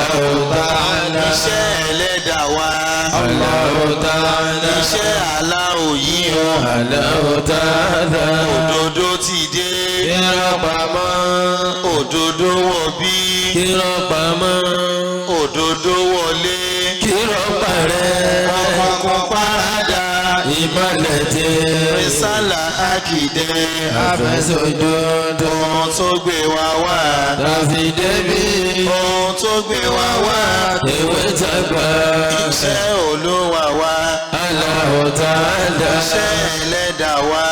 Allahu Ta'ala. Iṣẹ́ ẹlẹ́dàá wa. Allahu Ta'ala. Iṣẹ́ aláwò yìí o. Allahu Ta'ala. Òdodo ti dé. Irọ́ pamọ́. Òdodo wọ̀ bí. Irọ́ pamọ́. Òdodo wọlé. Irọ́ parẹ́. Ọkọ̀ parada. Ìmọ̀lẹ̀ tẹ. Rísálà Akinde. Àfẹ́sọ̀dodo. Ohun tó gbé wa wá. Tàfi débi. Ohun tó gbé wa wá. Ewé tàgbà. Iṣẹ́ Olúwa wa. Allahu Ta'ala. Iṣẹ́ ẹlẹ́dàá wa.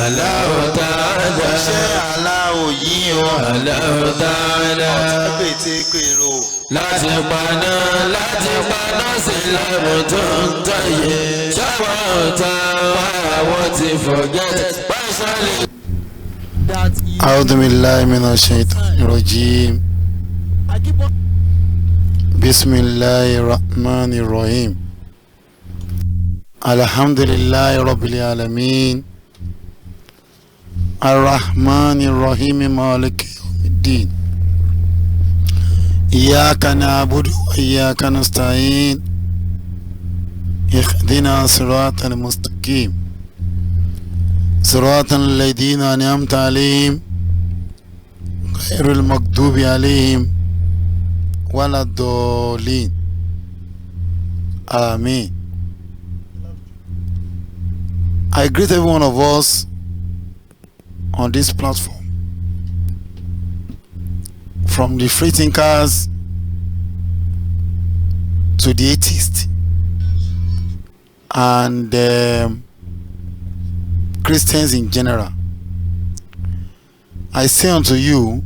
Allahu Ta'ala. Iṣẹ́ aláwò yìí o. Allahu Ta'ala. Pétékèrò. Láti paná sílámù tó ń tọ̀yẹ. Ṣáwọ́ ọ̀tá wa àwọn ti forget. Pẹ́sọ́lì. أعوذ بالله من الشيطان الرجيم. بسم الله الرحمن الرحيم. الحمد لله رب العالمين الرحمن الرحيم مالك يوم الدين. إياك نعبد وإياك نستعين. اهدنا صراط المستقيم صراط الذين أنعمت عليهم غير المغضوب عليهم ولا الضالين. Amen. I greet every one of us on this platform, from the free thinkers to the atheists and Christians in general. I say unto you,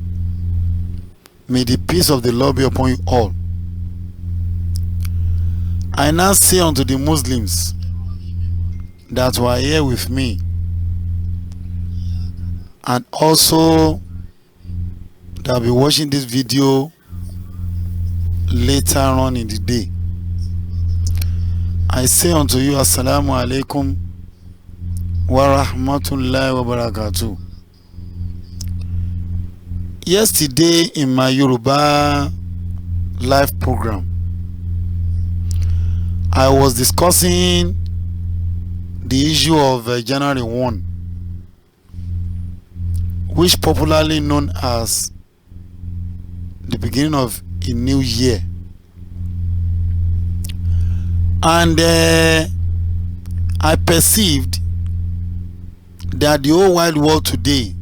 may the peace of the Lord be upon you all. I now say unto the Muslims that were here with me, and also that will be watching this video later on in the day, I say unto you, Assalamu alaikum wa rahmatullahi wa barakatuh. Yesterday in my Yoruba live program, I was discussing the issue of January 1, which popularly known as the beginning of a new year. And I perceived that the whole wide world today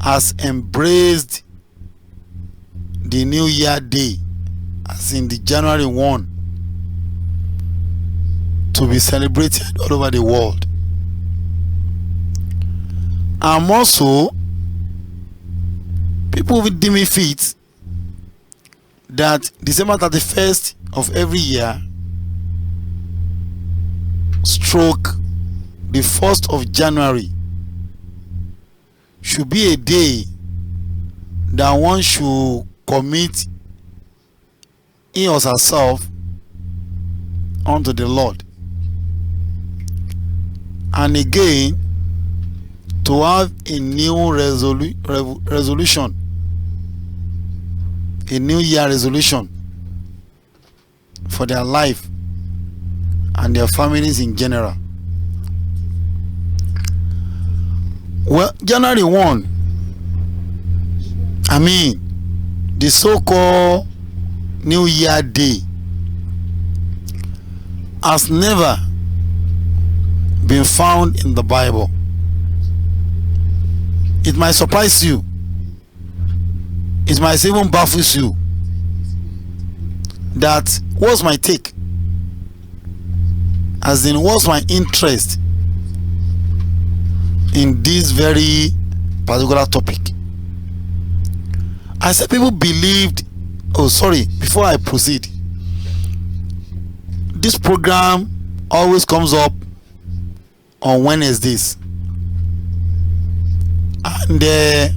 has embraced the New Year Day, as in the January 1, to be celebrated all over the world. And also, people will deem it fit that December 31st of every year stroke the 1st of January should be a day that one should commit he or herself unto the Lord, and again to have a new resolution, a new year resolution for their life and their families in general. Well, January 1, the so-called New Year Day, has never been found in the Bible. It might surprise you. It might even baffle you. That was my take. As in, what's my interest in this very particular topic? I said people believed. Oh, sorry, before I proceed, this program always comes up on Wednesdays, and the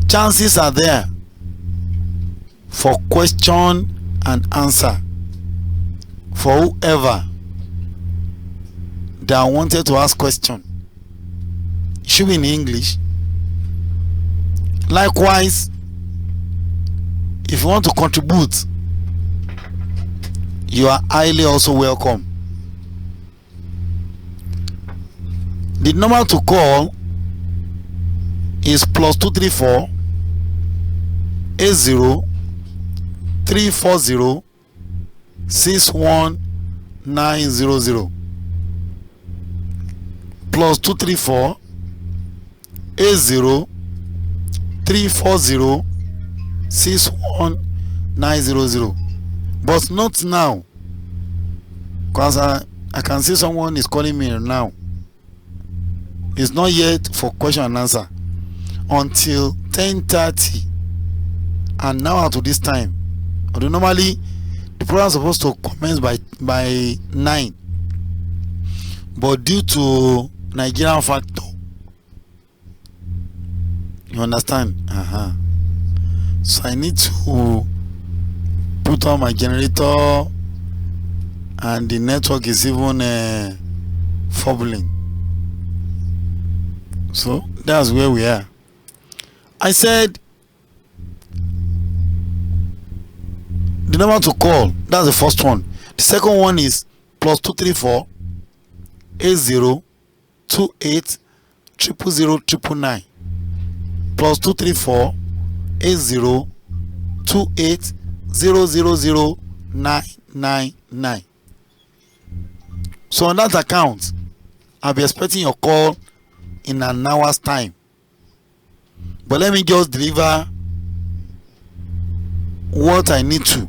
chances are there for question and answer for whoever that wanted to ask question. It should be in English. Likewise, if you want to contribute, you are highly also welcome. The number to call is +234 80 340 61900. +234 80 340 61900. But not now, because I can see someone is calling me now. It's not yet for question and answer until 10:30, and now to this time. Although normally the program is supposed to commence by 9, but due to Nigerian factor, you understand? So I need to put on my generator, and the network is even fumbling. So that's where we are. I said the number to call, that's the first one. The second one is +234 80 28 000 999. +234 80 28 000 999. So on that account, I'll be expecting your call in an hour's time. But let me just deliver what I need to.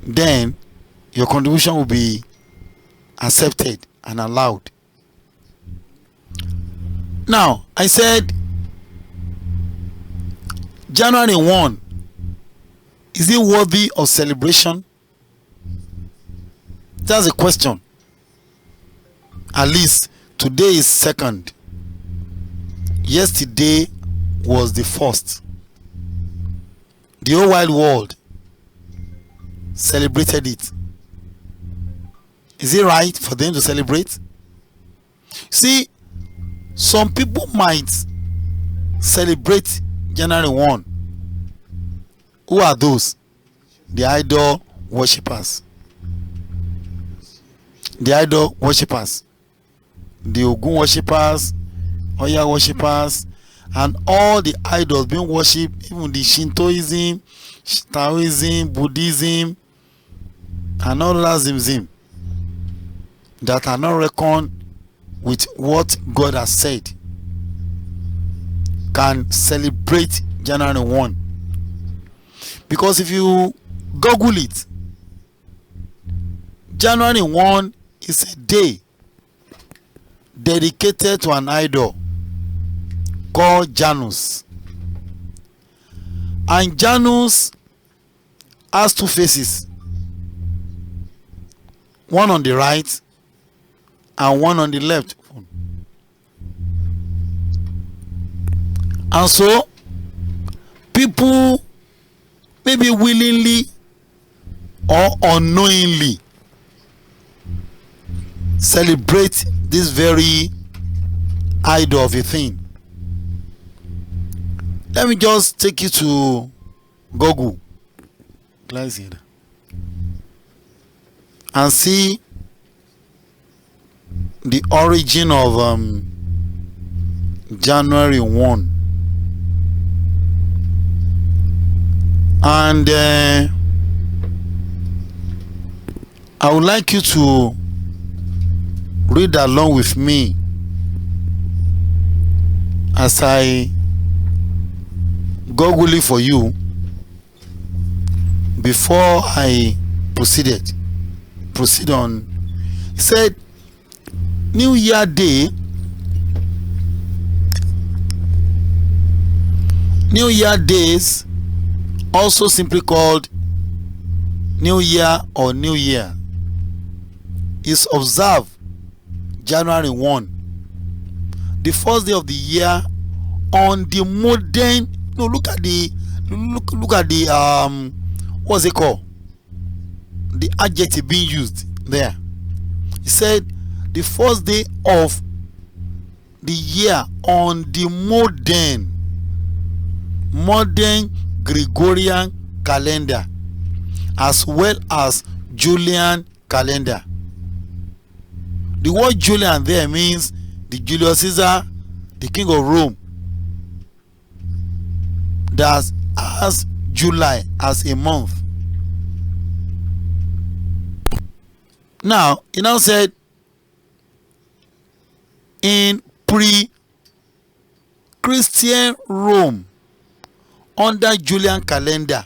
Then your contribution will be accepted and allowed. Now, I said January 1, is it worthy of celebration? That's a question. At least today is 2nd. Yesterday was the 1st. The whole wide world celebrated it. Is it right for them to celebrate? See, some people might celebrate January 1. Who are those? The idol worshippers. The idol worshippers. The Ogun worshippers, Oya worshippers, and all the idols being worshipped, even the Shintoism, Taoism, Buddhism, and all that Zim that are not reckoned with what God has said, can celebrate January 1. Because if you Google it, January 1 is a day dedicated to an idol called Janus. And Janus has two faces, one on the right and one on the left. And so people, maybe willingly or unknowingly, celebrate this very idol of a thing. Let me just take you to Google and see the origin of January 1. And I would like you to read along with me as I Google it for you before I proceed on. He said New Year Day, New Year days, also simply called New Year or New Year, is observed January 1, the first day of the year, on the modern. No, look at the what's it called? The adjective being used there. He said the first day of the year on the modern Gregorian calendar as well as Julian calendar. The word Julian there means the Julius Caesar, the king of Rome, that has July as a month. Now, he now said in pre-Christian Rome under Julian calendar,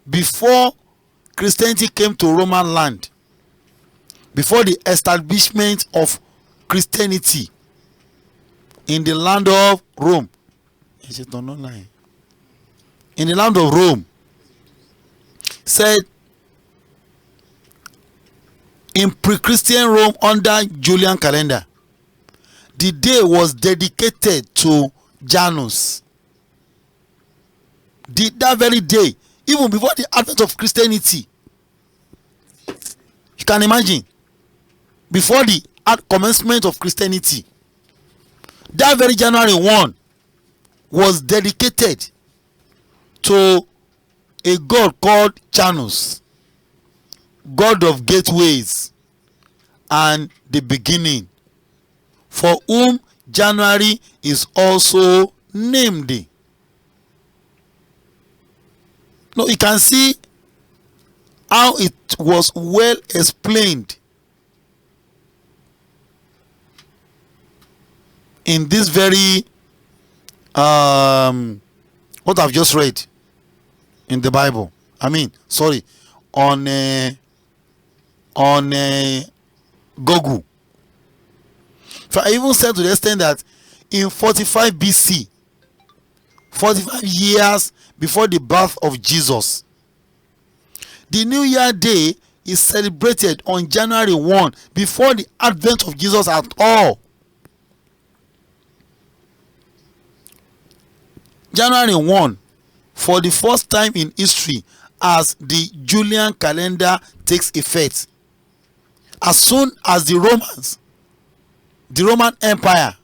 before Christianity came to Roman land, before the establishment of Christianity in the land of Rome, in the land of Rome, said in pre-Christian Rome under Julian calendar, the day was dedicated to Janus. That very day, even before the advent of Christianity, you can imagine, before the commencement of Christianity, that very January 1 was dedicated to a god called Janus, god of gateways and the beginning, for whom January is also named. No, you can see how it was well explained in this very what I've just read in the Bible. I mean, sorry, on Google. So I even said to the extent that in 45 BC, 45 years before the birth of Jesus, the New Year Day is celebrated on January 1, before the advent of Jesus at all. January 1, for the first time in history, as the Julian calendar takes effect. As soon as the Roman Empire,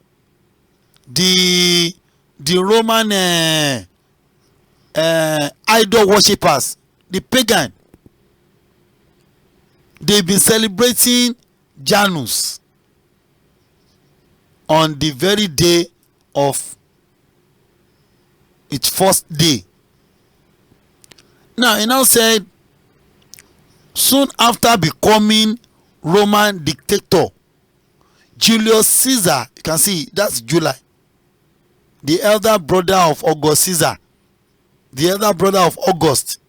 the Roman idol worshippers, the pagan, they've been celebrating Janus on the very day of its first day. Now, he now said, soon after becoming Roman dictator, Julius Caesar, you can see that's July, the elder brother of August Caesar, the elder brother of August,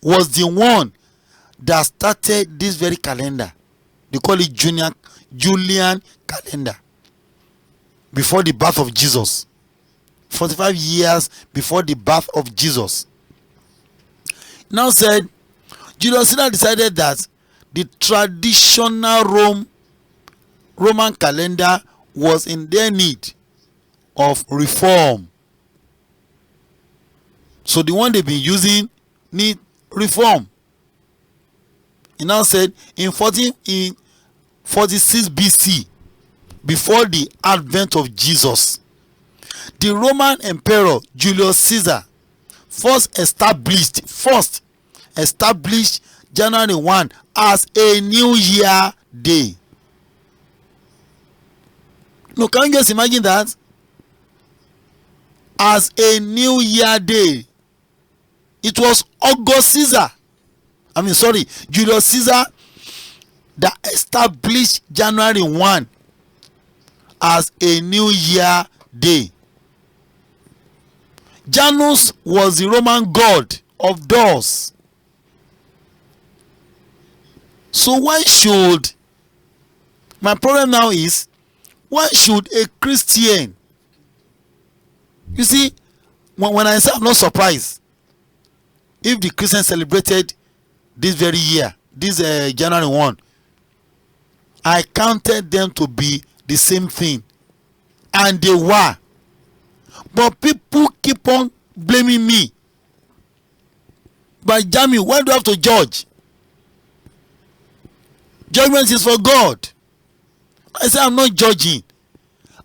was the one that started this very calendar. They call it Julian calendar, before the birth of Jesus. 45 years before the birth of Jesus. Now said, Julius Caesar decided that the traditional Roman calendar was in their need of reform. So the one they've been using need reform. He now said in 46 BC, before the advent of Jesus, the Roman Emperor Julius Caesar first established January 1 as a New Year Day. No, can you just imagine that? As a New Year Day. It was Julius Caesar that established January 1 as a New Year Day. Janus was the Roman god of doors. So my problem now is, why should a Christian, you see, when I say I'm not surprised if the Christians celebrated this very year, this January 1, I counted them to be the same thing, and they were. But people keep on blaming me. But Jamiu, why do I have to judge? Judgment is for God. I say I'm not judging.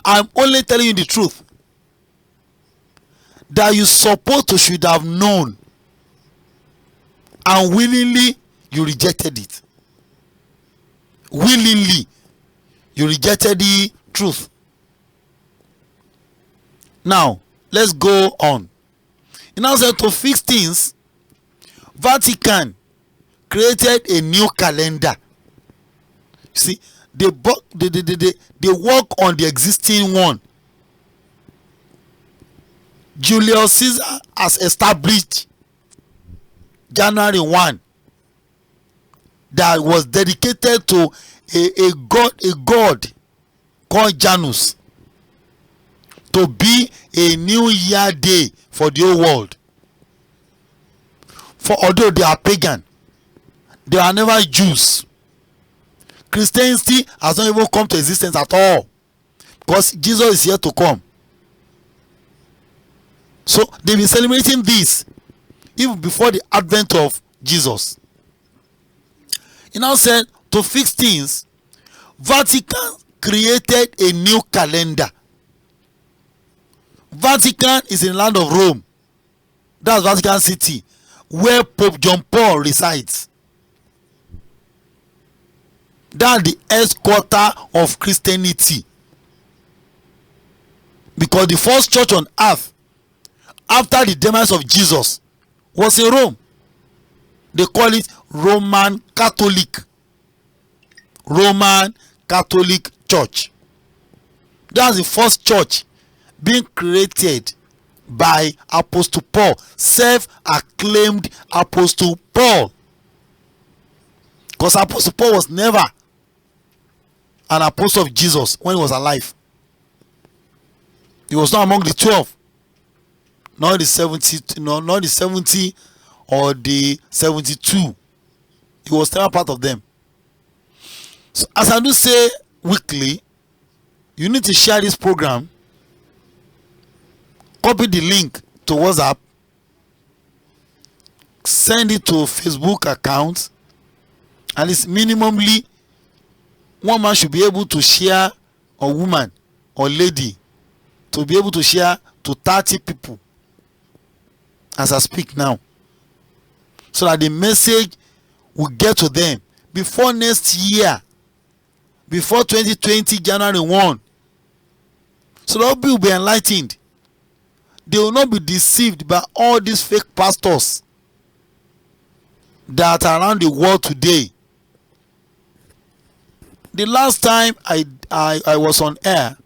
I'm only telling you the truth. that you supposed to should have known, and willingly you rejected it. Willingly you rejected the truth. Now let's go on. It now said, to fix things, Vatican created a new calendar. See, they work on the existing one. Julius Caesar has established January 1 that was dedicated to a god called Janus, to be a new year day for the whole world. For although they are pagan, they are never Jews. Christianity has not even come to existence at all, because Jesus is here to come. So they've been celebrating this even before the advent of Jesus. He now said, to fix things, Vatican created a new calendar. Vatican is in the land of Rome. That's Vatican City, where Pope John Paul resides. That's the headquarters of Christianity. Because the first church on earth after the demise of Jesus was in Rome. They call it Roman Catholic. Roman Catholic Church. That's the first church being created by Apostle Paul, self-acclaimed Apostle Paul. Because Apostle Paul was never an apostle of Jesus when he was alive. He was not among the 12, not the 70, not the 70 or the 72. He was never part of them. So, as I do say weekly, you need to share this program, copy the link to WhatsApp, send it to Facebook account, and it's minimally one man should be able to share, or woman or lady to be able to share to 30 people as I speak now, so that the message will get to them before next year, before 2020 January 1. So that people will be enlightened. They will not be deceived by all these fake pastors that are around the world today. The last time I was on air,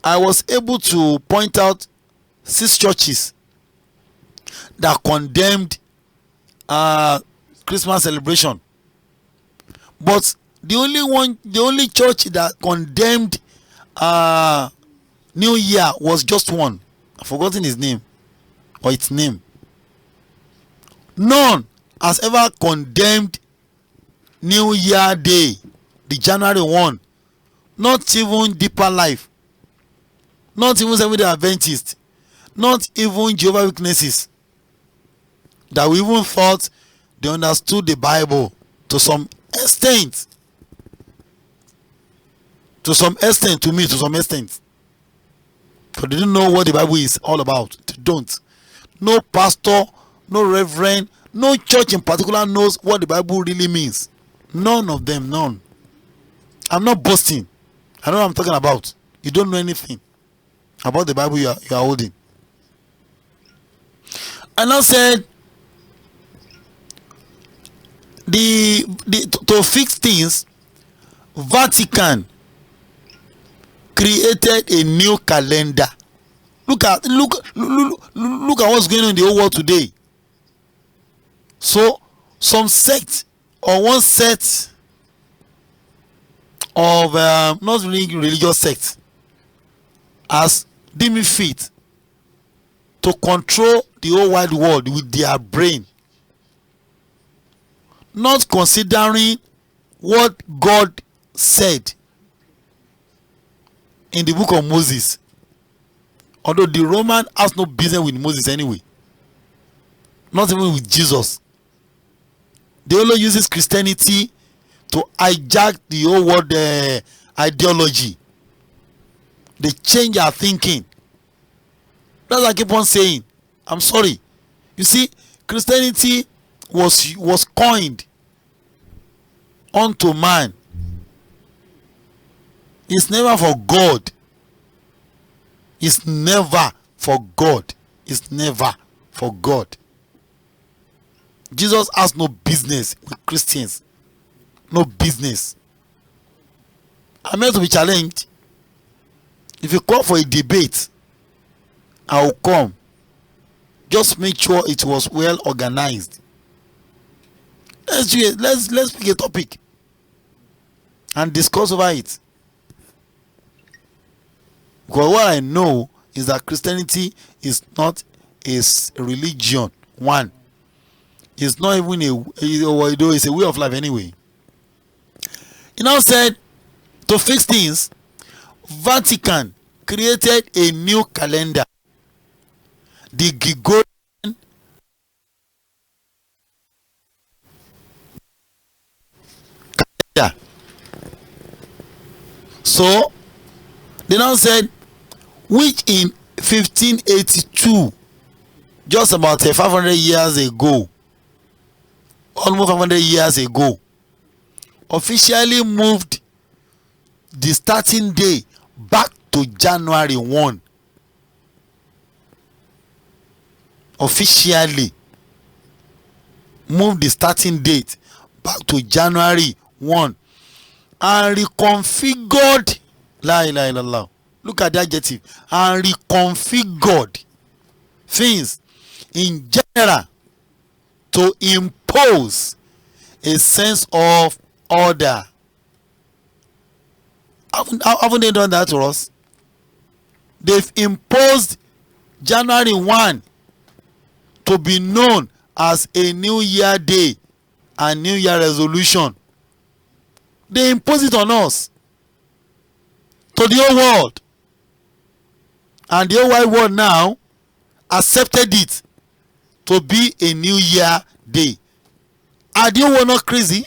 I was able to point out 6 churches that condemned Christmas celebration. But the only church that condemned New Year was just one. I've forgotten his name or its name. None has ever condemned New Year Day, the January 1. Not even Deeper Life, not even Seventh-day Adventists, not even Jehovah's Witnesses, that we even thought they understood the Bible to some extent. To some extent, to me, to some extent. But they don't know what the Bible is all about. They don't. No pastor, no reverend, no church in particular knows what the Bible really means. None of them, none. I'm not boasting. I know what I'm talking about. You don't know anything about the Bible you are holding. I now said, to fix things, Vatican created a new calendar. Look at what's going on in the whole world today. So some sect or one set of not really religious sect has deemed fit to control the whole wide world with their brain, not considering what God said in the book of Moses. Although the Roman has no business with Moses anyway, not even with Jesus. They only uses Christianity to hijack the whole world ideology. They change our thinking. That's what I keep on saying. I'm sorry. You see, Christianity was coined unto man. It's never for God. It's never for God. It's never for God. Jesus has no business with Christians. No business. I'm meant to be challenged. If you call for a debate, I will come. Just make sure it was well organized. Let's do it. Let's pick a topic and discuss over it. Because what I know is that Christianity is not a religion. One, it's not even it's a way of life anyway. He now said, to fix things, Vatican created a new calendar, the Gregorian calendar. So they now said, which in 1582, just about 500 years ago, almost 500 years ago, officially moved the starting day back to January 1. Officially moved the starting date back to January 1 and reconfigured, la ilaha illallah, look at the adjective, and reconfigured things in general to impose a sense of order. Haven't they done that to us? They've imposed January 1 to be known as a New Year day and New Year resolution. They impose it on us, to the whole world, and the whole wide world now accepted it to be a New Year day. Are the whole world not crazy?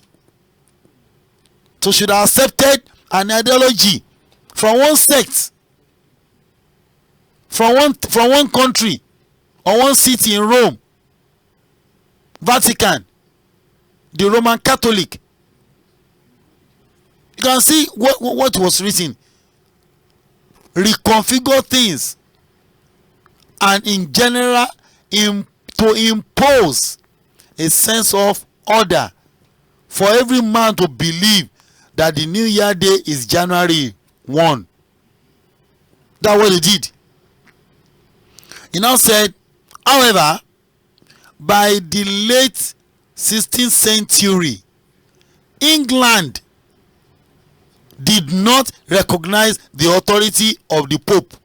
So should have accepted an ideology from one sect, from one country or one city in Rome, Vatican, the Roman Catholic. You can see what was written. Reconfigure things, and in general to impose a sense of order for every man to believe that the New Year day is January 1. That's what they did. He now said, however, by the late 16th century, England did not recognize the authority of the Pope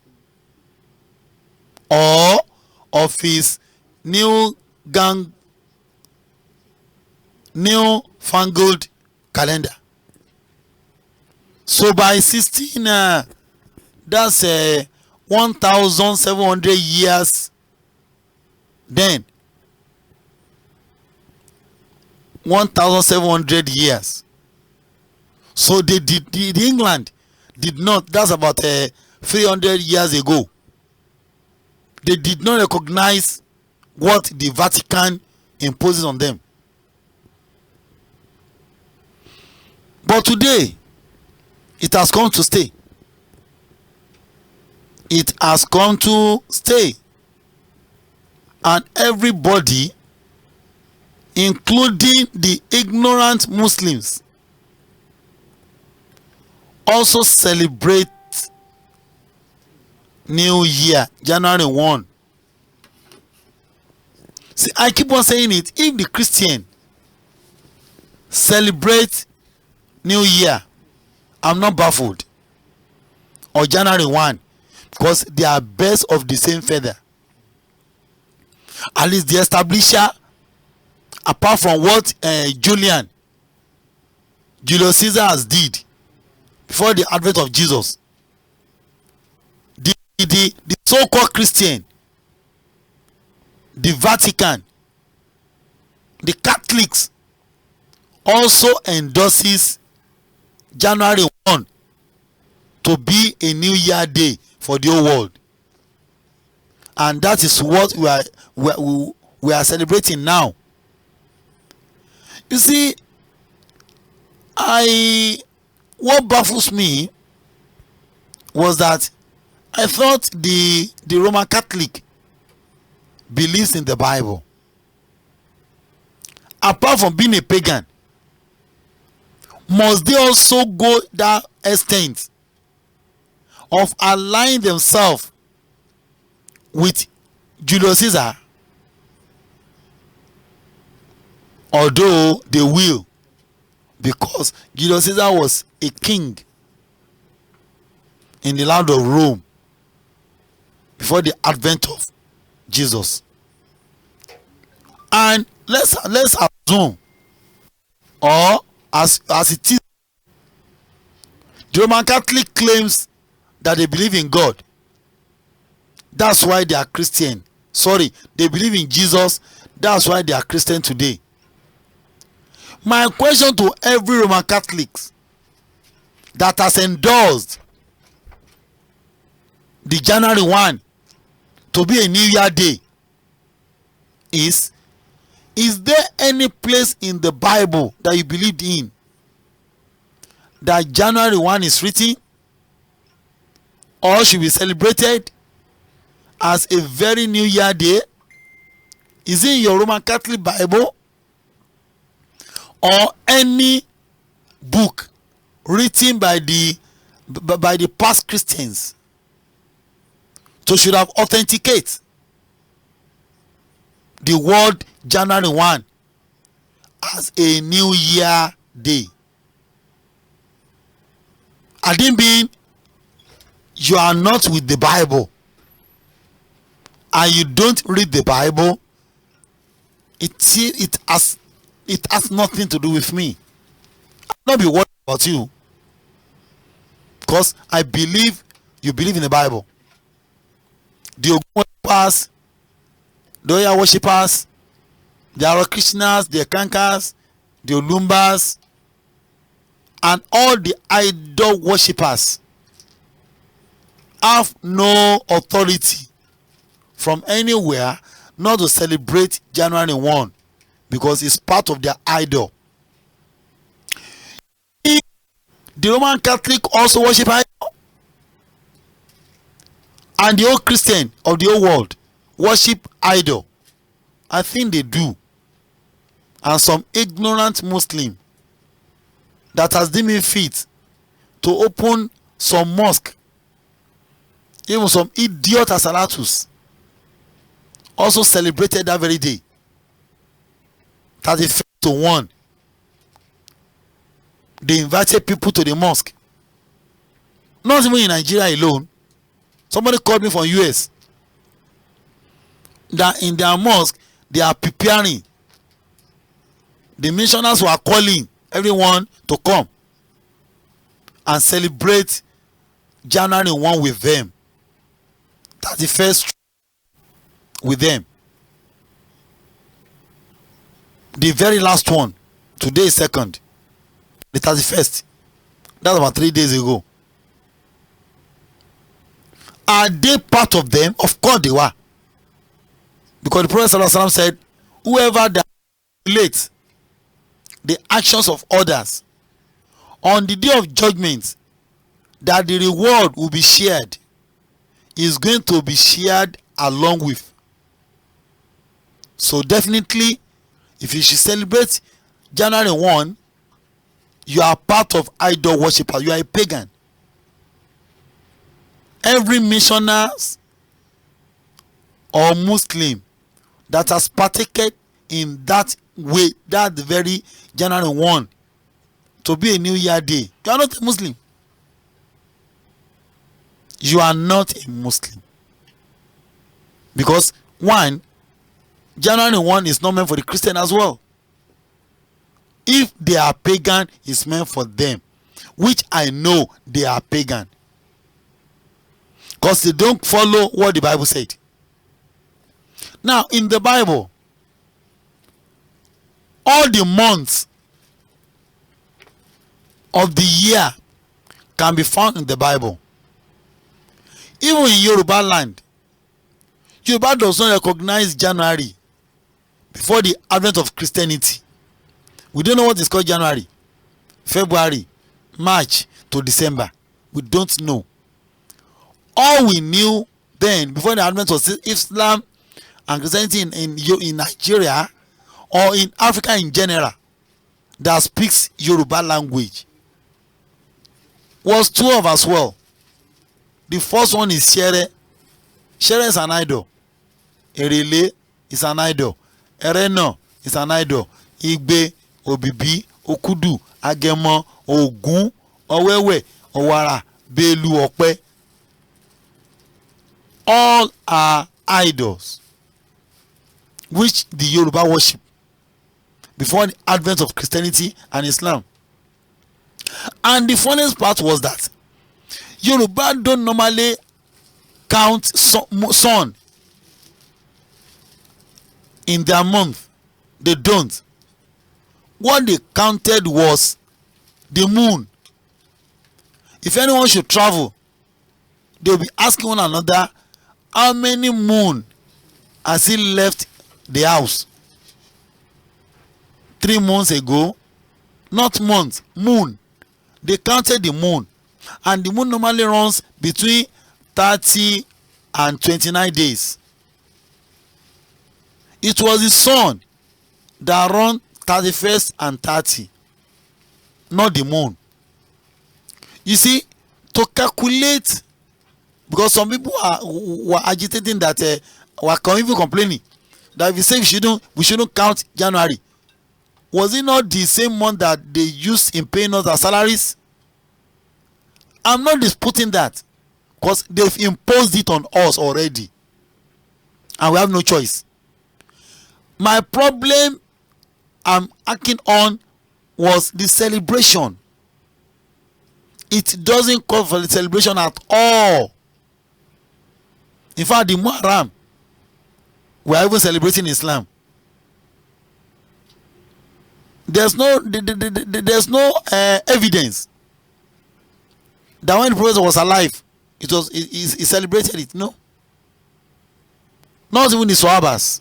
or of his newfangled calendar. So by 1,700 years then, 1,700 years. So the England did not, that's about 300 years ago, they did not recognize what the Vatican imposes on them. But today, it has come to stay. It has come to stay. And everybody, including the ignorant Muslims, also celebrate New Year, January 1. See, I keep on saying it. If the Christian celebrate New Year, I'm not baffled. Or January 1, because they are birds of the same feather. At least the establisher, apart from what Julius Caesar has did before the advent of Jesus, the so-called Christian, the Vatican, the Catholics also endorses January 1 to be a New Year day for the whole world. and that is what we are celebrating now. You see, what baffles me was that I thought the Roman Catholic believes in the Bible. Apart from being a pagan, must they also go that extent of aligning themselves with Julius Caesar? Although they will, because Julius Caesar was a king in the land of Rome before the advent of Jesus. And let's assume, or as it is, the Roman Catholic claims that they believe in God. That's why they are Christian. Sorry, they believe in Jesus. That's why they are Christian today. My question to every Roman Catholic that has endorsed the January 1 to be a New Year day is there any place in the Bible that you believed in that January 1 is written or should be celebrated as a very New Year day? Is it in your Roman Catholic Bible or any book written by the past Christians? So should have authenticate the word January 1 as a New Year day. I didn't mean you are not with the Bible and you don't read the Bible. It has nothing to do with me. I'll not be worried about you, because I believe you believe in the Bible. The Ogun worshippers, the Oya worshippers, the Arokrishnas, the Kankas, the Olumbas, and all the idol worshippers have no authority from anywhere not to celebrate January 1 because it's part of their idol. The Roman Catholic also worship idol, and the old Christian of the old world worship idol. I think they do. And some ignorant Muslim that has deemed fit to open some mosque, even some idiot Asalatus also celebrated that very day, 31st to 1. They invited people to the mosque. Not even in Nigeria alone. Somebody called me from US that in their mosque they are preparing. The missionaries were calling everyone to come and celebrate January 1 with them. That's the first with them. The very last one, today is 2nd, the 31st. That's about 3 days ago. Are they part of them? Of course they were. Because the Prophet ﷺ said, whoever that relates the actions of others on the day of judgment, that the reward will be shared, is going to be shared along with. So definitely, if you should celebrate January 1, you are part of idol worshiper. You are a pagan. Every missionary or Muslim that has partaken in that way, that very January 1 to be a New Year day, you are not a Muslim. You are not a Muslim. Because 1, January 1 is not meant for the Christian as well. If they are pagan, it's meant for them, which I know they are pagan, because they don't follow what the Bible said. Now, in the Bible, all the months of the year can be found in the Bible. Even in Yoruba land, Yoruba does not recognize January before the advent of Christianity. We don't know what is called January, February, March to December. We don't know. All we knew then, before the advent of Islam and Christianity in Nigeria or in Africa in general that speaks Yoruba language, was two of us. Well, the first one is Shere. Shere is an idol. Erele is an idol. Ereno is an idol. Igbe, Obibi, Okudu, Agemo, Ogun, Owewe, Owara, Belu, Okpe. All are idols which the Yoruba worship before the advent of Christianity and Islam. And the funniest part was that Yoruba don't normally count sun in their month. They don't. What they counted was the moon. If anyone should travel, they'll be asking one another, how many moon has he left the house? 3 months ago? Not months, moon. They counted the moon, and the moon normally runs between 30 and 29 days. It was the sun that ran 31st and 30, not the moon. You see, to calculate, because some people were agitating that, were even complaining that if you say we shouldn't count January. Was it not the same month that they used in paying us our salaries? I'm not disputing that, because they've imposed it on us already and we have no choice. My problem I'm acting on was the celebration. It doesn't call for the celebration at all. In fact, the Muharram, we are even celebrating Islam. There's no evidence that when the Prophet was alive, he celebrated it. No, not even the Sahabas.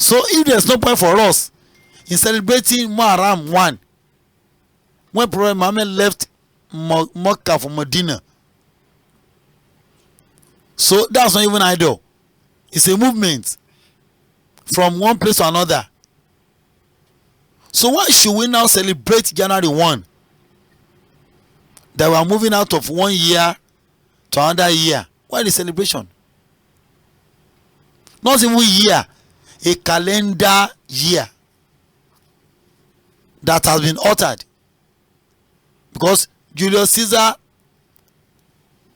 So if there's no point for us in celebrating Muharram 1, when Prophet Muhammad left Mecca for Medina, so that's not even idol. It's a movement from one place to another. So why should we now celebrate January 1? That we are moving out of 1 year to another year. Why the celebration? Not even year, a calendar year that has been altered. Because Julius Caesar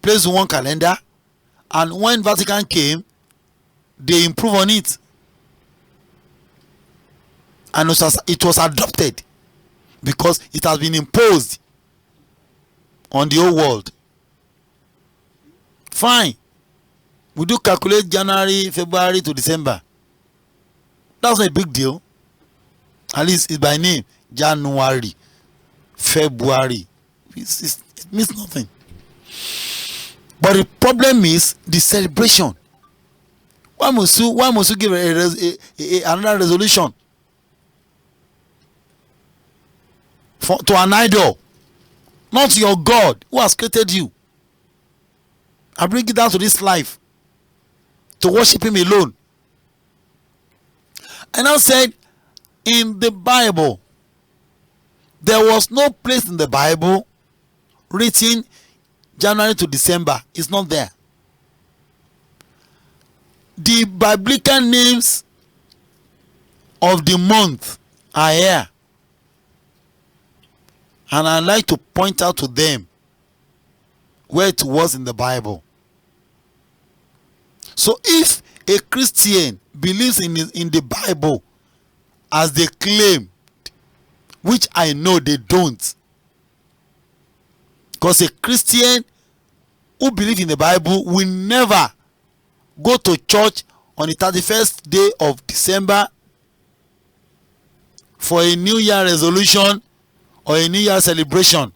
placed one calendar, and when Vatican came, they improved on it. And it was adopted because it has been imposed on the whole world. Fine. We do calculate January, February to December. That's not a big deal. At least it's by name. January, February. It means nothing. But the problem is the celebration. Why must you give another resolution to an idol, not your God who has created you? I bring it down to this life to worship him alone. And I said, in the Bible, there was no place in the Bible written January to December. It's not there. The biblical names of the month are here, and I'd like to point out to them where it was in the Bible. So if a Christian believes in the Bible as they claim, which I know they don't, because a Christian who believes in the Bible will never go to church on the 31st day of December for a New Year resolution or a New Year celebration.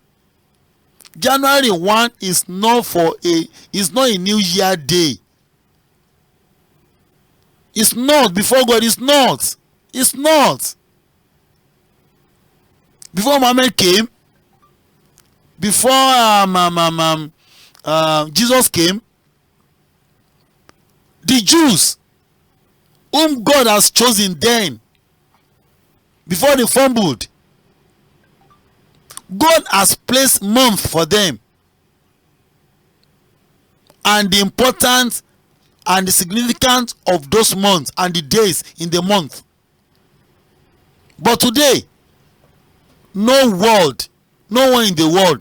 January 1 is not a New Year day. It's not before God. It's not. It's not. Before Muhammad came, before Jesus came, the Jews whom God has chosen then, before they fumbled, God has placed month for them, and the importance and the significance of those months and the days in the month. But today, no one in the world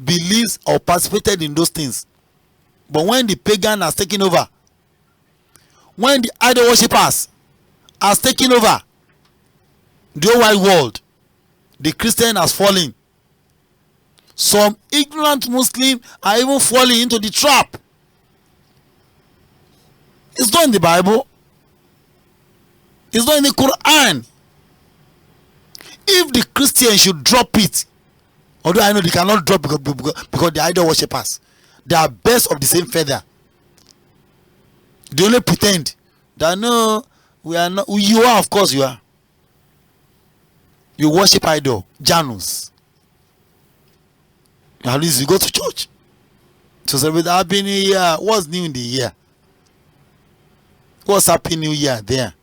believes or participated in those things. But when the pagan has taken over, when the idol worshippers has taken over the whole wide world, the Christian has fallen. Some ignorant Muslims are even falling into the trap. It's not in the Bible. It's not in the Quran. If the Christians should drop it, although I know they cannot drop because the idol worshippers, they are birds of the same feather. They only pretend that no, we are not. You are, of course, you are. You worship idol, Janus. At least you go to church to celebrate Happy New Year. What's new in the year? What's Happy New Year there?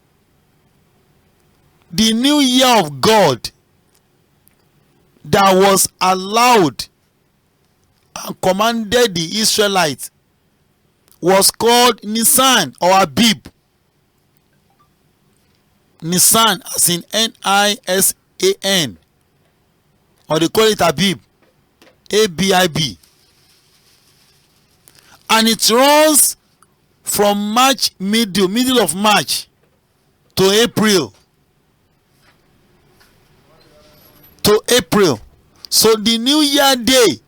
The new year of God that was allowed and commanded the Israelites was called Nisan or Abib. Nisan as in Nisan, or they call it Abib, Abib, and it runs from middle of March to April. So the New Year day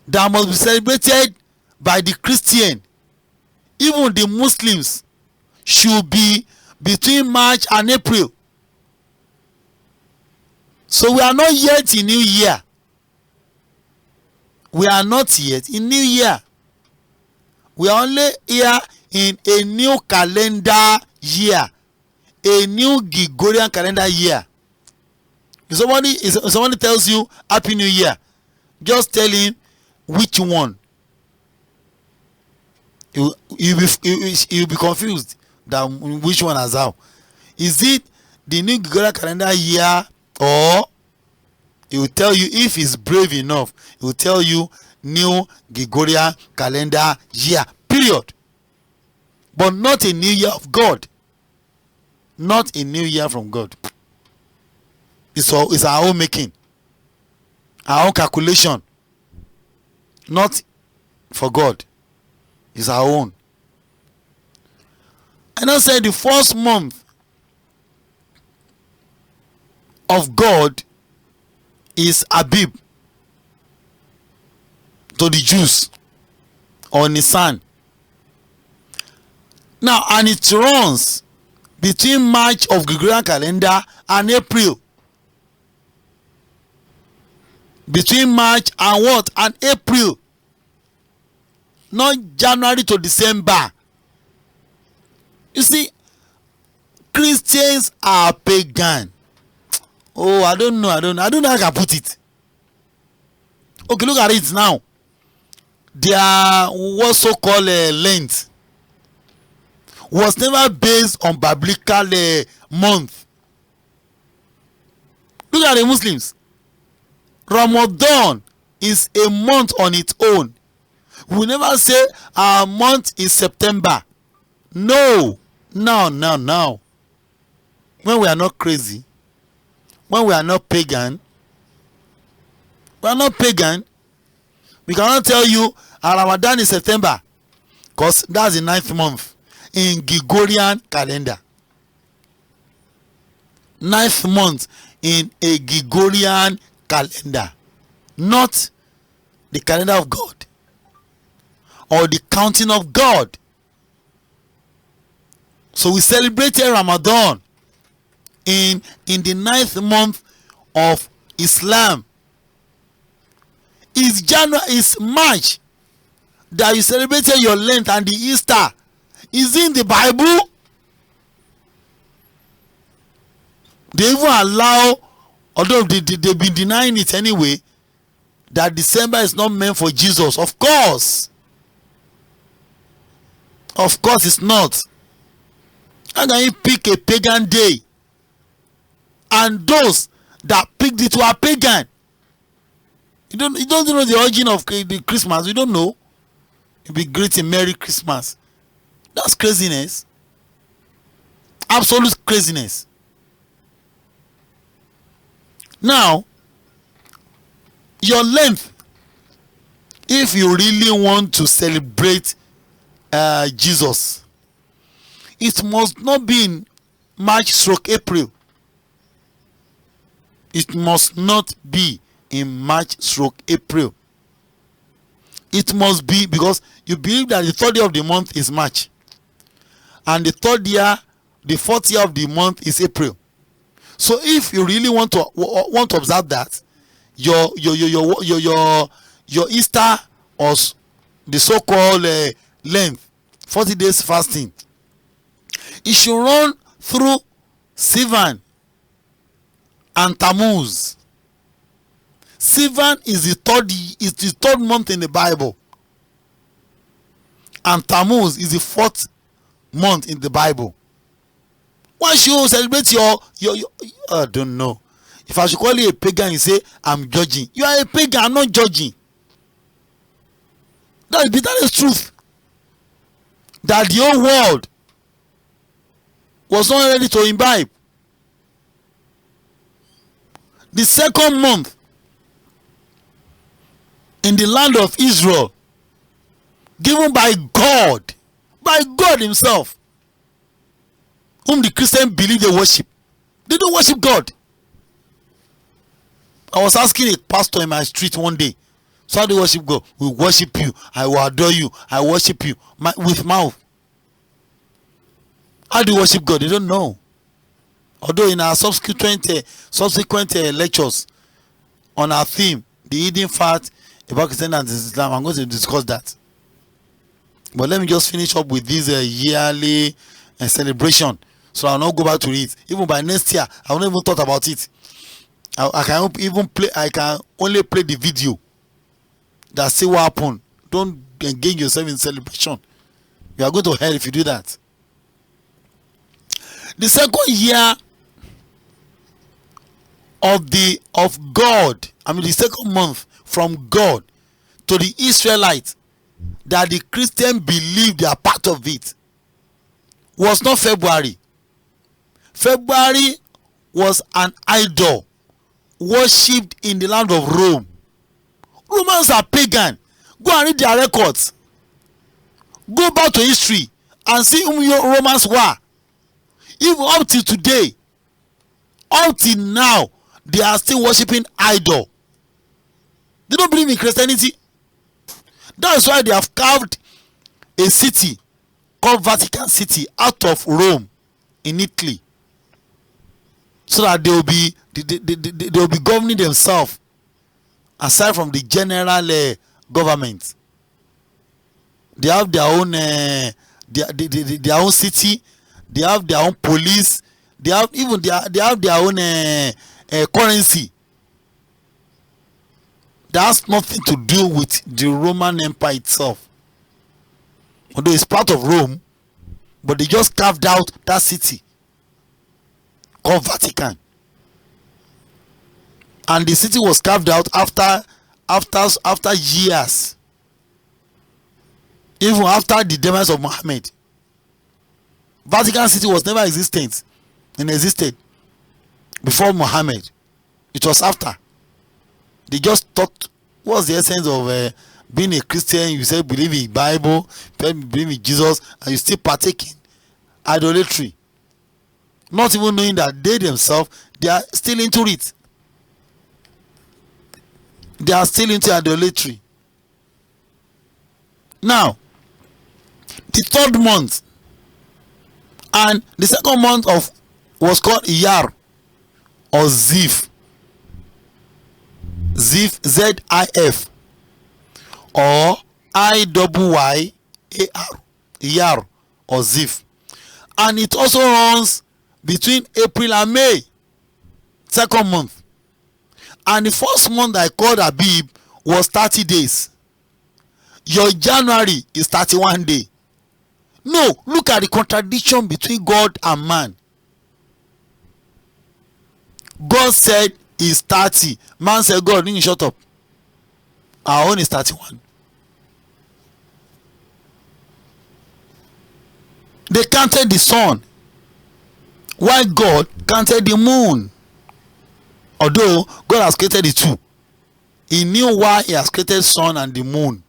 that must be celebrated by the Christian, even the Muslims, should be between March and April. So we are not yet in New Year. We are not yet in New Year. We are only here in a new calendar year, a new Gregorian calendar year. If somebody tells you Happy New Year, just tell him which one. You'll be confused that which one as how. Is it the new Gregorian calendar year, or he will tell you, if he's brave enough, he will tell you new Gregorian calendar year, period. But not a new year of God. Not a new year from God. It's our own making, our own calculation, not for God. It's our own. And I said the first month of God is Abib to the Jews, or Nisan. Now, and it runs between March of Gregorian calendar and April. Between March and what? And April. Not January to December. You see, Christians are pagan. Oh, I don't know how I can put it. Okay, look at it now. Their what's so called Lent was never based on biblical month. Look at the Muslims. Ramadan is a month on its own. We never say our month is September. No. When we are not crazy, when we are not pagan, we cannot tell you our Ramadan is September, because that's the 9th month in Gregorian calendar. 9th month in a Gregorian calendar, not the calendar of God or the counting of God. So we celebrated Ramadan in the 9th month of Islam. It's March that you celebrated your Lent and the Easter. Is in the Bible? They even allow, although they've been denying it anyway, that December is not meant for Jesus. Of course it's not. How can you pick a pagan day? And those that picked it were pagan. You don't know the origin of the Christmas. You don't know. You'll be greeting Merry Christmas. That's craziness. Absolute craziness. Now, your length, if you really want to celebrate Jesus, it must not be in March/April. It must not be in March/April. It must be, because you believe that the third year of the month is March, and the fourth year of the month is April. So if you really want to observe that, your Easter, or the so-called length, 40 days fasting, it should run through Sivan and Tammuz. Sivan is the third month in the Bible, and Tammuz is the fourth month in the Bible. Why should you celebrate your I don't know. If I should call you a pagan, you say I'm judging. You are a pagan, I'm not judging. That is truth. That the whole world was not ready to imbibe. The second month in the land of Israel, given by God himself, whom the Christians believe they worship. They don't worship God. I was asking a pastor in my street one day, so how do you worship God? We worship you, I will adore you, I worship you, with mouth. How do you worship God? They don't know. Although in our subsequent lectures on our theme, the hidden fact about Christianity and Islam, I'm going to discuss that. But let me just finish up with this yearly celebration, so I'll not go back to it. Even by next year, I will not even thought about it. I can only play the video that see what happened. Don't engage yourself in celebration. You are going to hell if you do that. The second year of God, the second month from God to the Israelites, that the Christians believe they are part of it, was not February. February was an idol worshipped in the land of Rome. Romans are pagan. Go and read their records. Go back to history and see whom your Romans were. Even up till today, up till now, they are still worshipping idol. They don't believe in Christianity. That's why they have carved a city called Vatican City out of Rome in Italy, so that they will be governing themselves aside from the general government. They have their own their own city. They have their own police. They have their own currency. That has nothing to do with the Roman Empire itself. Although it's part of Rome, but they just carved out that city called Vatican. And the city was carved out after years, even after the demise of Muhammad. Vatican City was never existed before Muhammad. It was after. They just thought, what's the essence of being a Christian? You say believe in the Bible, believe in Jesus, and you still partake in idolatry, not even knowing that they themselves, they are still into it. They are still into idolatry. Now, the third month and the second month was called Iyar or Zif. Zif, Z-I-F, or I-Y-Y-A-R, Iyar or Zif. And it also runs between April and May. second month. And the first month I called Abib was 30 days. Your January is 31 days. No, look at the contradiction between God and man. God said is 30. Man said, God, you shut up. Our own is 31. They counted the sun, while God counted the moon. Although God has created the two, he knew why he has created sun and the moon.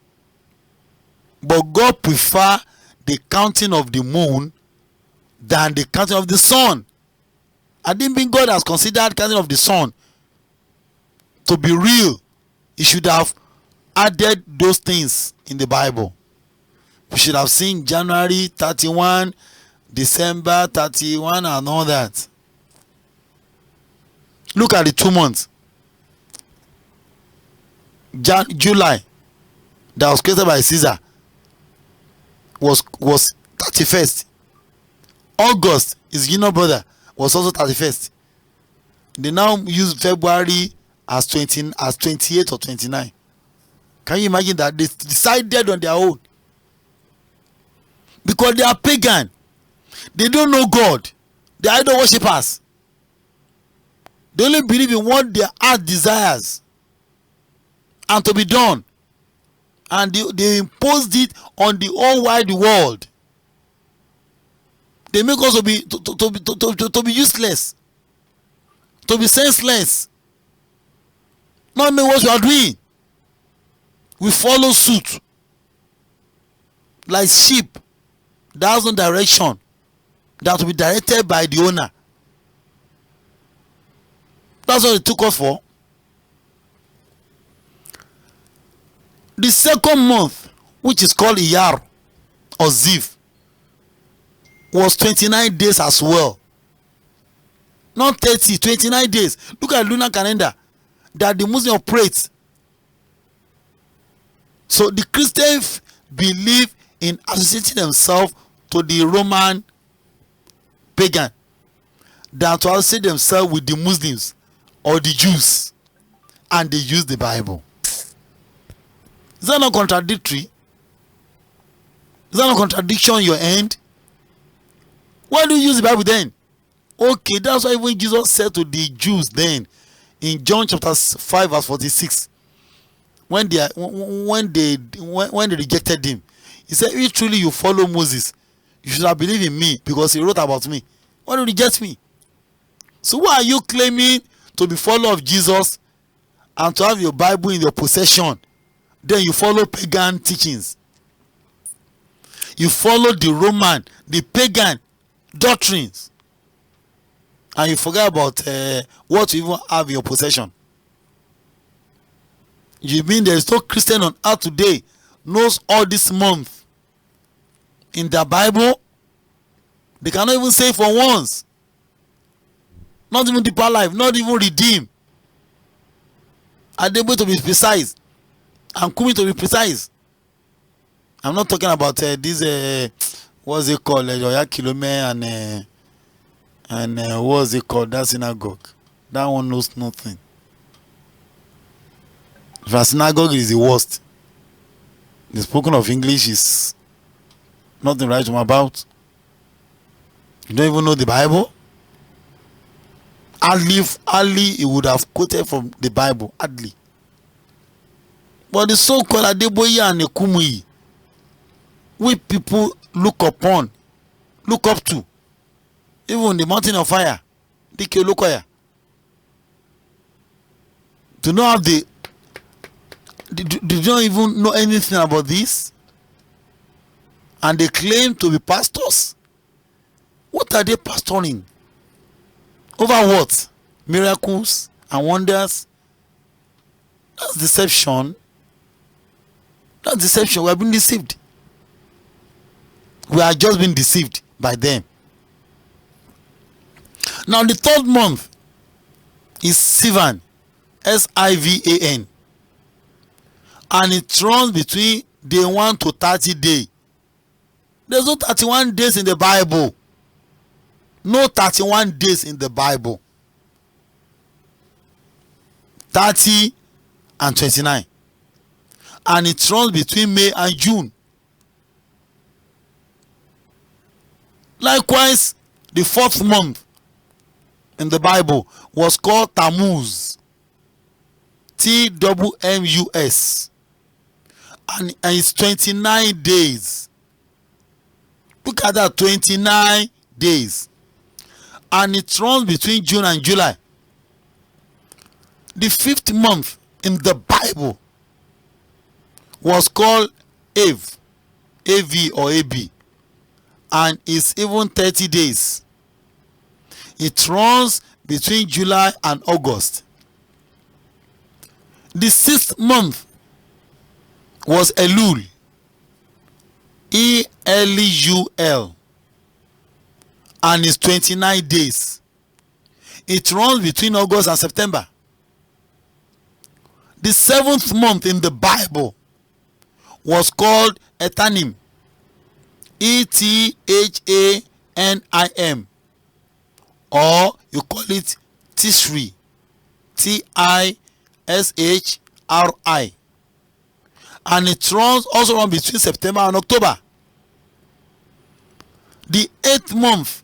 But God prefer the counting of the moon than the counting of the sun. I didn't think God has considered counting of the sun to be real. He should have added those things in the Bible. We should have seen January 31, December 31, and all that. Look at the 2 months. July, that was created by Caesar, was 31st. August, his junior brother, was also 31st. They now use February as 28 or 29. Can you imagine that? They decided on their own. Because they are pagan. They don't know God. They are idol worshippers. They only believe in what their heart desires and to be done. And they imposed it on the whole wide world. They make us to be useless, to be senseless, not know what you are doing. We follow suit like sheep that has no direction, that will be directed by the owner. That's what it took us for. The second month, which is called Iyar or Ziv, was 29 days as well. Not 30, 29 days. Look at the lunar calendar that the Muslims operate. So the Christians believe in associating themselves to the Roman pagan than to associate themselves with the Muslims or the Jews, and they use the Bible. Is that not contradictory? Is that not contradiction on your end? Why do you use the Bible then? Okay, that's why when Jesus said to the Jews then in John chapter 5 verse 46, when they rejected him, he said, if truly you follow Moses, you should have believed in me because he wrote about me. Why do you reject me? So why are you claiming to be follower of Jesus and to have your Bible in your possession? Then you follow pagan teachings. You follow the Roman, the pagan doctrines. And you forget about what you even have in your possession. You mean there is no Christian on earth today knows all this month in the Bible? They cannot even say for once. Not even deeper life, not even redeem. Are they able to be precise? I'm coming to be precise. I'm not talking about this what's it called, Kilome and what's it called, that synagogue. That one knows nothing. The synagogue is the worst. The spoken of English is nothing right about. You don't even know the Bible. Hardly he would have quoted from the Bible. Hardly. But the so-called Adeboye and Ekumuyi, we people look upon, look up to, even the mountain of fire, Dike Olokoya, do not have they don't even know anything about this, and they claim to be pastors. What are they pastoring? Over what? Miracles and wonders? That's deception. That's deception. We have been deceived. We are just being deceived by them. Now the third month is Sivan, S-I-V-A-N, and it runs between day 1 to 30 days. There's no 31 days in the Bible. No 31 days in the Bible. 30 and 29, and it runs between May and June. Likewise, the 4th month in the Bible was called Tammuz, Twmus, and it's 29 days. Look at that, 29 days, and it runs between June and July. The 5th month in the Bible was called Av, AV or AB, and it's even 30 days. It runs between July and August. The 6th month was Elul, ELUL, and it's 29 days. It runs between August and September. The 7th month in the Bible was called Etanim, ETHANIM, or you call it Tishri, TISHRI, and it runs also run between September and October. The 8th month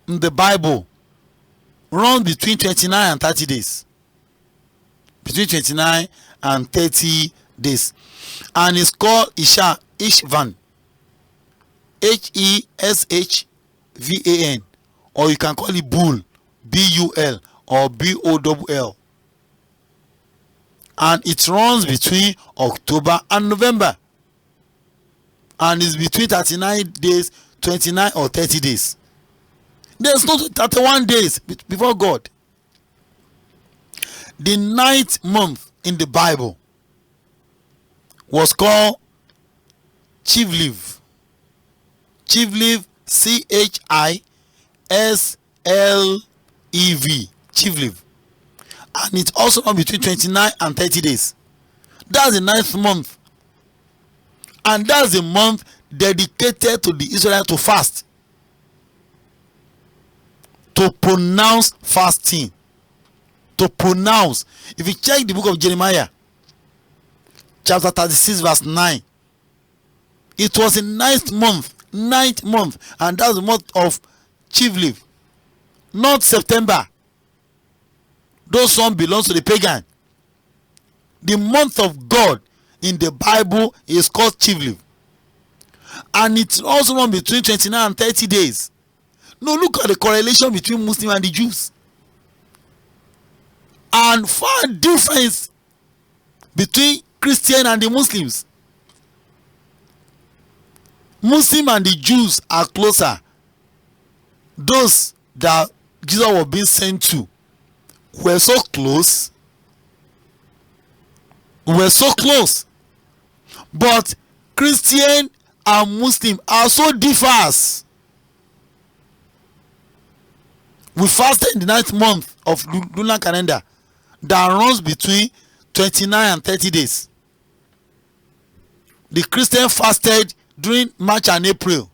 in the Bible runs between 29 and 30 days. Between 29 and 30 days. And it's called Ishvan, HESHVAN, or you can call it Bull, BUL, or BOWL. And it runs between October and November, and it's between 39 days, 29 or 30 days. There's no 31 days before God. The 9th month in the Bible was called Chivlev, Chivlev, CHISLEV, Chivlev, and it also runs between 29 and 30 days. That's the 9th month, and that's the month dedicated to the Israelites to fast, to pronounce fasting, to pronounce. If you check the book of Jeremiah chapter 36 verse 9, it was the 9th month, and that's the month of Chivlev, not September. Those one belongs to the pagan. The month of God in the Bible is called Chivlev, and it also runs between 29 and 30 days. Now look at the correlation between Muslims and the Jews, and far difference between Christian and the Muslims. Muslim and the Jews are closer. Those that Jesus was being sent to were so close. But Christian and Muslim are so diverse. We fasted in the 9th month of lunar calendar that runs between 29 and 30 days. The Christian fasted during March and April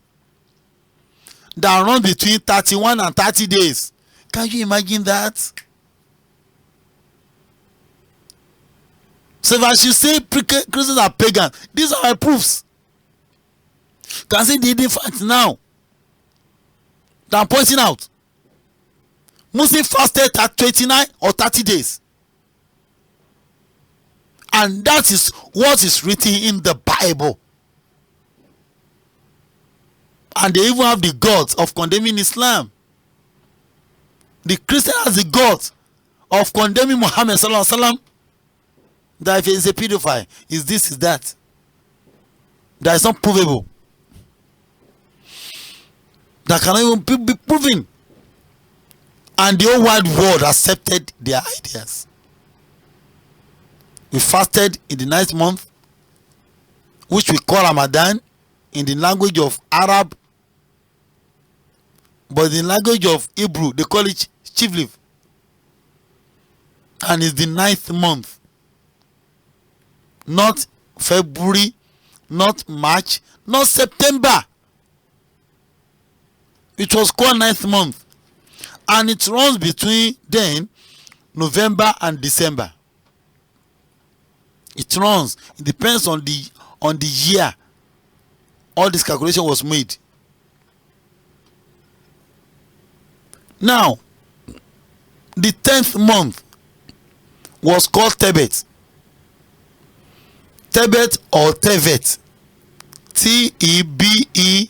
that runs between 31 and 30 days. Can you imagine that? So if I should say Christians are pagan, these are my proofs. Can see the hidden fact now that I'm pointing out. Muslim fasted at 29 or 30 days. And that is what is written in the Bible. And they even have the gods of condemning Islam. The Christian has the gods of condemning Muhammad sallallahu alaihi wasallam, that if he is a pedophile, is this, is that. That is not provable. That cannot even be proven. And the whole wide world accepted their ideas. We fasted in the 9th month, which we call Ramadan in the language of Arab, but in the language of Hebrew they call it Chivlev, and it's the 9th month, not February, not March, not September. It was called 9th month, and it runs between then November and December. It runs. It depends on the year all this calculation was made. Now, the 10th month was called Tebet. Tebet or Tevet. Tebeth,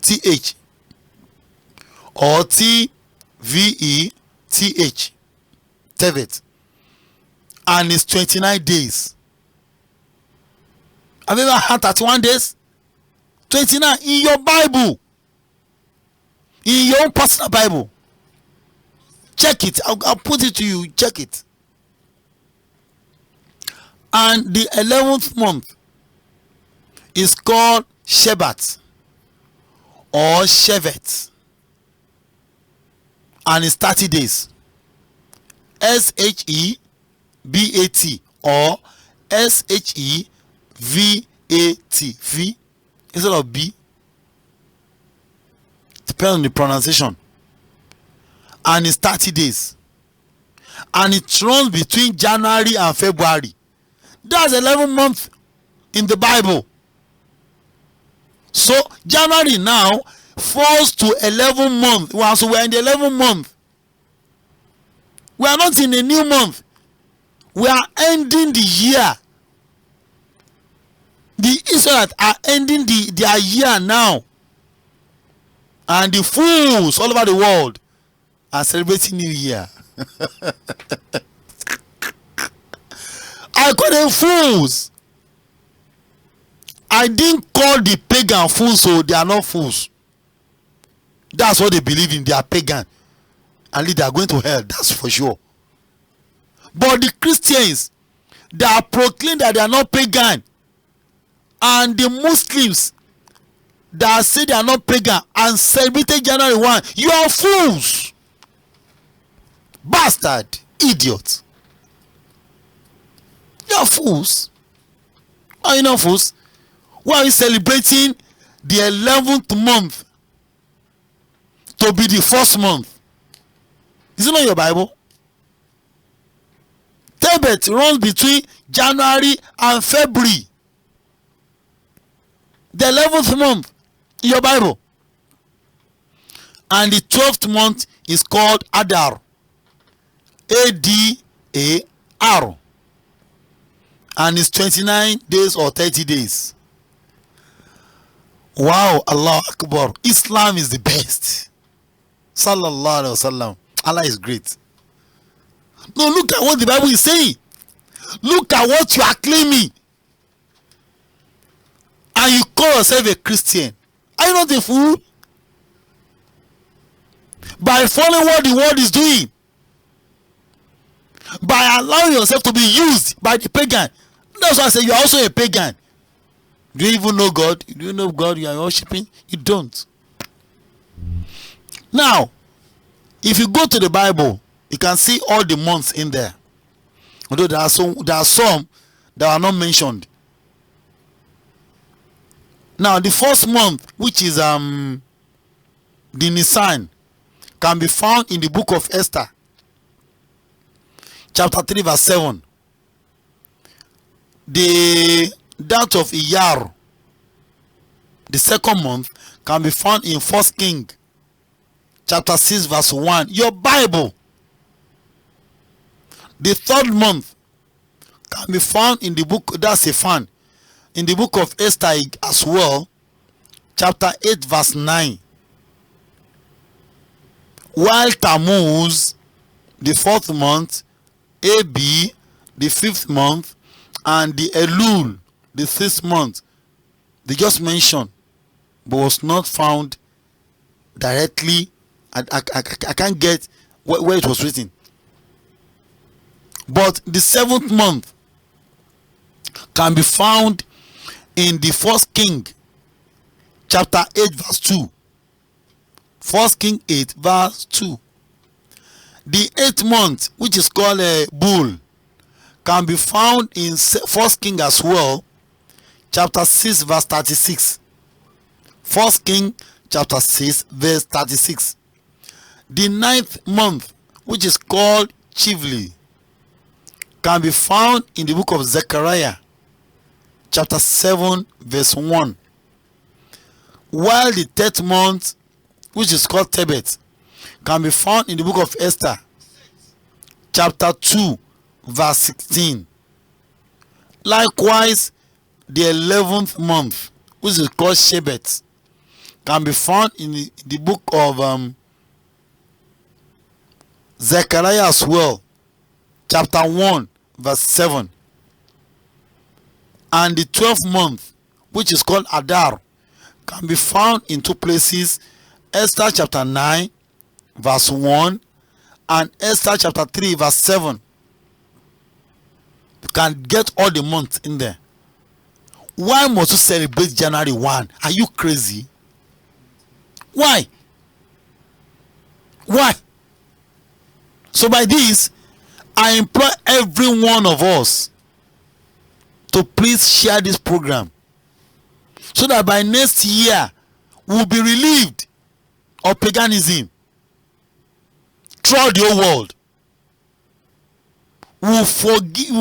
TH or TVETH. Tevet. And it's 29 days. Have you ever had 31 days? 29 in your Bible. In your own personal Bible. Check it. I'll put it to you. Check it. And the 11th month is called Shebat or Shevet. And it's 30 days. SHEBAT or SHEVAT. V instead of B. Depends on the pronunciation. And it's 30 days. And it runs between January and February. That's 11 months in the Bible. So January now falls to 11 months. Well, so we're in the 11th month. We are not in a new month. We are ending the year. The Israelites are ending their year now. And the fools all over the world are celebrating New Year. I call them fools. I didn't call the pagan fools, so they are not fools. That's what they believe in. They are pagan. And they are going to hell. That's for sure. But the Christians, they are proclaiming that they are not pagan. And the Muslims that say they are not pagan and celebrated January 1, you are fools. Bastard. Idiot. You are fools. Are you not fools? Why are you celebrating the 11th month to be the first month? Is it not your Bible? Tebet runs between January and February. The 11th month in your Bible. And the 12th month is called Adar. Adar. And it's 29 days or 30 days. Wow, Allah Akbar. Islam is the best. Sallallahu Alaihi Wasallam. Allah is great. No, look at what the Bible is saying. Look at what you are claiming. And you call yourself a Christian. Are you not a fool? By following what the world is doing. By allowing yourself to be used by the pagan. That's why I say you are also a pagan. Do you even know God? Do you know God you are worshiping? You don't. Now, if you go to the Bible, you can see all the months in there. Although there are some that are not mentioned. Now, the first month, which is the Nisan, can be found in the book of Esther, chapter 3, verse 7. That of Iyar, the second month, can be found in 1 King, chapter 6, verse 1. Your Bible. The third month can be found in the book, that's a fan, in the book of Esther as well, chapter 8, verse 9. While Tammuz, the 4th month, AB, the 5th month, and the Elul, the 6th month, they just mentioned, but was not found directly. I can't get where it was written. But the 7th month can be found in the 1 King, chapter 8, verse 2. 1 King 8, verse 2. The 8th month, which is called a bull, can be found in 1 King as well, chapter 6, verse 36. 1 King, chapter 6, verse 36. The 9th month, which is called Chivli, can be found in the book of Zechariah, chapter 7, verse 1. While the 10th month, which is called Tebet, can be found in the book of Esther, chapter 2, verse 16. Likewise, the 11th month, which is called Shebet, can be found in the book of Zechariah as well, chapter 1, verse 7. And the 12th month, which is called Adar, can be found in two places: Esther chapter 9, verse 1, and Esther chapter 3, verse 7. You can get all the months in there. Why must you celebrate January 1? Are you crazy? Why? Why? So by this, I implore every one of us to please share this program, so that by next year we'll be relieved of paganism throughout the whole world. We'll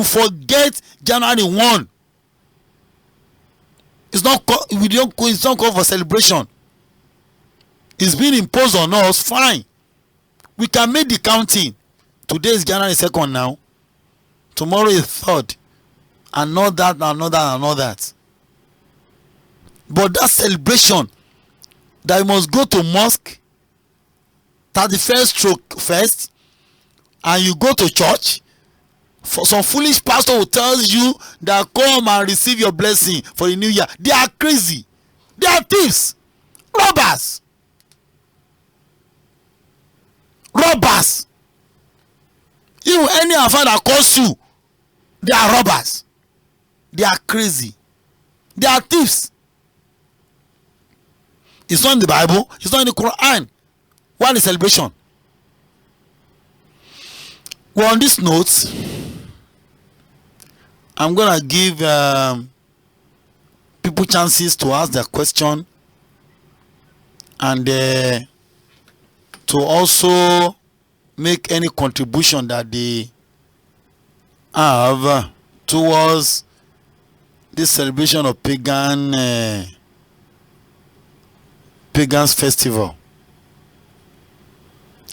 forget January 1. It's not called for celebration. It's been imposed on us. Fine, we can make the counting. Today is January 2nd now. Tomorrow is 3rd. And not that, and not that, and not that. But that celebration that you must go to mosque 31st stroke first, and you go to church, for some foolish pastor who tells you that come and receive your blessing for the new year. They are crazy. They are thieves, robbers. Even any affair that calls you, they are robbers. They are crazy. They are thieves. It's not in the Bible. It's not in the Quran. Why the celebration? Well, on this note, I'm gonna give people chances to ask their question, and to also make any contribution that they have towards this celebration of pagans festival.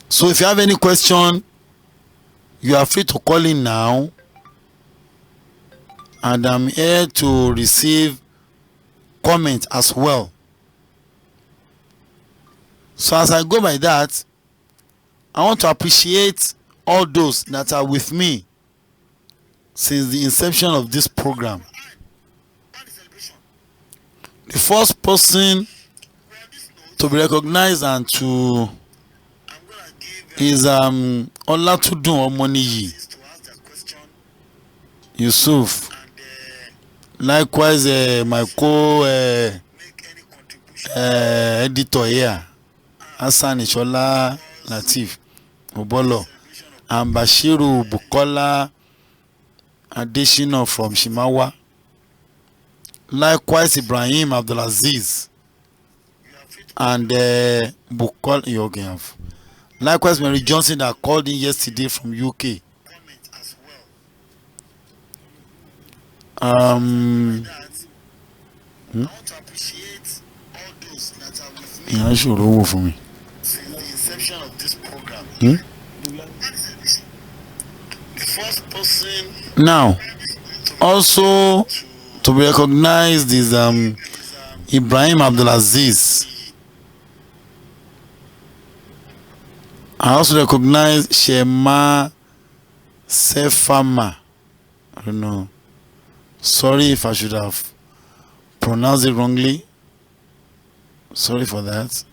So if you have any question, you are free to call in now, and I'm here to receive comments as well. So as I go by that, I want to appreciate all those that are with me since the inception of this program. The first person to be recognized and to is Olatudun Omoniyi Yusuf. Likewise, my editor here, Hassan Ishola Latif Obolo, and Bashiru Bukola Adeshina from Shimawa. Likewise, Ibrahim Abdulaziz and Bukola Yogev. Likewise, Mary Johnson that called in yesterday from UK. I want to appreciate all those that are with me. Yeah, sure, for me. Since the inception of this program. The first person now also to be recognized is Ibrahim Abdulaziz. I also recognize Shema Sefama. I don't know. Sorry if I should have pronounced it wrongly. Sorry for that.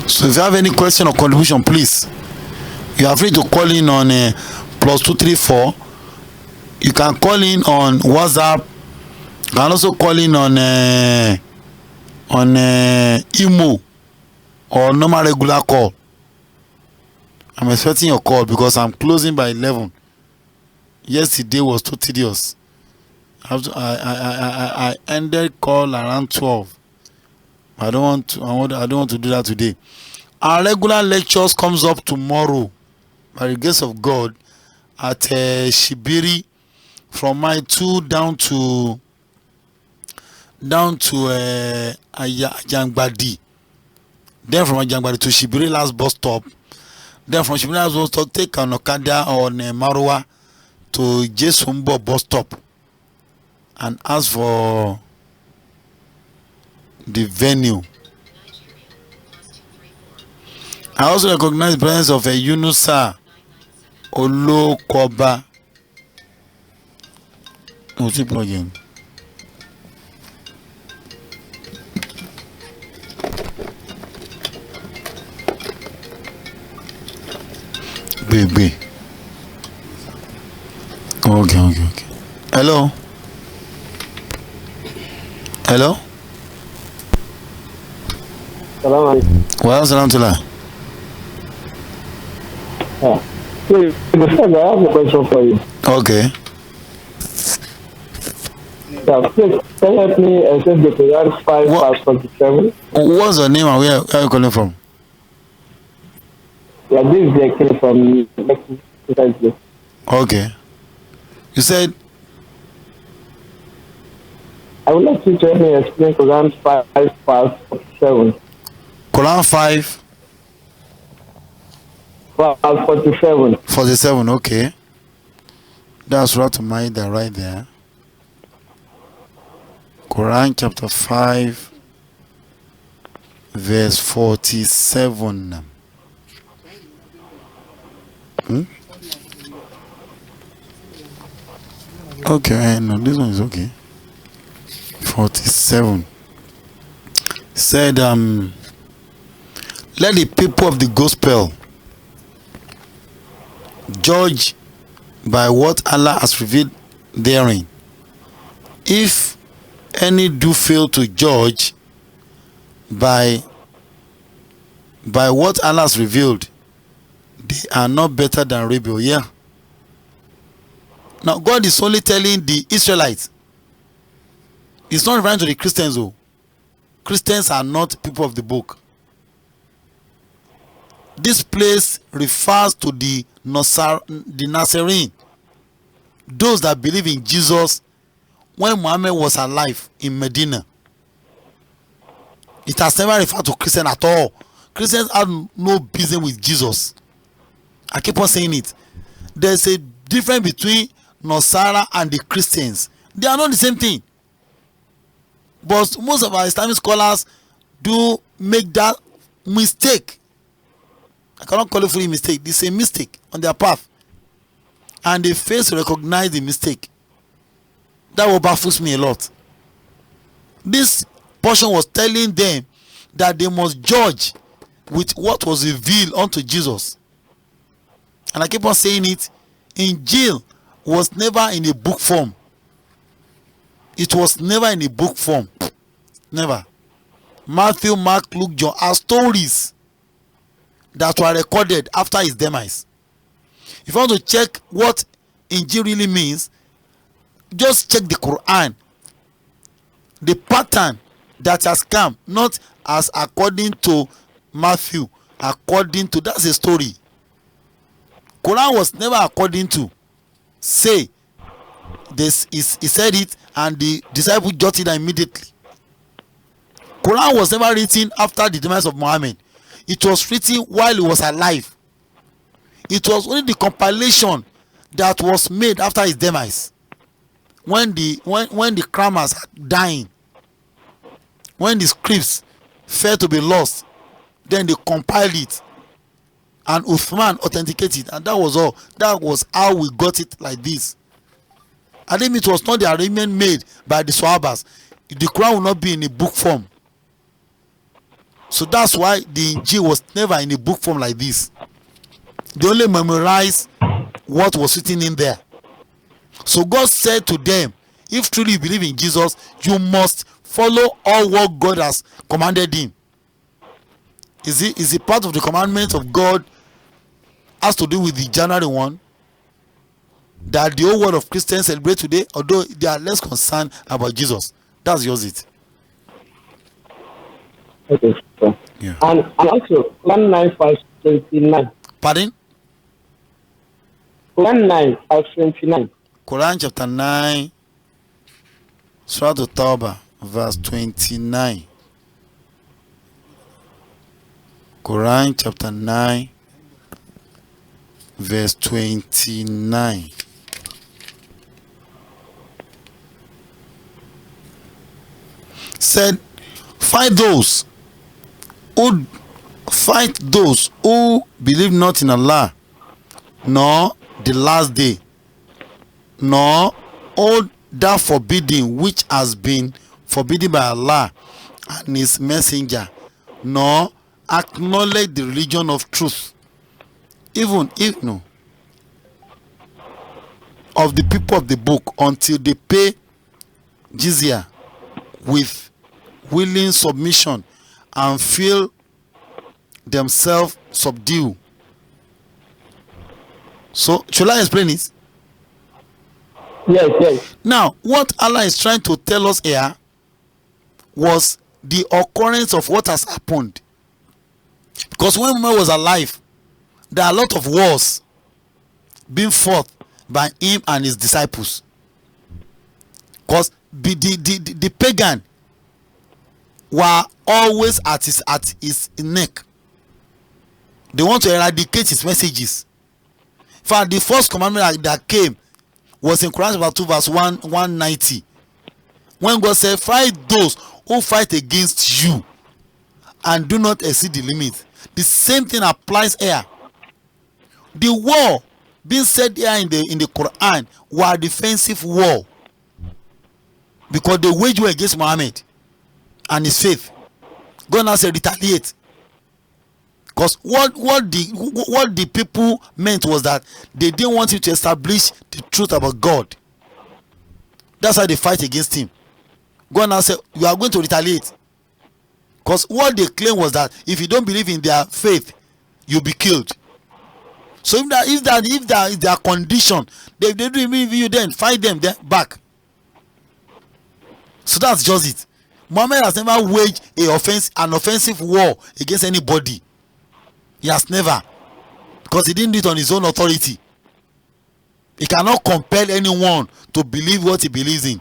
So if you have any question or contribution, please, you are free to call in on +234. You can call in on WhatsApp. You can also call in on Imo or normal regular call. I'm expecting your call because I'm closing by 11. Yesterday was too tedious. I ended call around 12. I don't want to do that today. Our regular lectures comes up tomorrow by the grace of God at Shibiri from Mile 2 down to Ajangbadi. Then from Ajangbadi to Shibiri last bus stop. Then from Shibiri last bus stop, take an Okada or Marwa to Jesumbo bus stop and ask for the venue. I also recognize the presence of a Yunusa Olokoba. What's it again? Baby. Okay. Hello. Hello. Well, salam to Allah. Please, I have a question for you. Okay. Yeah, please, can you help me access the Quran 5 verse 47? What's your name and where are you calling from? Yeah, this is the kid from Mexico. Okay. You said I would like you to help me explain Quran 5 verse 47. Quran 5 Verse 47. 47, okay. That's right to Maida right there. Quran chapter 5 verse 47. Okay, no, this one is okay. 47. Said, let the people of the gospel judge by what Allah has revealed therein. If any do fail to judge by what Allah has revealed, they are not better than rebel. Yeah. Now God is only telling the Israelites. It's not referring to the Christians though. Christians are not people of the book. This place refers to the Nazarene, those that believe in Jesus when Muhammad was alive in Medina. It has never referred to Christians at all. Christians have no business with Jesus. I keep on saying it. There's a difference between Nasara and the Christians. They are not the same thing. But most of our Islamic scholars do make that mistake. I cannot call it fully mistake. It's a mistake on their path. And they fail to recognize the mistake. That will baffles me a lot. This portion was telling them that they must judge with what was revealed unto Jesus. And I keep on saying it. Injil was never in a book form. It was never in a book form. Never. Matthew, Mark, Luke, John are stories that were recorded after his demise. If you want to check what Injil really means, just check the Quran. The pattern that has come, not as according to Matthew, according to, that's a story. Quran was never according to, say, this is, he said it and the disciple jotted it immediately. Quran was never written after the demise of Muhammad. It was written while he was alive. It was only the compilation that was made after his demise. When the crammers are dying, when the scripts failed to be lost, then they compiled it and Uthman authenticated, and that was all. That was how we got it like this. I think it was not the arrangement made by the Sahabas. The Quran will not be in a book form. So that's why the Injil was never in a book form like this. They only memorized what was written in there. So God said to them, if truly you believe in Jesus, you must follow all what God has commanded him. Is it part of the commandment of God has to do with the January 1 that the whole world of Christians celebrate today, although they are less concerned about Jesus. That's just it. Okay, sir. Yeah. And also, Quran 9 verse 29. Pardon? Quran 9 verse 29. Quran chapter 9, Surah At-Tawbah, verse 29. Quran chapter 9, verse 29. Said, fight those who believe not in Allah, nor the last day, nor all that forbidding which has been forbidden by Allah and his messenger, nor acknowledge the religion of truth, even if no of the people of the book, until they pay jizya with willing submission and feel themselves subdue. So should I explain it? Yes. Now, what Allah is trying to tell us here was the occurrence of what has happened. Because when Muhammad was alive, there are a lot of wars being fought by him and his disciples. Because the pagan were always at his neck. They want to eradicate his messages. In fact, the first commandment that came was in Quran chapter 2 verse 190. When God said, fight those who fight against you and do not exceed the limit. The same thing applies here. The war being said here in the Quran were defensive war, because they waged war against Muhammad and his faith. God now said retaliate. Because what the people meant was that they didn't want him to establish the truth about God. That's why they fight against him. God now said, you are going to retaliate. Because what they claim was that if you don't believe in their faith, you'll be killed. So if that is their condition, they don't believe you, then fight them then back. So that's just it. Muhammad has never waged an offensive war against anybody. He has never, because he didn't do it on his own authority. He cannot compel anyone to believe what he believes in.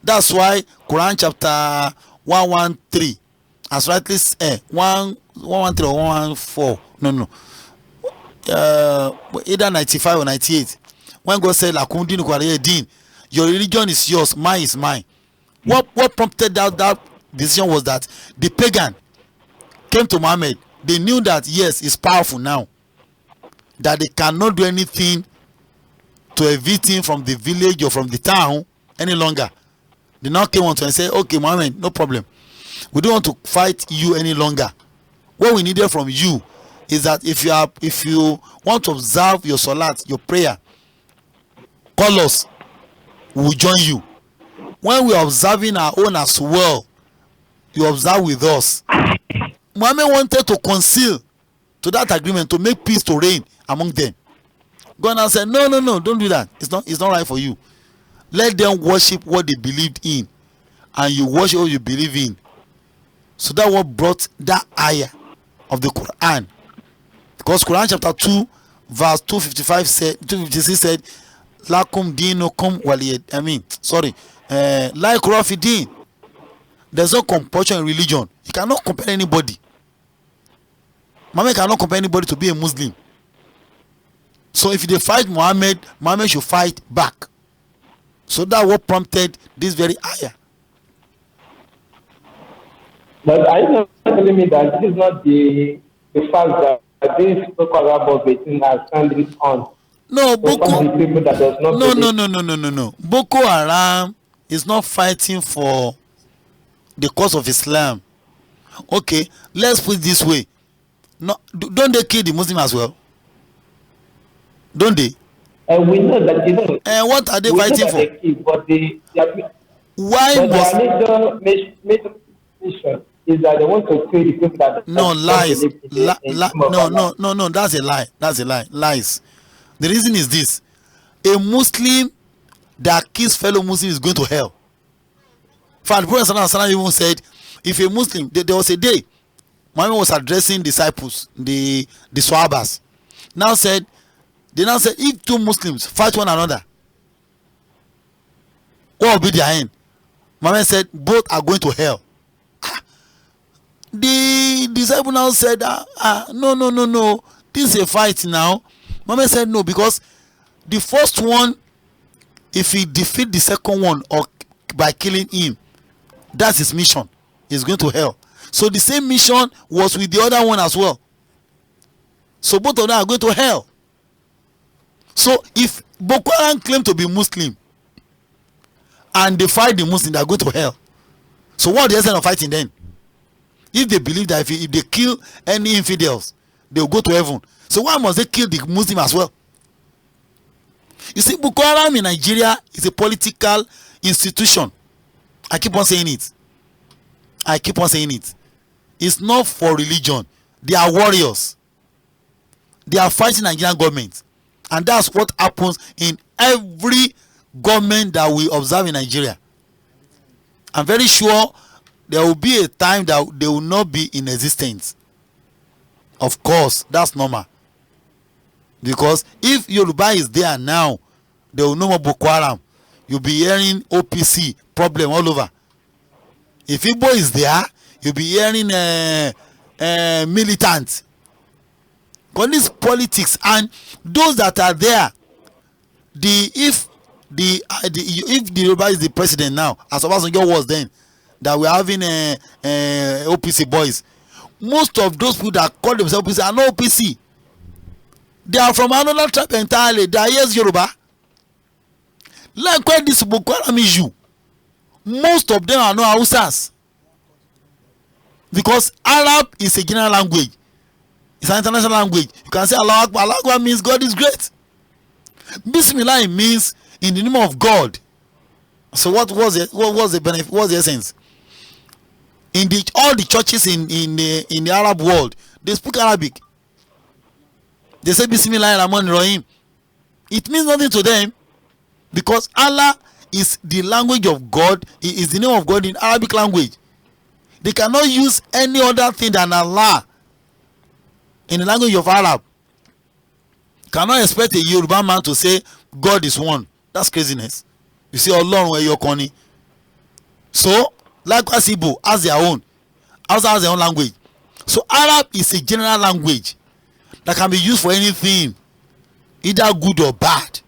That's why Quran chapter 113, as rightly said, 113 or 114, either 95 or 98. When God said, "Lakum dinukum waliya din," your religion is yours, mine is mine. What prompted that decision was that the pagan came to Muhammad. They knew that yes, it's powerful now, that they cannot do anything to evict him from the village or from the town any longer. They now came on to and said, okay, Muhammad, no problem, we don't want to fight you any longer. What we needed from you is that if you want to observe your salat, your prayer, call us, we will join you. When we are observing our own as well, you observe with us. Muhammad wanted to conceal to that agreement, to make peace to reign among them. God now said, no, don't do that. It's not right for you. Let them worship what they believed in, and you worship what you believe in. So that what brought that ayah of the Quran. Because Quran chapter 2 verse 256 said, Lakum dinukum waliyad. Like Rafidin. There's no compulsion in religion. You cannot compel anybody. Muhammad cannot compel anybody to be a Muslim. So if they fight Muhammad, Muhammad should fight back. So that what prompted this very ayah. But are you not telling me that this is not the fact that this Boko Haram between are standing on? No, people that does not no. Boko Haram is not fighting for the cause of Islam. Okay, let's put it this way. No, don't they kill the Muslim as well? Don't they? And we know that and what are they fighting for? Why Why must? is that they want to kill the people that No, don't lies. believe in the name of No, Allah. no. That's a lie. That's a lie. Lies. The reason is this: a Muslim that kills fellow Muslims is going to hell. In fact, the Prophet Sallallahu Alaihi Wasallam even said, if a Muslim, there was a day, Muhammad was addressing disciples, the Sahabas. They now said, if two Muslims fight one another, what will be their end? Muhammad said, both are going to hell. The disciple now said, no, this is a fight now. Muhammad said no, because the first one, if he defeat the second one or by killing him, that's his mission. He's going to hell. So the same mission was with the other one as well. So both of them are going to hell. So if Boko Haram claim to be Muslim and they fight the Muslim, they are going to hell. So what is the essence of fighting then? If they believe that if they kill any infidels, they will go to heaven. So why must they kill the Muslim as well? You see, Boko Haram in Nigeria is a political institution. I keep on saying it. It's not for religion. They are warriors. They are fighting Nigerian government. And that's what happens in every government that we observe in Nigeria. I'm very sure there will be a time that they will not be in existence. Of course, that's normal. Because if Yoruba is there now, there will no more Boko Haram. You'll be hearing OPC problem all over. If Igbo is there, you'll be hearing militant. But this politics, and those that are there, if the Yoruba is the president now, as Obasanjo was then, that we're having OPC boys, most of those people that call themselves OPC are not OPC. They are from another tribe entirely. They are yes Yoruba. Like when this Boko Haram issue, most of them are not Hausas. Because Arab is a general language. It's an international language. You can say Allah Akbar. Allah Akbar means God is great. Bismillah means in the name of God. So what was the benefit? What was the essence? In all the churches in the Arab world, they speak Arabic. They say Bismillah Rahman Rahim. It means nothing to them, because Allah is the language of God. It is the name of God in Arabic language. They cannot use any other thing than Allah in the language of Arab. Cannot expect a Yoruba man to say God is one. That's craziness. You see, Allah where you're corny. So, likewise, Igbo has their own. Also has their own language. So, Arab is a general language that can be used for anything, either good or bad.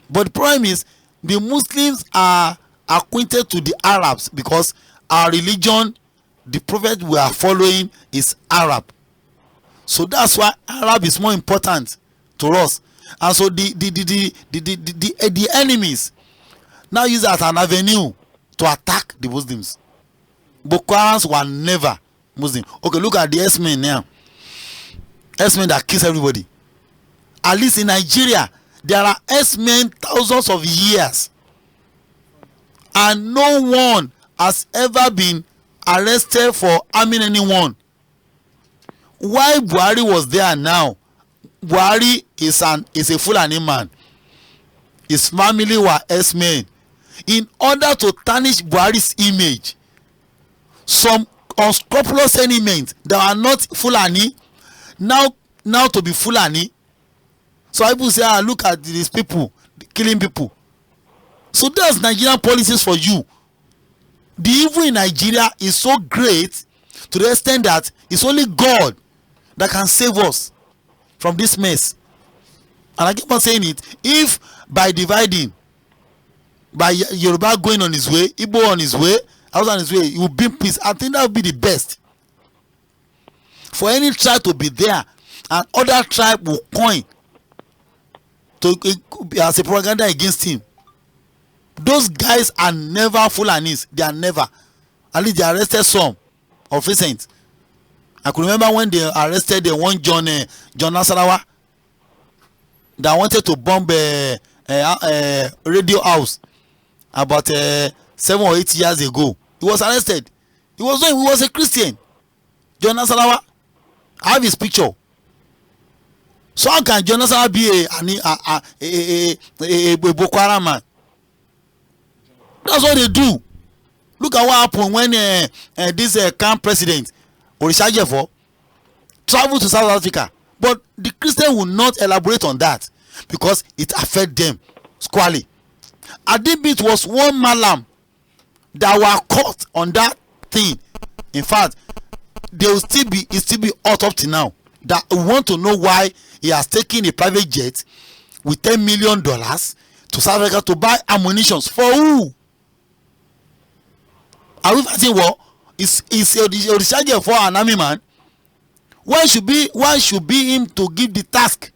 But the problem is, the Muslims are acquainted to the Arabs because our religion, the prophet we are following, is Arab. So that's why Arab is more important to us. And so the enemies now use it as an avenue to attack the Muslims. Boko Harams were never Muslim. Okay, look at the S-men now. S-men that kills everybody. At least in Nigeria, there are S-men thousands of years, and no one has ever been arrested for harming anyone. Why Buhari was there now? Buhari is a Fulani man. His family were S-men. In order to tarnish Buhari's image, some unscrupulous elements that are not Fulani now to be Fulani. So people say, look at these people killing people. So that's Nigerian policies for you. The evil in Nigeria is so great to the extent that it's only God that can save us from this mess. And I keep on saying it. If by dividing, by Yoruba going on his way, Igbo on his way, Hausa on his way, it will be peace. I think that would be the best. For any tribe to be there, and other tribe will coin as a propaganda against him. Those guys are never Fulanis. They are never. At least they arrested some of recent. I could remember when they arrested the one John Nasarawa that wanted to bomb a radio house about 7 or 8 years ago. He was arrested. He was a Christian. John Nasarawa. I have his picture. So how can John Nasarawa be a Boko Haram man? That's what they do. Look at what happened when this camp president Orisajefo traveled to South Africa. But the Christian will not elaborate on that because it affects them squarely. Adibit was one malam that were caught on that thing. In fact, they will still be hot up to now. That we want to know why he has taken a private jet with $10 million to South Africa to buy ammunition for who? Are we fighting war? Is Orishaje for an army man? Why should be him to give the task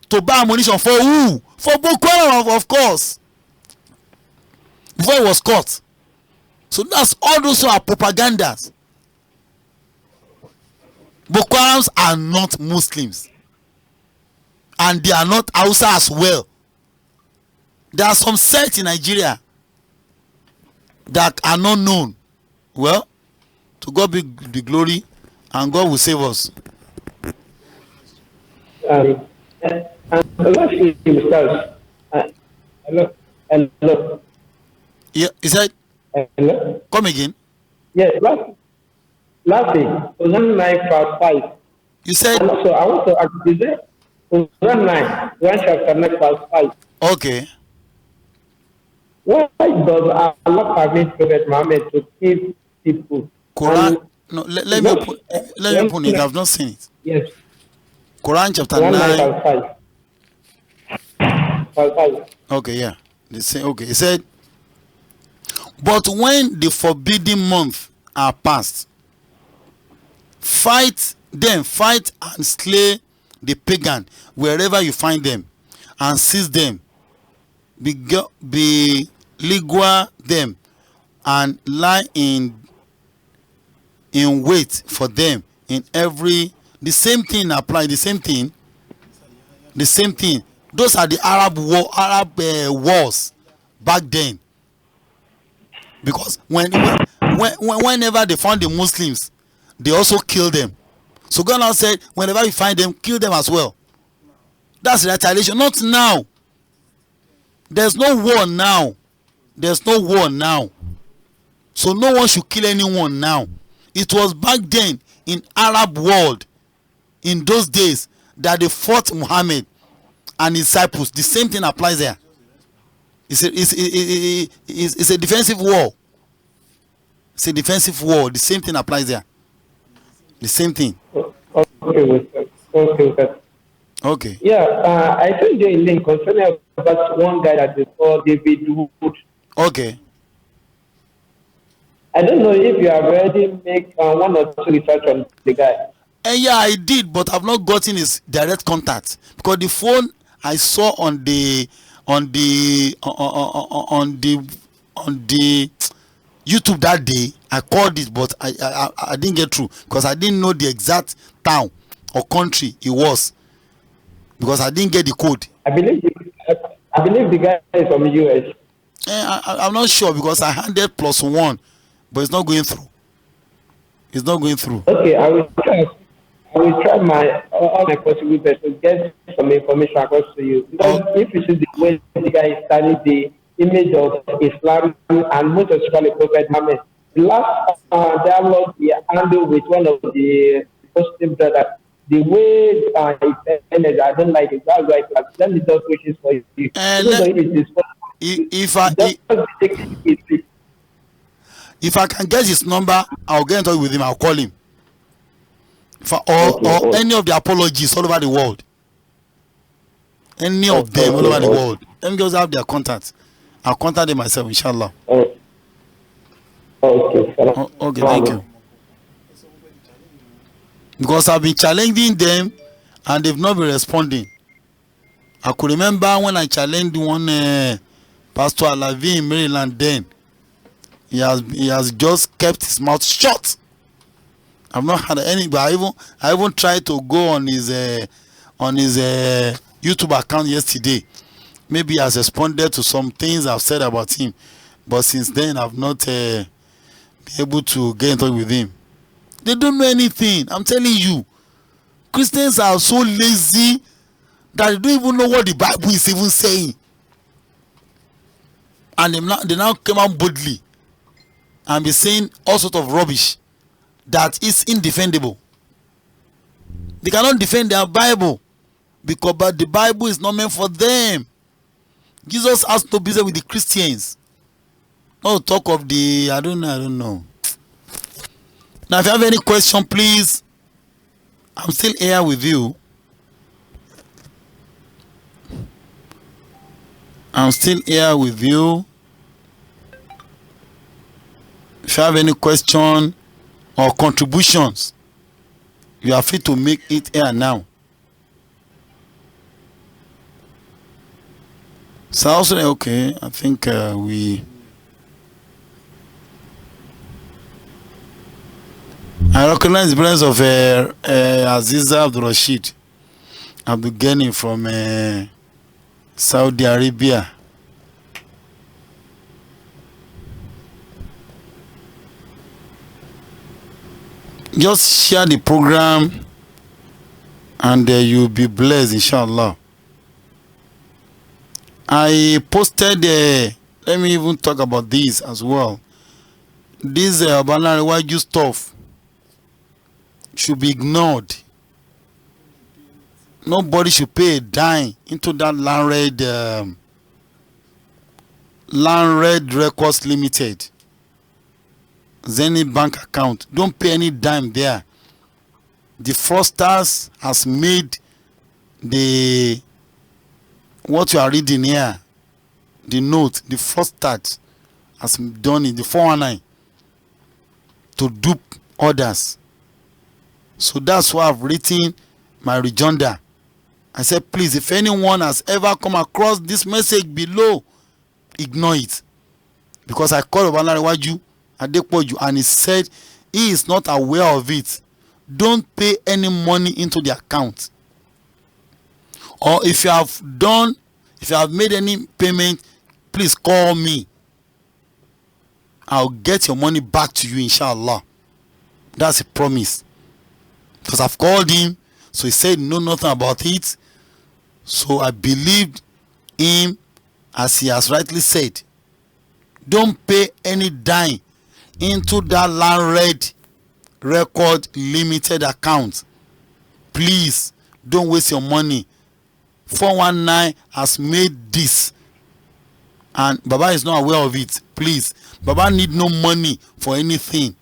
to buy ammunition for who? For Boko Haram, of course. Before he was caught. So that's all those who are propagandas. Boko Harams are not Muslims. And they are not Hausa as well. There are some sects in Nigeria that are not known. Well, to God be the glory, and God will save us. And lastly, hello. Yeah, is that? Hello. Come again. Yes, lastly, 9:5. You said. And also, I want to ask you that 9, 1 chapter 9:5. Okay. Why does Allah permit Prophet Muhammad to kill people? Quran. No, let me open it. I've not seen it. Yes. Quran chapter 9:5. Okay, yeah. They say okay. It said, but when the forbidden months are past, fight and slay the pagan wherever you find them, and seize them, beligua them, and lie in wait for them in every. The same thing apply. The same thing. Those are the Arab wars back then. Because whenever they found the Muslims, they also killed them. So God now said, whenever you find them, kill them as well. That's retaliation. Not now. There's no war now. So no one should kill anyone now. It was back then in Arab world, in those days, that they fought Muhammad and his disciples. The same thing applies there. It's a defensive war. It's a defensive war. The same thing applies there. The same thing. Okay. Yeah, I sent you a link concerning about one guy that they call David Wood. Okay. I don't know if you have already made one or two research on the guy. Yeah, I did, but I've not gotten his direct contact because the phone I saw on the YouTube that day, I called it, but I didn't get through because I didn't know the exact town or country it was because I didn't get the code. I believe the guy is from the US. I'm not sure because I handed +1, but it's not going through. Okay, I will try all my possible best to get some information across to you. Because if you see the way the guy is studying the image of Islam and most especially Prophet Muhammad, the last dialogue he handled with one of the Muslim brothers, the way it ended, I don't like it. That's why let me just push it for you. If I can get his number, I'll get in touch with him. I'll call him. Or any of the apologies all over the world. Any of them all over the world. Let me just have their contacts. I'll contact them myself, inshallah. Okay, thank you. Because I've been challenging them and they've not been responding. I could remember when I challenged one Pastor Alavi in Maryland then. He has just kept his mouth shut. I've not had any, but I even tried to go on his YouTube account yesterday. Maybe he has responded to some things I've said about him, but since then I've not be able to get in touch with him. They don't know anything. I'm telling you. Christians are so lazy that they don't even know what the Bible is even saying. And they now came out boldly and be saying all sorts of rubbish that is indefendable. They cannot defend their Bible because but the Bible is not meant for them. Jesus has no business with the Christians. Not to talk of the I don't know. Now if you have any question, please, I'm still here with you. I'm still here with you. If you have any question or contributions, you are free to make it here now. So also okay, I think I recognize the presence of Aziza Abdul Rashid Abdul Ghani from Saudi Arabia. Just share the program and you'll be blessed, inshallah. I posted, let me even talk about this as well. This Banarewaju stuff should be ignored. Nobody should pay a dime into that Land Records Limited Zenith Bank account. Don't pay any dime there. The fraudsters has made the what you are reading here, the note, the fraudsters has done in the 419 to dupe others. So that's why I've written my rejoinder. I said, please, if anyone has ever come across this message below, ignore it. Because I called Obanarewaju Adepoju and he said he is not aware of it. Don't pay any money into the account. Or if you have made any payment, please call me. I'll get your money back to you, inshallah. That's a promise. Because I've called him, so he said no nothing about it. So I believed him as he has rightly said. Don't pay any dime into that Land Record Limited account. Please don't waste your money. 419 has made this and Baba is not aware of it. Please, Baba need no money for anything.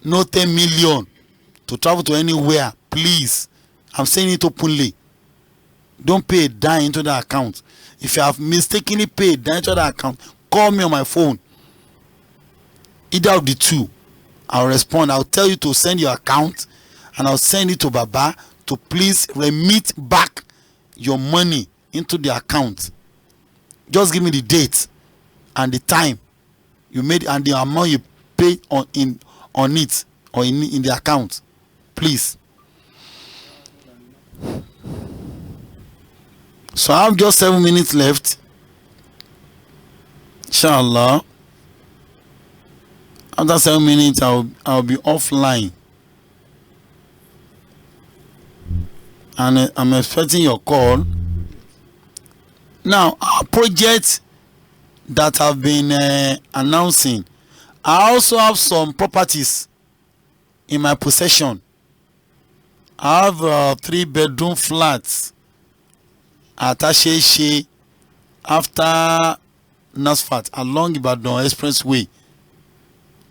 No 10 million to travel to anywhere. Please, I'm saying it openly. Don't pay a dime into the account. If you have mistakenly paid dime into the account, call me on my phone. Either of the two, I'll respond. I'll tell you to send your account and I'll send it to Baba to please remit back your money into the account. Just give me the date and the time you made and the amount you paid on it or in the account. Please. So I have just 7 minutes left. Inshallah. After 7 minutes, I'll be offline. And I'm expecting your call. Now, our project that I've been announcing, I also have some properties in my possession. I have 3-bedroom flats at Asheshe after Nasfat along Ibadan Expressway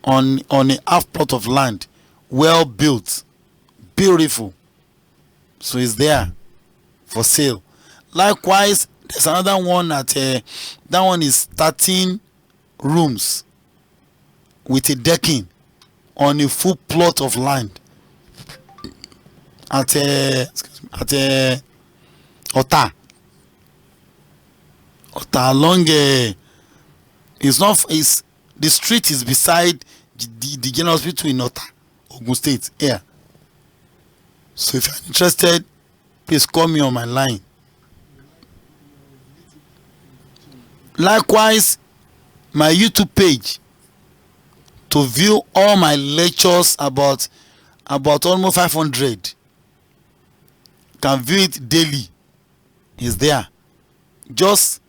on a half plot of land, well built, beautiful. So it's there for sale. Likewise, there's another one at that one is 13 rooms with a decking on a full plot of land at Ota along the street is beside the general hospital in Ota, Ogun State here. So if you're interested, please call me on my line. Likewise, my YouTube page, to view all my lectures, about almost 500. Can view it daily. Is there. Just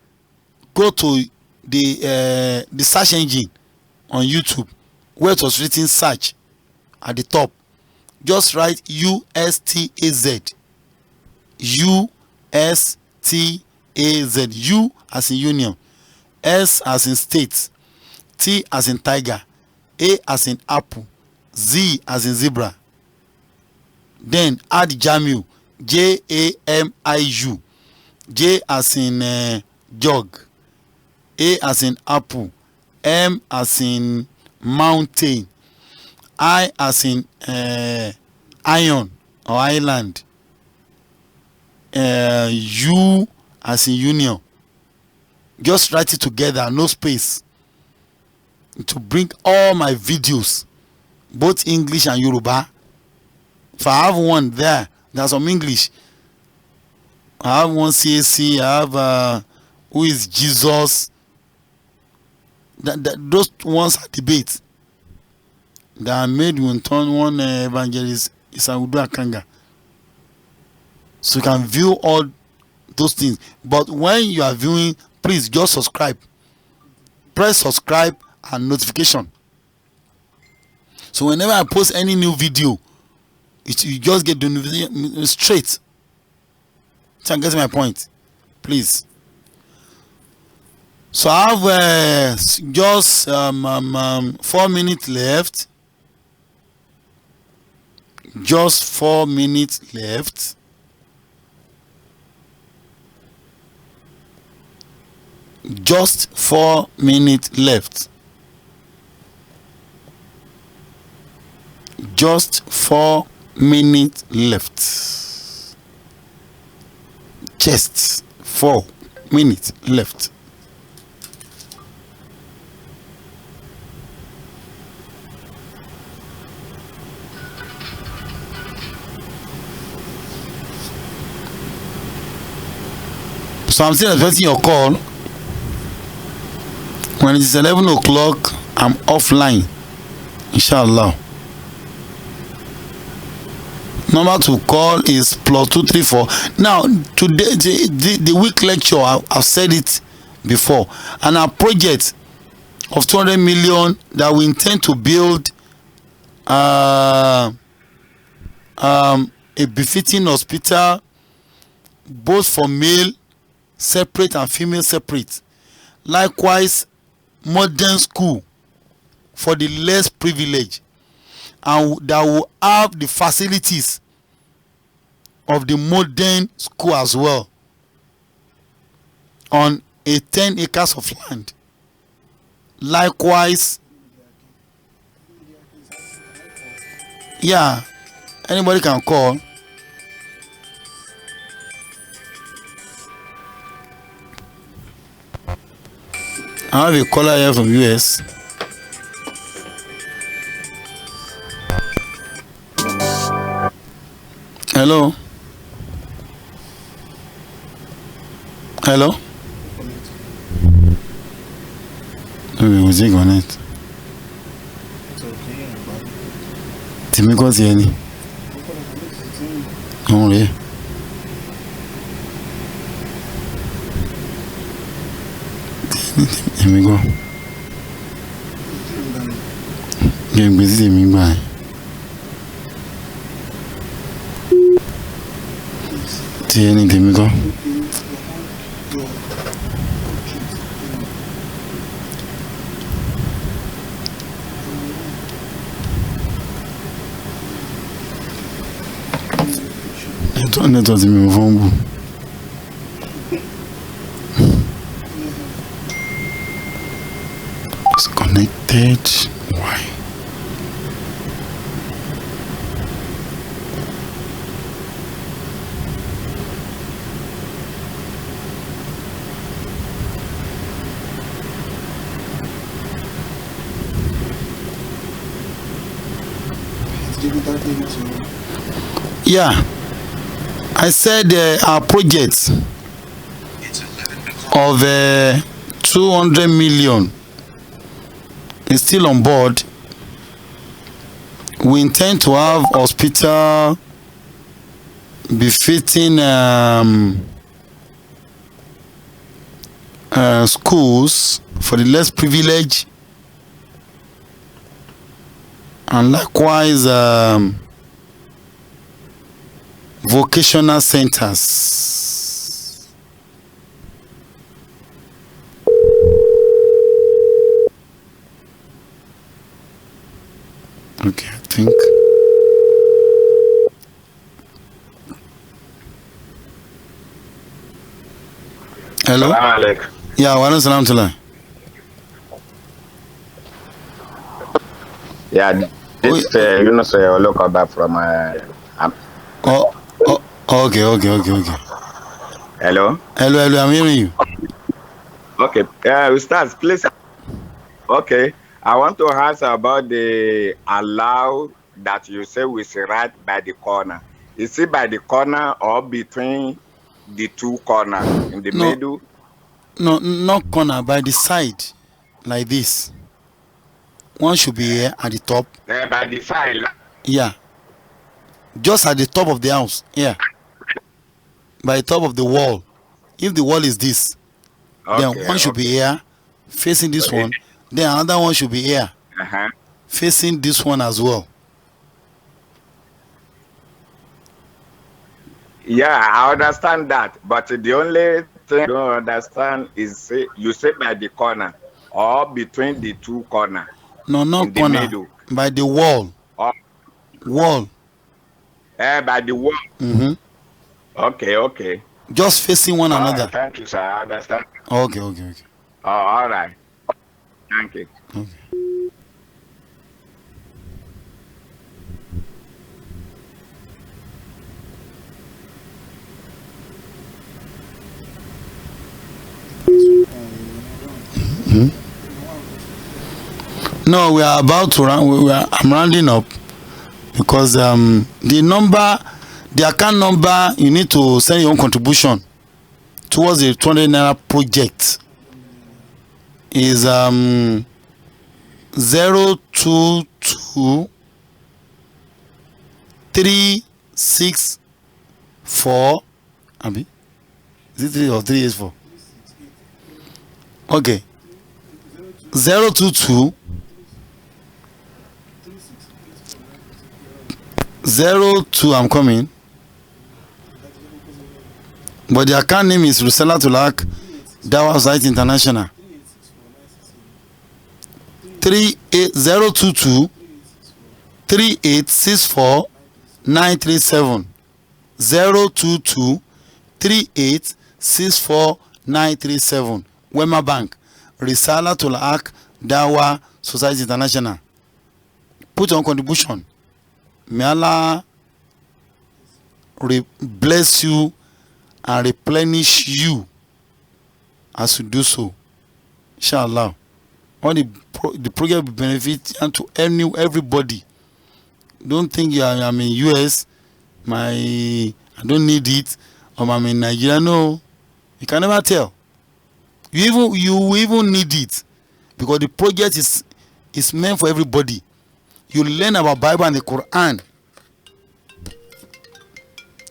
go to the search engine on YouTube where it was written search at the top. Just write USTAZ. USTAZ. U as in union, S as in state, T as in tiger, A as in apple, Z as in zebra. Then add JAMIU, JAMIU. J as in jog, A as in apple, M as in mountain, I as in iron or island, U as in union. Just write it together, no space, to bring all my videos, both English and Yoruba. If I have one there, there's some English. I have one CAC, I have who is Jesus. Those ones are debate. That I made one evangelist is Udu Akanga. So you can view all those things. But when you are viewing, please just subscribe. Press subscribe and notification. So whenever I post any new video, you just get the notification straight. So I'm getting my point. Please. So I have just 4 minutes left. Just 4 minutes left. Just 4 minutes left. Just 4 minutes left. Just 4 minutes left. So I'm still expecting your call. When it is 11 o'clock, I'm offline. Inshallah. Number to call is +234. Now, today, the week lecture, I've said it before. And our project of 200 million that we intend to build a befitting hospital, both for male separate and female separate. Likewise, modern school for the less privileged, and that will have the facilities of the modern school as well, on a 10 acres of land. Likewise, yeah, anybody can call. I have a caller here from US. Hello. Hello. Okay, was he connect? Timi kò sí ẹni. Òun rèé. Tèmi gbọ́. Jẹ́ gbé sí tèmi gbà ẹ́. Tí ẹni tèmi gbọ́. Network tí mi ò fọ́n bù. It's connected. Why? Yeah, I said our project of 200 million is still on board, we intend to have hospital befitting schools for the less privileged, and likewise vocational centers. Okay, I think. Hello? Yeah, wa alaikum salam tula. Yeah, this Yunus local back from Oh, okay. Hello. Hello, I'm hearing you. Okay, Ustaz, please. Okay, I want to ask about the allow that you say we say right by the corner. Is it by the corner or between the two corners in the middle? No, not corner, by the side, like this. One should be here at the top. By the side. Yeah. Just at the top of the house. Yeah. By the top of the wall. If the wall is this, then one should be here, facing this one. Then another one should be here, facing this one as well. Yeah, I understand that. But the only thing I don't understand is you say by the corner or between the two corners. No, not corner. Middle. By the wall. Wall. By the wall. Mm-hmm. Okay. Just facing one another. Thank you, sir. I understand. Okay. Oh, all right. Thank you. Okay. No, we are about to run. I'm rounding up because the account number, you need to send your own contribution towards the 200 naira project is 022 364. Abi, is it 3 or 384? Okay. 022 02. I'm coming. But the account name is Rusela Tulak Dawa Site International. 022 3864 937. 022 3864 937. Wema Bank. Risala Tulak Dawa Society International. Put your own contribution. May Allah bless you and replenish you as you do so. Inshallah. All the program will benefit and to everybody. Don't think I'm in US, I don't need it, or I'm in Nigeria. No, you can never tell. You even need it because the project is meant for everybody. You learn about Bible and the Quran.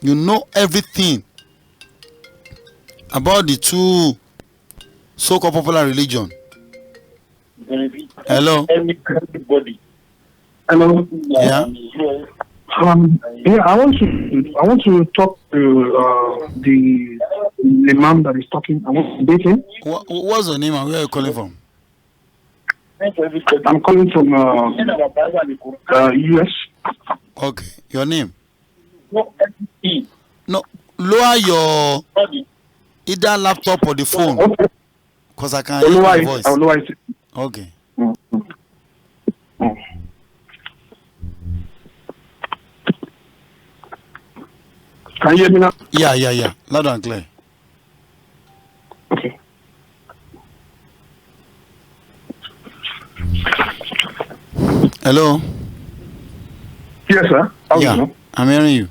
You know everything about the two so-called popular religion. Hello. Everybody. Hello. Yeah. Yeah, I want to talk to the man that is talking. I want to date him. What's your name and where are you calling from? I'm calling from US. Okay. Your name? No. Lower your either laptop or the phone. Because I can't hear your voice. I'll lower it. Okay. Can you hear me now? Yeah. Loud and clear. Okay. Hello? Yes, sir. Yeah, I'm hearing you.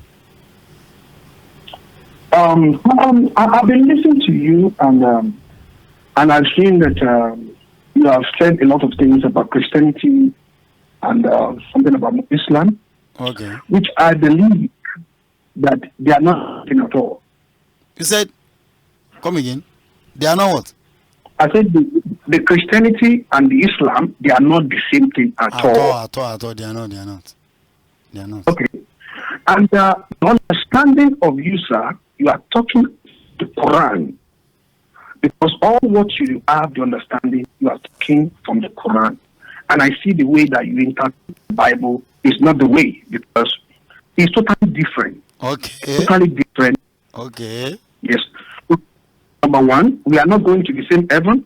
I've been listening to you, and I've seen that you have said a lot of things about Christianity and something about Islam, Okay. which I believe that they are not in at all. You said, come again. They are not what? I said the Christianity and the Islam, they are not the same thing at all. At all. They are not. Okay. And the understanding of you, sir, you are talking the Quran. Because all what you have, the understanding, you are talking from the Quran. And I see the way that you interpret the Bible is not the way, because it's totally different. Okay. Totally different. Okay. Yes. Number one, we are not going to the same heaven.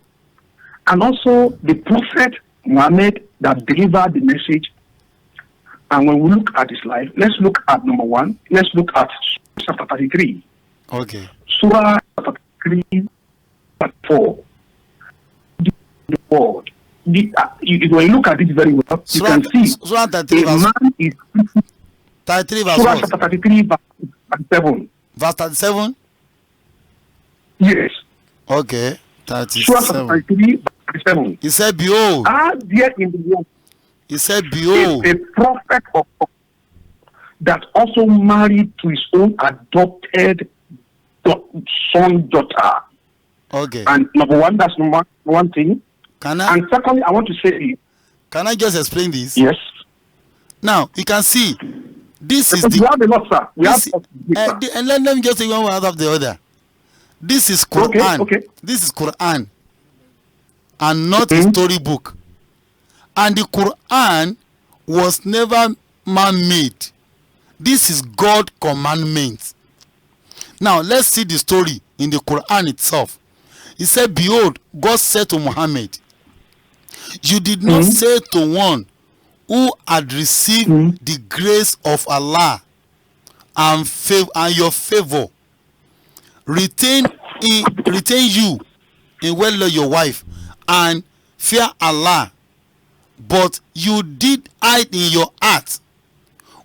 And also the Prophet Muhammad that delivered the message. And when we look at his life, let's look at number one. Let's look at chapter 33. Okay. Surah chapter 33, chapter 4. The word. When you look at it very well, you can see Surah 33 a man is 33 verse Surah what? chapter 33, verse 37. Verse 37? Yes. Okay. Surah chapter 37. 33, verse 37. He said, behold. There in the world He said, is behold. a prophet of God that also married to his own adopted son, daughter. Okay. And number one, that's number one thing. Can I And secondly, I want to say, just explain this? yes. Now, you can see, this is We the... have a lot, sir. We have and let me just take one out of the other. This is Quran. Okay. This is Quran. And not a storybook. And the Quran was never man-made. This is God commandment. Now, let's see the story in the Quran itself. He said, behold, God said to Muhammad, you did not say to one who had received the grace of Allah and your favor, retain you in well your wife and fear Allah, but you did hide in your heart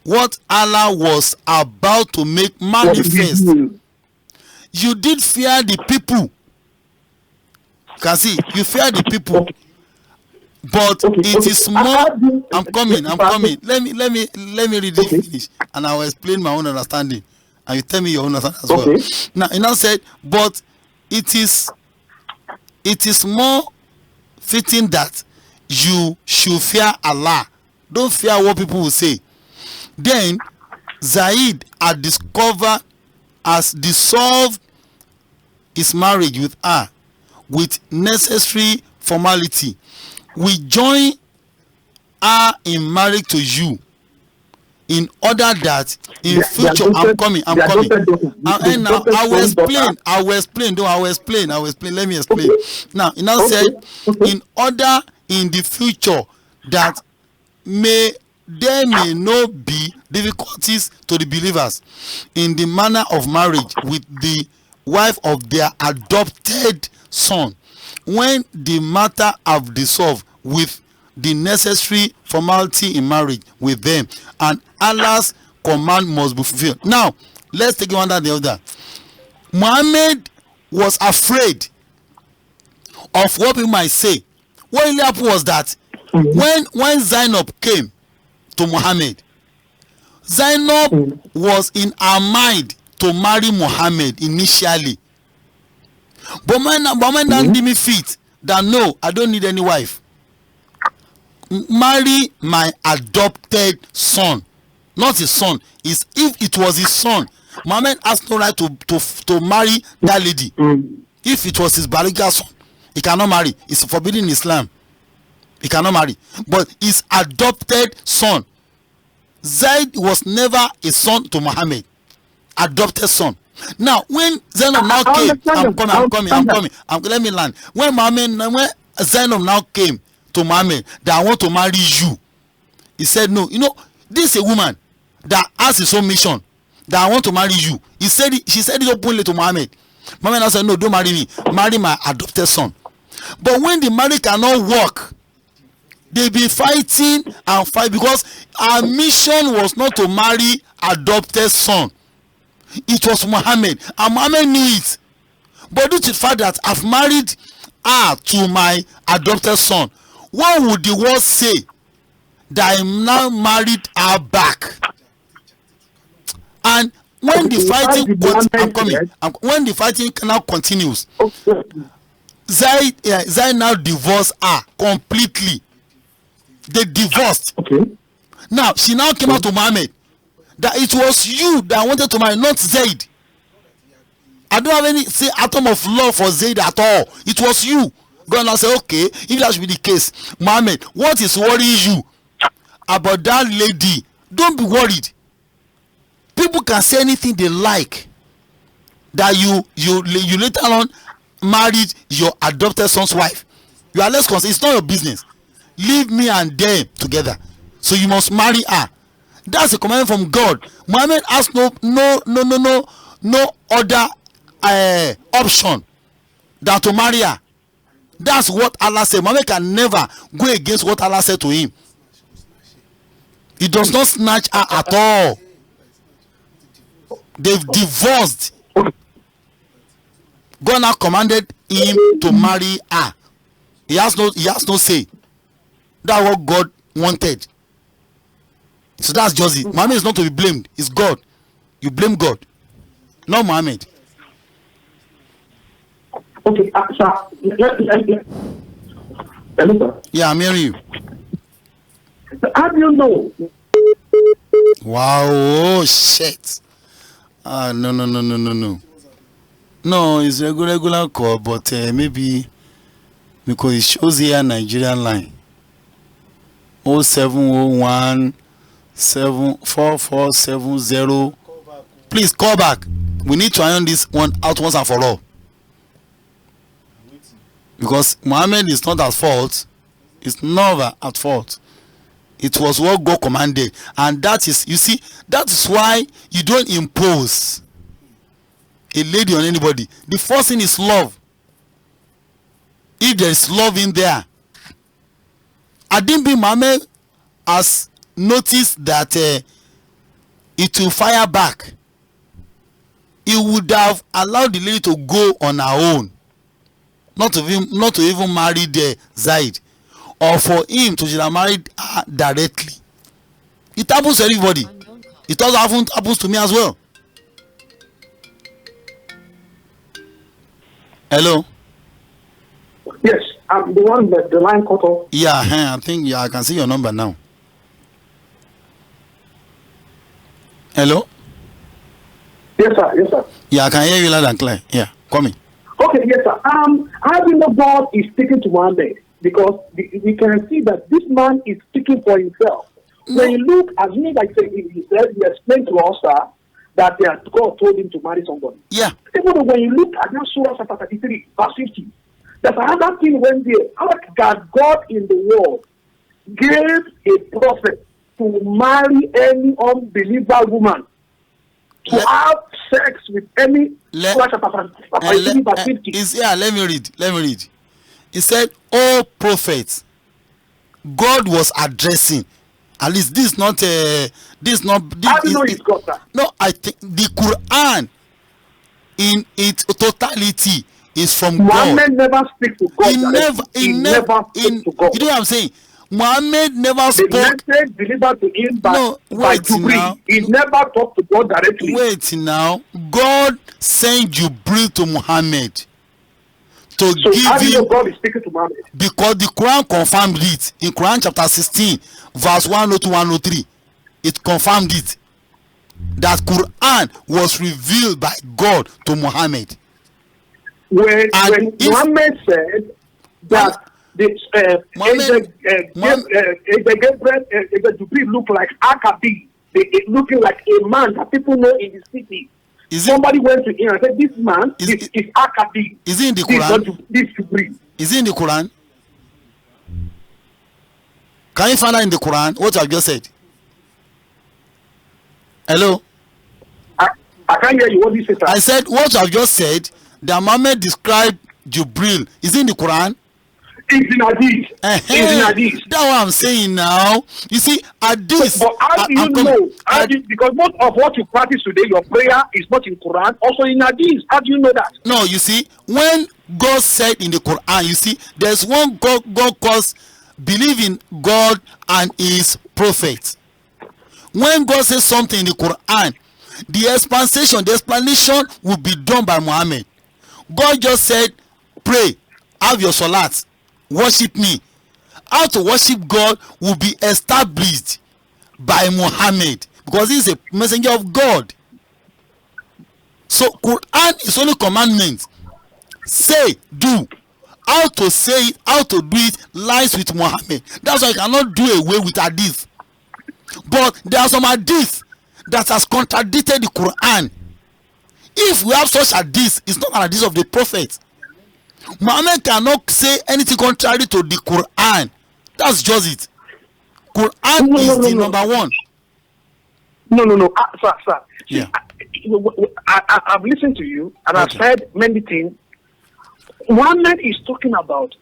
what Allah was about to make manifest. You did fear the people. You can see, you fear the people. But it is more. I'm coming. Let me read it finish, and I will explain my own understanding, and you tell me your own understanding as well. Now, he now said, but it is more fitting that you should fear Allah. Don't fear what people will say. Then Zaid had dissolved his marriage with her with necessary formality. We join her in marriage to you in order that in future I'm coming. And now I will explain. Let me explain. Now, he now said, in order in the future that there may not be difficulties to the believers in the manner of marriage with the wife of their adopted son, when the matter have dissolved with the necessary formality in marriage with them, and Allah's command must be fulfilled. Now, let's take one after the other. Muhammad was afraid of what people might say. What really happened was that when Zainab came to Muhammad, Zainab was in her mind to marry Muhammad initially. But Muhammad didn't give me fit that no, I don't need any wife. Marry my adopted son, not his son. If it was his son, Muhammad has no right to marry that lady. If it was his biological son, he cannot marry. It's forbidden in Islam. He cannot marry. But his adopted son, Zaid was never a son to Muhammad. Adopted son. Now, when Zainab now came, I'm coming. Let me land. When Zainab now came to Muhammad that I want to marry you, he said no. You know, this is a woman that has his own mission that I want to marry you. She said it openly to Muhammad. Muhammad now said no, don't marry me. Marry my adopted son. But when the marriage cannot work, they be fighting and fight because our mission was not to marry adopted son. It was Muhammad, and Muhammad knew it. But due to the fact that I've married her to my adopted son, what would the world say that I now married her back. And when the fighting, when the fighting now continues, Zaid now divorced her completely. They divorced. Okay. Now she now came out to Muhammad that it was you that wanted to marry, not Zaid. I don't have any atom of love for Zaid at all. It was you. God now say, okay, if that should be the case, Muhammad, what is worrying you about that lady? Don't be worried. People can say anything they like. That you later on married your adopted son's wife. You are less concerned. It's not your business. Leave me and them together. So you must marry her. That's a command from God. Muhammad has no other option than to marry her. That's what Allah said. Muhammad can never go against what Allah said to him. He does not snatch her at all. They've divorced. God now commanded him to marry her. He has no say. That's what God wanted. So that's just it. Muhammad is not to be blamed. It's God. You blame God, not Muhammad. Okay, sir. Hello, sir. Yeah, I'm hearing you. How do you know? Wow, oh shit. No. No, it's a regular call, but maybe because it shows here Nigerian line 0701 74470. Please call back. We need to iron this one out once and for all. Because Muhammad is not at fault. It's never at fault. It was what God commanded. And that is, you see, that is why you don't impose a lady on anybody. The first thing is love. If there is love in there, Adinbi Muhammad has noticed that it will fire back. He would have allowed the lady to go on her own, not to even marry the Zaid, or for him to have married her directly. It happens to everybody. It also happens to me as well. Hello. Yes, I'm the one that the line cut off. Yeah, I think I can see your number now. Hello. Yes, sir. Yeah, I can hear you loud and clear. Yeah, come in. Okay, yes, sir. How do you know God is speaking to Muhammad? Because we can see that this man is speaking for himself. When you look, as me like he explained to us, sir, that God told him to marry somebody. Yeah. Even though when you look at that Surah chapter 33, verse 50, there's another thing when there. How that God in the world gave a prophet to marry any unbeliever woman, to have sex with any Surah chapter 33, verse 50. Let me read. He said, "Oh prophets, God was addressing." At least this is not. How do you know it's God, sir? No, I think the Quran in its totality is from Muhammad God. never speaks to God. He never speaks to God. You know what I'm saying? Muhammad never spoke. The message delivered to him by Jibril. He never talked to God directly. Wait now. God sent Jibril to Muhammad to So give how do you know him, God is speaking to Muhammad? because the Quran confirmed it in Quran chapter 16 verse 102-103. It confirmed it that Quran was revealed by God to Muhammad. When Muhammad said that Jibril looked like Akabi, looking like a man that people know in the city. Somebody went to him and said, "This man is Akabi." Is it in the Quran? This Jibril. Is it in the Quran? Can you find out in the Quran what I've just said? Hello? I can't hear you. What did you say, sir? I said what I've just said, that Muhammad described Jibril. Is it in the Quran? It's in Hadith. It's in Hadith. That's what I'm saying now. You see, Hadith. But how do you know? Because most of what you practice today, your prayer is not in Quran, also in Hadith. How do you know that? No, you see, when God said in the Quran, you see, there's one God calls believe in God and his prophets. When God says something in the Quran, the explanation will be done by Muhammad. God just said, pray, have your salat, worship me. How to worship God will be established by Muhammad, because he is a messenger of God. So Quran is only commandment. Say, do. How to say it, how to do it lies with Muhammad. That's why I cannot do away with hadith. But there are some hadith that has contradicted the Quran. If we have such hadith, it's not an hadith of the prophet. Muhammad cannot say anything contrary to the Quran. That's just it. Quran is the number one. No. Sir. Yeah. I've listened to you and I've said many things. Muhammad is talking about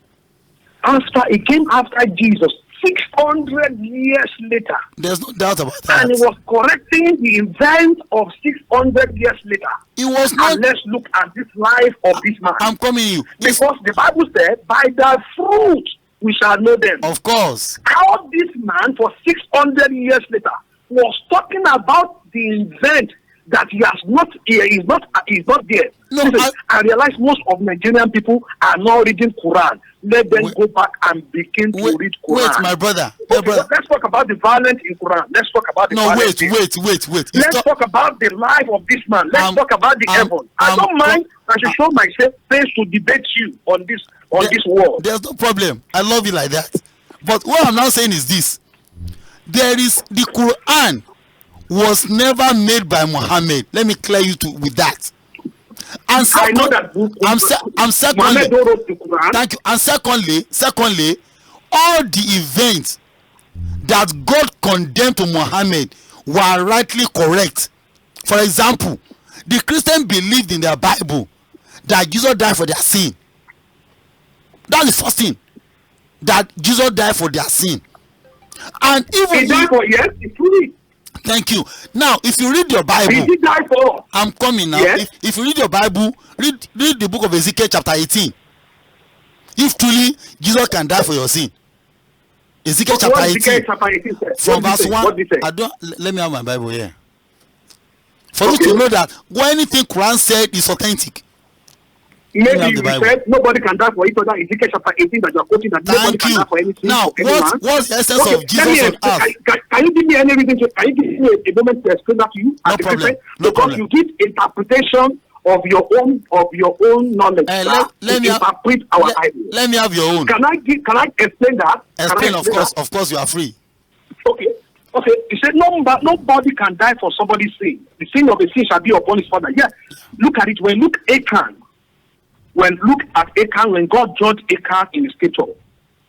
after he came after Jesus 600 years later. There's no doubt about that. And he was correcting the event of 600 years later. It was not. And let's look at this life of this man. I'm coming to you. Because the Bible said, by the fruit we shall know them. Of course. How this man for 600 years later was talking about the event that he is not there. No, listen, I realize most of Nigerian people are not reading Quran. Let them go back and begin to read Quran. Wait, my brother. Let's talk about the violence in Quran. Let's talk about the violence. Wait. Let's talk about the life of this man. Let's talk about the heaven. I don't mind. I should show myself face to debate you on this world. There's no problem. I love you like that. But what I'm now saying is this: there is the Quran was never made by Muhammad. Let me clear you with that. And I know that. Secondly, wrote the Quran. thank you. And secondly, all the events that God condemned to Muhammad were rightly correct. For example, the Christians believed in their Bible that Jesus died for their sin. That's the first thing, that Jesus died for their sin. And even he died for, yes, it's true. Thank you. Now, if you read your Bible, he did die for. I'm coming now. Yes. If you read your Bible, read the book of Ezekiel chapter 18. If truly Jesus can die for your sin. Ezekiel chapter 18. From verse 1. Let me have my Bible here. For you to know that anything Quran said is authentic. Maybe you said nobody can die for each other. Ezekiel chapter 18 that you are quoting, that nobody can die for anything. Now, what's the essence of Jesus on earth? Can you give me any reason? Can you give me a moment to explain that to you? No problem. No because problem. you give interpretation of your own knowledge. Let me interpret our Bible. Let me have your own. Can I explain that? Explain, of course, you are free. Okay. He said nobody can die for somebody's sin. The sin of a sin shall be upon his father. Yeah. Look at it. When God judged Achan in the scripture,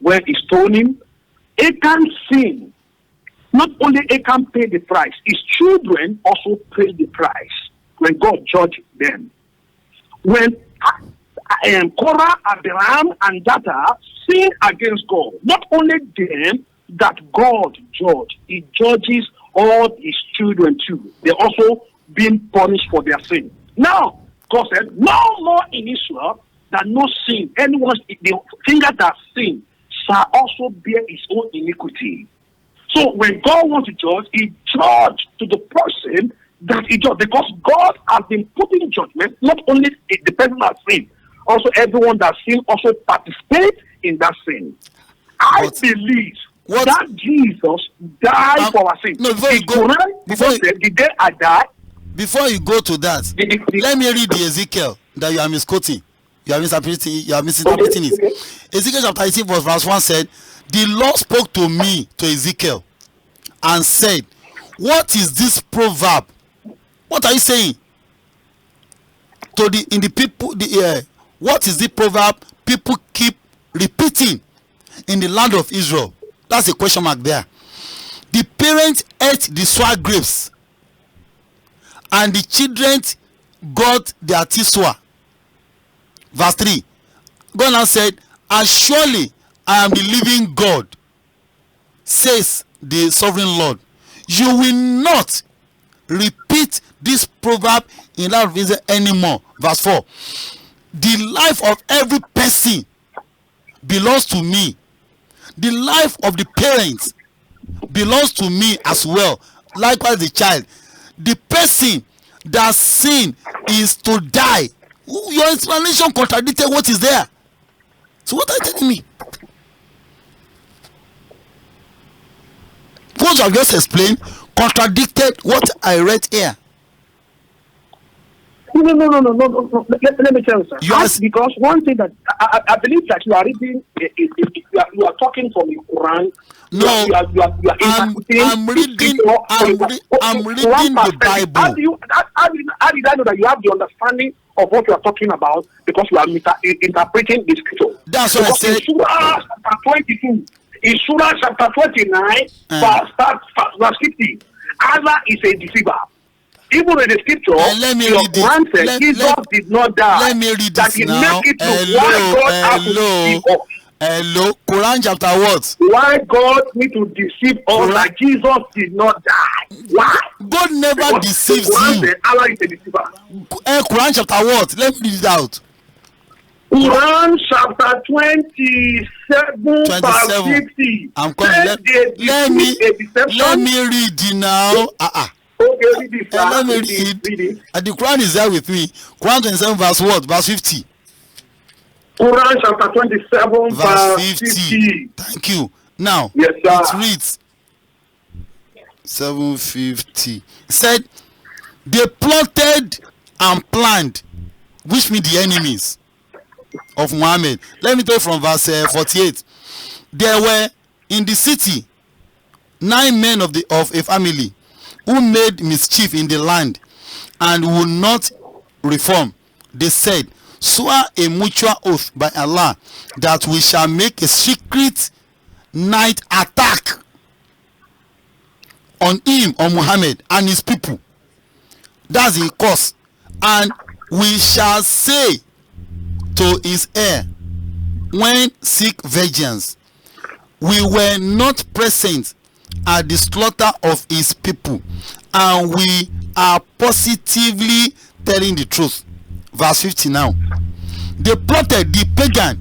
when he stoned him, Achan's sin, not only Achan paid the price, his children also paid the price when God judged them. When Korah, Abraham, and Datha sinned against God, not only them that God judged, he judges all his children too. They're also being punished for their sin. Now, God said, no more in Israel that no sin. Anyone, the finger that sin shall also bear his own iniquity. So when God wants to judge, he judges to the person that he judged. Because God has been putting judgment, not only the person that sinned, also everyone that sinned also participates in that sin. I believe that Jesus died for our sin. No, the day I died. Before you go to that, let me read the Ezekiel that you are misquoting. You are misinterpreting it. Ezekiel chapter 18 verse 1 said, the Lord spoke to me, to Ezekiel, and said, what is this proverb? What are you saying? What is the proverb people keep repeating in the land of Israel? That's a question mark there. The parents ate the sour grapes, and the children got their tisua. Verse 3. God now said, and surely I am the living God, says the sovereign Lord. You will not repeat this proverb in that reason anymore. Verse 4. The life of every person belongs to me. The life of the parents belongs to me as well. Likewise, the child. The person that sin is to die. Your explanation contradicted what is there. So what are you telling me? What you have just explained contradicted what I read here. No. Let me tell you, sir. Because one thing that I believe that you are reading, you are talking from the Quran. No, I'm reading the Bible. How did I know that you have the understanding of what you are talking about? Because you are interpreting the scripture. That's what I said. In Surah chapter 22, in Surah chapter 29, verse 50, Allah is a deceiver. Even in the scripture, let me read this. Jesus did not die. Let me read this now. Hello. Quran chapter what? Why God need to deceive us that Jesus did not die? Why? God never deceives you. Allah is a deceiver. Quran chapter what? Let me read it out. Quran chapter 27, verse 50. I'm coming. Let me read it now. Okay, read it, let me read it. The Quran is there with me. Quran 27 verse what? Verse 50. Quran chapter 27 verse 50. Thank you. Now, yes, it reads 750. Said they plotted and planned, which mean the enemies of Muhammad. Let me tell you from verse 48. There were in the city 9 men of a family who made mischief in the land and would not reform. They said, swear a mutual oath by Allah that we shall make a secret night attack on him, on Muhammad and his people. That's the cause. And we shall say to his heir, when seek vengeance, we were not present at the slaughter of his people, and we are positively telling the truth. Verse 50 now. They plotted, the pagan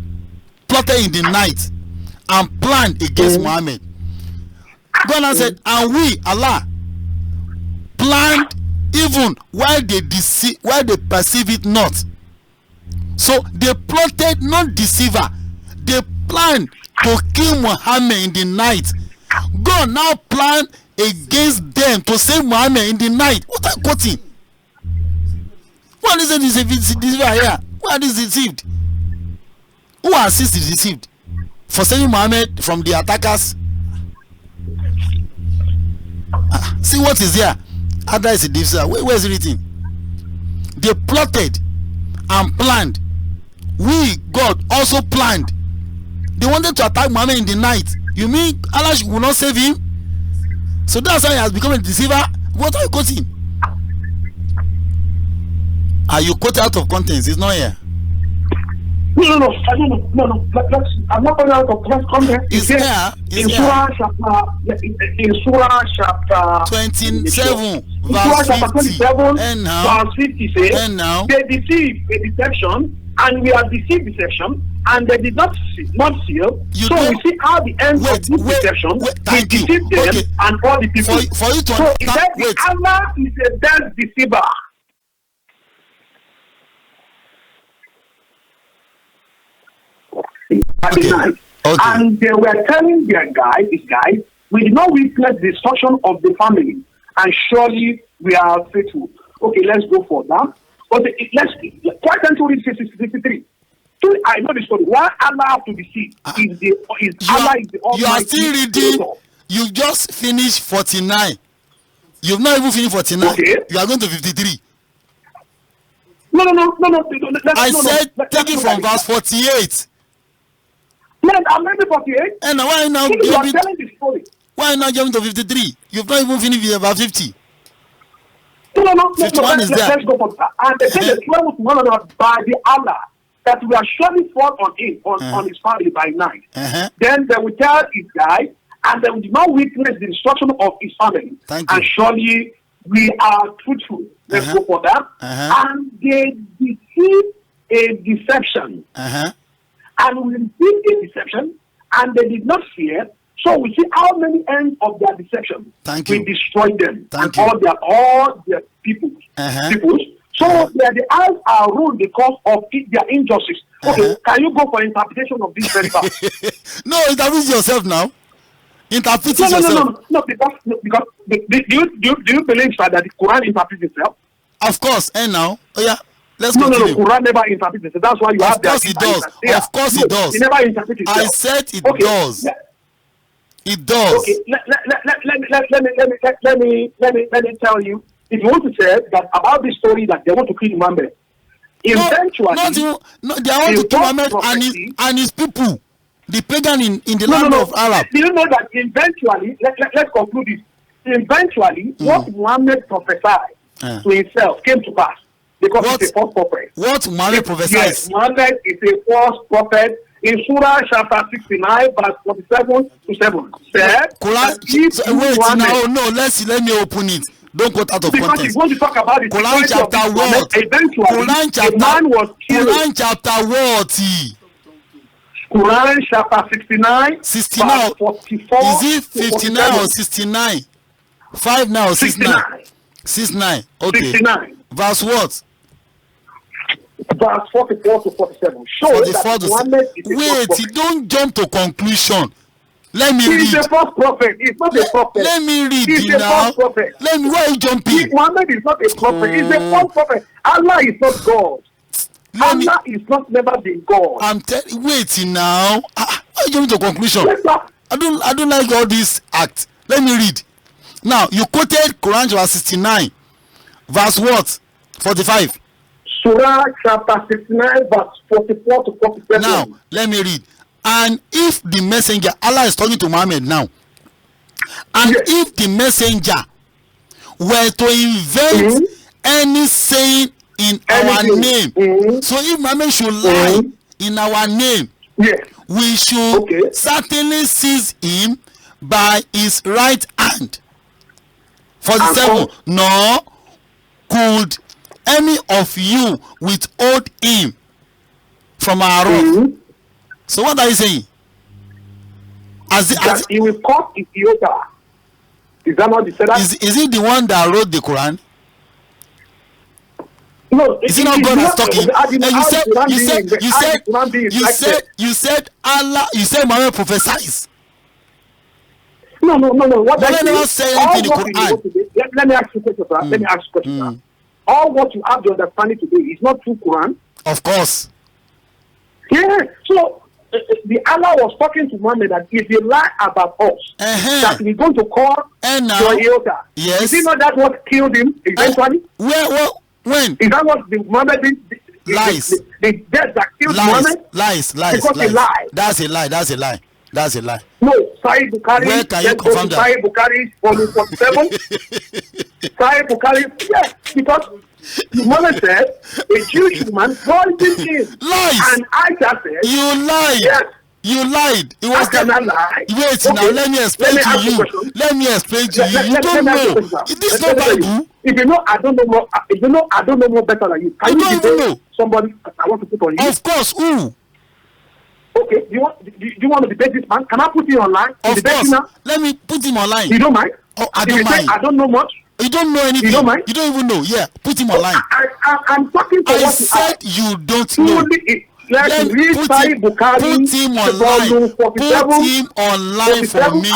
plotted in the night and planned against Muhammad. God said, and we, Allah, planned even while they perceive it not. So they plotted, not deceiver. They planned to kill Muhammad in the night. God now plan against them to save Muhammad in the night. What are you quoting? What is it deceiver here? Who are these deceived? Who assists the deceived? For saving Muhammad from the attackers? See what is there? Ada is a deceiver. Where is it written? They plotted and planned. We, God, also planned. They wanted to attack Muhammad in the night. You mean Allah will not save him? So that's why he has become a deceiver. What are you quoting? Are you quoted out of context? It's not here. No. I'm not going out of context. It's here. In Surah chapter 27, verse 50. And now, verse 50 says, they deceived a deception, and we have deceived deception, and they did not seal. So we see how the end of this deception, they deceived them and all the people. For you to so Allah is a best deceiver. Okay. And they were telling this guy, we did not witness the destruction of the family, and surely we are faithful. Okay, let's go for that. But let's quite to read 63. So I know the story. Why Allah have to deceive? Allah is the Almighty. You are still reading. You just finished 49. You've not even finished 49. Okay. You are going to 53. No. I said take it from verse 48. Yes, I'm ready 48. And why now? You are telling the story. Why not jumping to 53? You've not even finished with about 50. No. 51 is there. Let's go for that. And they say the 12 one another by the Allah that we are surely fall on him, on his family by night. Then they will tell his guy, and they will not witness the destruction of his family. And surely we are truthful. Let's go for that. And they deceive a deception. And we repeat a deception, and they did not fear. So we see how many ends of their deception. Thank we you. destroyed them Thank and you. all their people. Peoples. So the eyes are ruled because of their injustice. Okay, can you go for interpretation of this very verse? No, interpret yourself now. Interpret yourself. No, because do you believe that the Quran interprets itself? Of course, and now, oh yeah, let's No, continue. Quran never interprets itself. That's why you have. Of course it does. Of course it does. It never interprets itself. I said it does. It does. Okay, let me tell you. If you want to say that about this story that they want to kill Muhammad, eventually, they want to kill Muhammad and his people, the pagan in the land of Arab. Do you know that eventually, let's conclude this. Eventually, what Muhammad prophesied to himself came to pass because he's a false prophet. What Muhammad prophesied? Yes, Muhammad is a false prophet. In Surah chapter 69, verse 47 to 7, said, let me open it. Don't quote out of because context. Because you want to talk about the Quran chapter what? Eventually, a man was killed. Quran chapter what? Quran chapter 69, 69. Verse 44 is it 59 or 69? 5 now or 69? 69. Okay. 69. Verse what? Verse 44 to 47. Show that Muhammad is a false prophet. You don't jump to conclusion. Let me read. He's a false prophet. He's not a prophet. Let me read. He's a false prophet. Let me. Why are you jumping? Muhammad is not a prophet. He's a false prophet. Allah is not God. Allah is not never been God. I'm telling. Wait now. Why are you jumping to conclusion? I don't like all this act. Let me read. Now you quoted Quran chapter 69, verse what? 45. Surah chapter 69, verse 44 to 47. Now let me read. And if the messenger, Allah is talking to Muhammad now, and if the messenger were to invent any saying in our name, so if Muhammad should lie in our name, we should certainly seize him by his right hand. 47. Nor could any of you withhold him from our wrath. So what are you saying? That he will cut Ethiopia. Is that not the seller? Is it the one that wrote the Quran? No. Is it not God that's talking? You said Allah. You said Muhammad prophesies. No. What I never say anything in the Quran. Let me ask you a question, sir. Let me ask you a question. All what you have the understanding today is not true Quran. Of course. Yeah. So the Allah was talking to Muhammad that if you lie about us, that we're going to call your Iota. Yes. Is it not that what killed him eventually? When? Is that what the Muhammad did? Lies. The death that killed Muhammad? Lies. Because he lied. That's a lie. No, Sahih Bukhari. Where can you confirm that? Sahih Bukhari, volume 47. Sahih Bukhari, yes, because the Muhammad said a Jewish woman poisoned him. Lies. And Aisha said, you lied. Yes. You lied. It was that. Lie. Wait, now let me explain to you. Let me explain to you. You don't know. This is not Bible. If you know, I don't know more. If you know, I don't know more better than you. Can you don't even know somebody I want to put on you? Of course. Who? Okay. Do you want to debate this man? Can I put him online? Of course. Let me put him online. You don't mind? Oh, I don't mind. I don't know much. You don't know anything. You don't mind? You don't even know. Yeah, put him online. I'm talking to I said you don't know. Let's read Sahih Bukhari. Put him online. Put him online for me.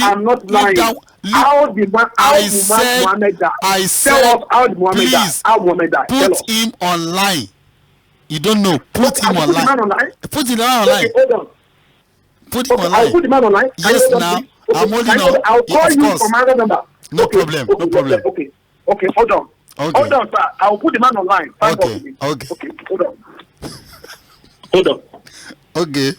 I'm not lying. How Muhammad died? I said, tell us how Muhammad died. How Muhammad died. Put him online. You don't know. Put him online. Put him online. Okay, hold on. Put him online. I'll put him online. Yes, now. I'm holding on. I'll call you from another number. No problem. No problem. Okay, hold on. Okay. Hold on, sir. I'll put the man online. Okay. Okay, hold on. Hold on. Okay.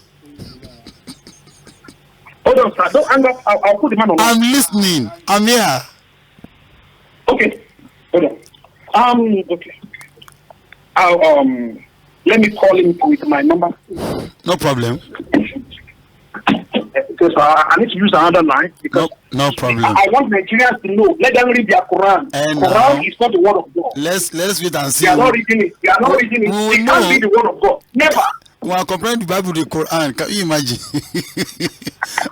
Hold on, sir. Don't hang up. I'll put the man online. I'm listening. I'm here. Okay. Hold on. Okay. I'll let me call him with my number. No problem. Because I need to use another line because no problem. I want Nigerians to know. Let them read their Quran. Quran is not the word of God. Let's wait and see. They are not reading it. It can't be the word of God. Never. We are comparing the Bible to the Quran. Can you imagine?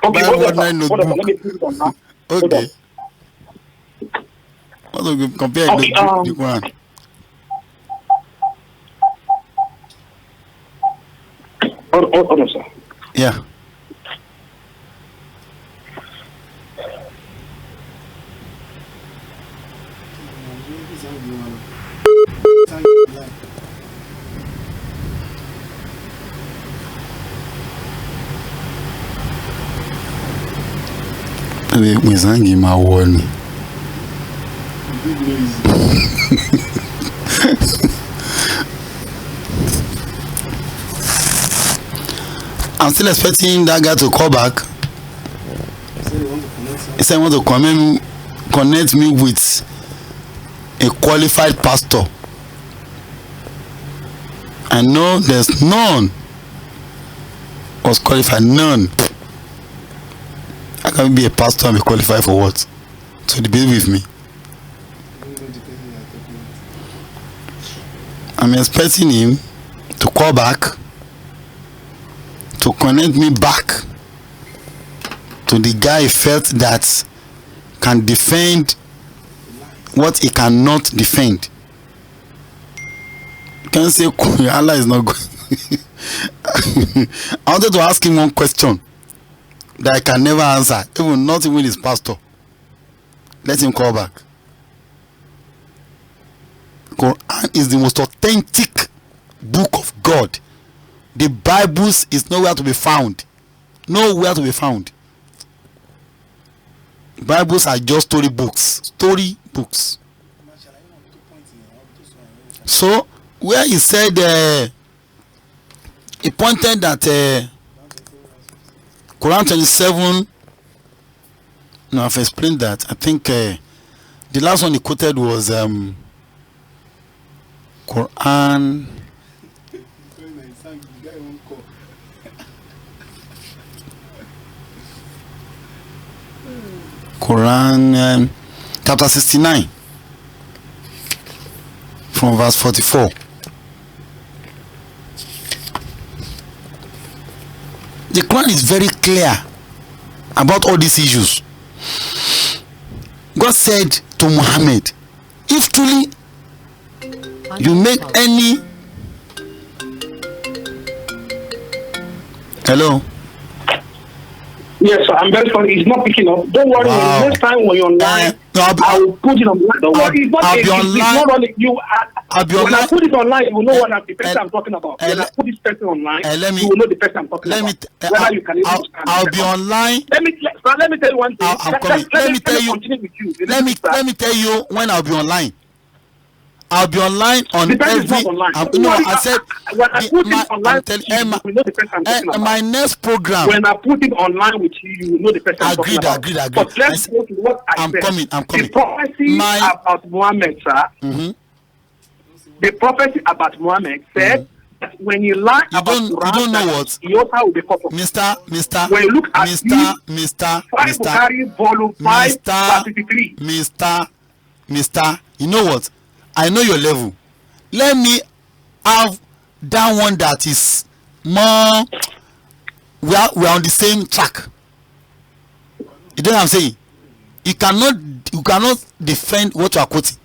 Okay, Bible hold on, ordinary hold on. notebook. Let me put it on now. Hold on. Okay. What do we compare Okay, the Quran? Hold on, sir. Yeah. Mwizangi mawoni. I'm still expecting that guy to call back. He said he wants to connect me with a qualified pastor. I know there's none was qualified. None. I can't be a pastor and be qualified for what? To debate with me. I'm expecting him to call back, to connect me back to the guy he felt that can defend what he cannot defend. You can't say Allah is not good. I wanted to ask him one question that I can never answer, even not even his pastor. Let him call back. Quran is the most authentic book of God. The Bibles is nowhere to be found. Nowhere to be found. Bibles are just story books. Story books. So where he said he pointed that Quran 27. No, I've explained that. I think the last one he quoted was Quran. Quran chapter 69 from verse 44. The Quran is very clear about all these issues. God said to Muhammad, if truly you make any... Hello? Yes, sir. I'm very sorry. He's not picking up. Don't worry. Wow. Next time when you're online, I will put it online. Don't worry. It's not I'll be online. When I put it online, you will know what the person I'm talking about. When I put this person online, you will know the person I'm talking about. Whether you can I'll be online. Let me tell you one thing. Let me tell you. Let me tell you when I'll be online. I'll be online on every. I said when I put it online, you will know the person I'm talking about. My next program. When I put it online with you, you will know the person I'm talking about. Agreed. But let's go to what I said. I'm coming. The prophecy about Muhammad, sir. Mm-hmm. The prophecy about Muhammad said that when you lie about Quran, you don't know what? Your house will be cut off. Mr. When you look at Mr. Bukhari, volume 5, verse 53. Mr. You know what? I know your level. Let me have that one that is more. We are on the same track. You know what I'm saying? You cannot defend what you are quoting.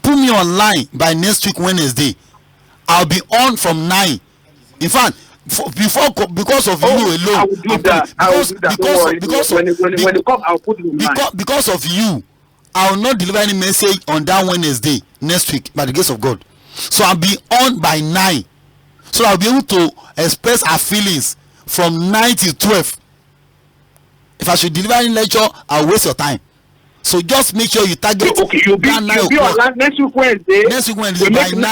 Put me online by next week Wednesday. I'll be on from 9. In fact, because of you alone. I will do that. When you come, I'll put it online. Because of you, I will not deliver any message on that Wednesday next week by the grace of God. So I'll be on by 9. So I'll be able to express our feelings from 9 to 12. If I should deliver any lecture, I'll waste your time. So just make sure you target. Okay, you'll be online next week Wednesday. Next week Wednesday by 9.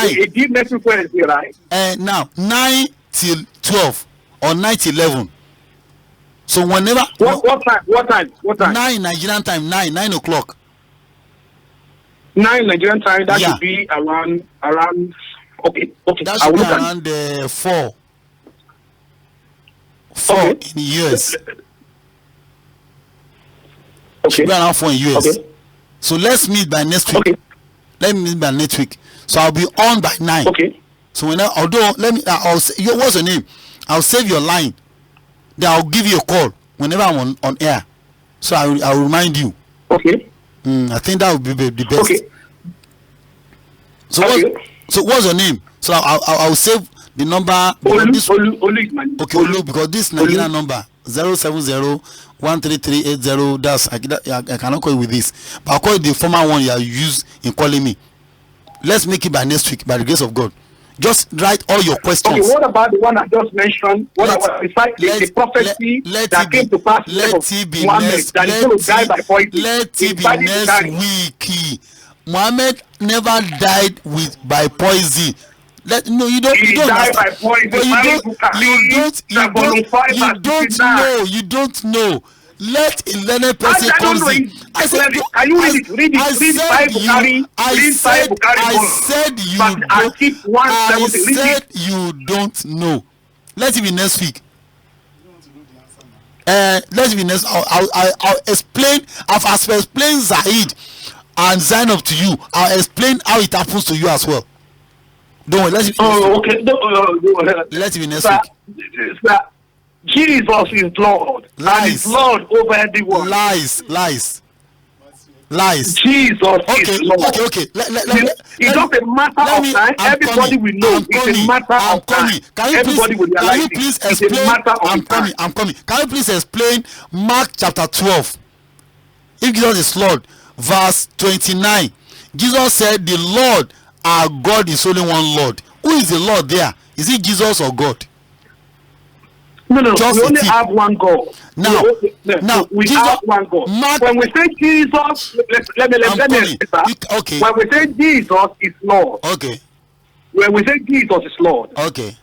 Next week Wednesday, right? Now 9 till 12 or 9 till 11. So whenever. What time? 9 Nigerian time. 9 o'clock. 9 Nigerian time. That should be around. Okay. That should be around 4. 4 in the US. Okay. Should be around 4 in US. Okay. So let's meet by next week. Okay. Let me meet by next week. So I'll be on by 9. Okay. So although I'll say, what's your name? I'll save your line. Then I'll give you a call whenever I'm on air. So I'll remind you. Okay. I think that would be the best. Okay. So what's your name? So I'll save the number. Olu is my name. Okay, Olu, because this Nigerian number 070-13380. That's I cannot call you with this, but I'll call you the former one you used in calling me. Let's make it by next week, by the grace of God. Just write all your questions. Okay, what about the one I just mentioned? What about the prophecy that came to pass? Let it be next. That is going to die by poison. Let it be next week. Muhammad never died by poison. You don't know. Let a learned person come in. I said you don't know. Let it be next week. Let it be next. I'll explain. I've explained Zaid and Zainab to you. I'll explain how it happens to you as well. Don't worry. Let it be next week. Jesus is Lord. Lies. And is Lord over everyone. Lies. Jesus is Lord. Okay. It's not a matter of time. Everybody will know. It's a matter of time. Everybody will realize it. It's a matter of time. I'm coming. Can you please explain Mark chapter 12? If Jesus is Lord, verse 29. Jesus said, "The Lord our God is only one Lord." Who is the Lord there? Is it Jesus or God? No. We only have one God. Now, we have one God. When we say Jesus, let me okay. When we say Jesus is Lord. Okay. When we say Jesus is Lord. Okay.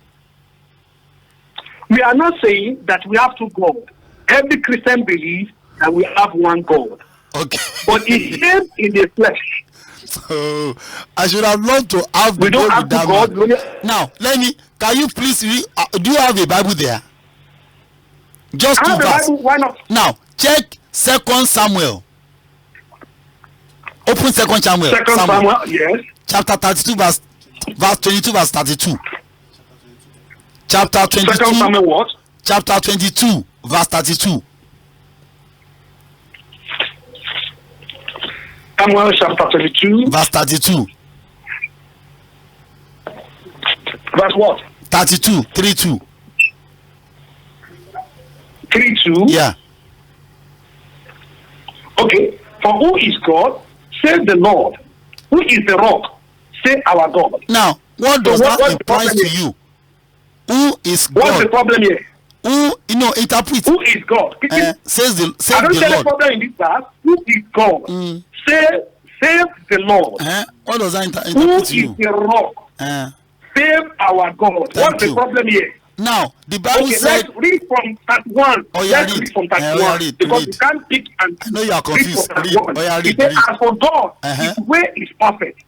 We are not saying that we have two gods. Every Christian believes that we have one God. Okay. But He came in the flesh. So I should have loved to have. We don't have two gods. Now, can you please read? Do you have a Bible there? Just I have two verses. Bible, why not? Now check 2 Samuel. Open 2 Samuel. 2 Samuel, yes. Chapter 32 verse 22 verse 32. Chapter 22. 2 Samuel what? Chapter 22 verse 32. Samuel chapter 22. Verse 32. Verse what? 32. 32. 3:2. Yeah. Okay. For who is God? Save the Lord. Who is the rock? Save our God. Now, what does that imply to you? Who is God? What's the problem here? Who, interpret. Who is God? Says the I don't say the Lord. problem in this verse. Who is God? Save the Lord. What does that interpret Who to you? is the rock? Save our God. What's the problem here? Now, the Bible said. Let's read from 31. Let's read from 31. Because we can't pick and I know you are confused. Read. It says, as for God, His way is perfect.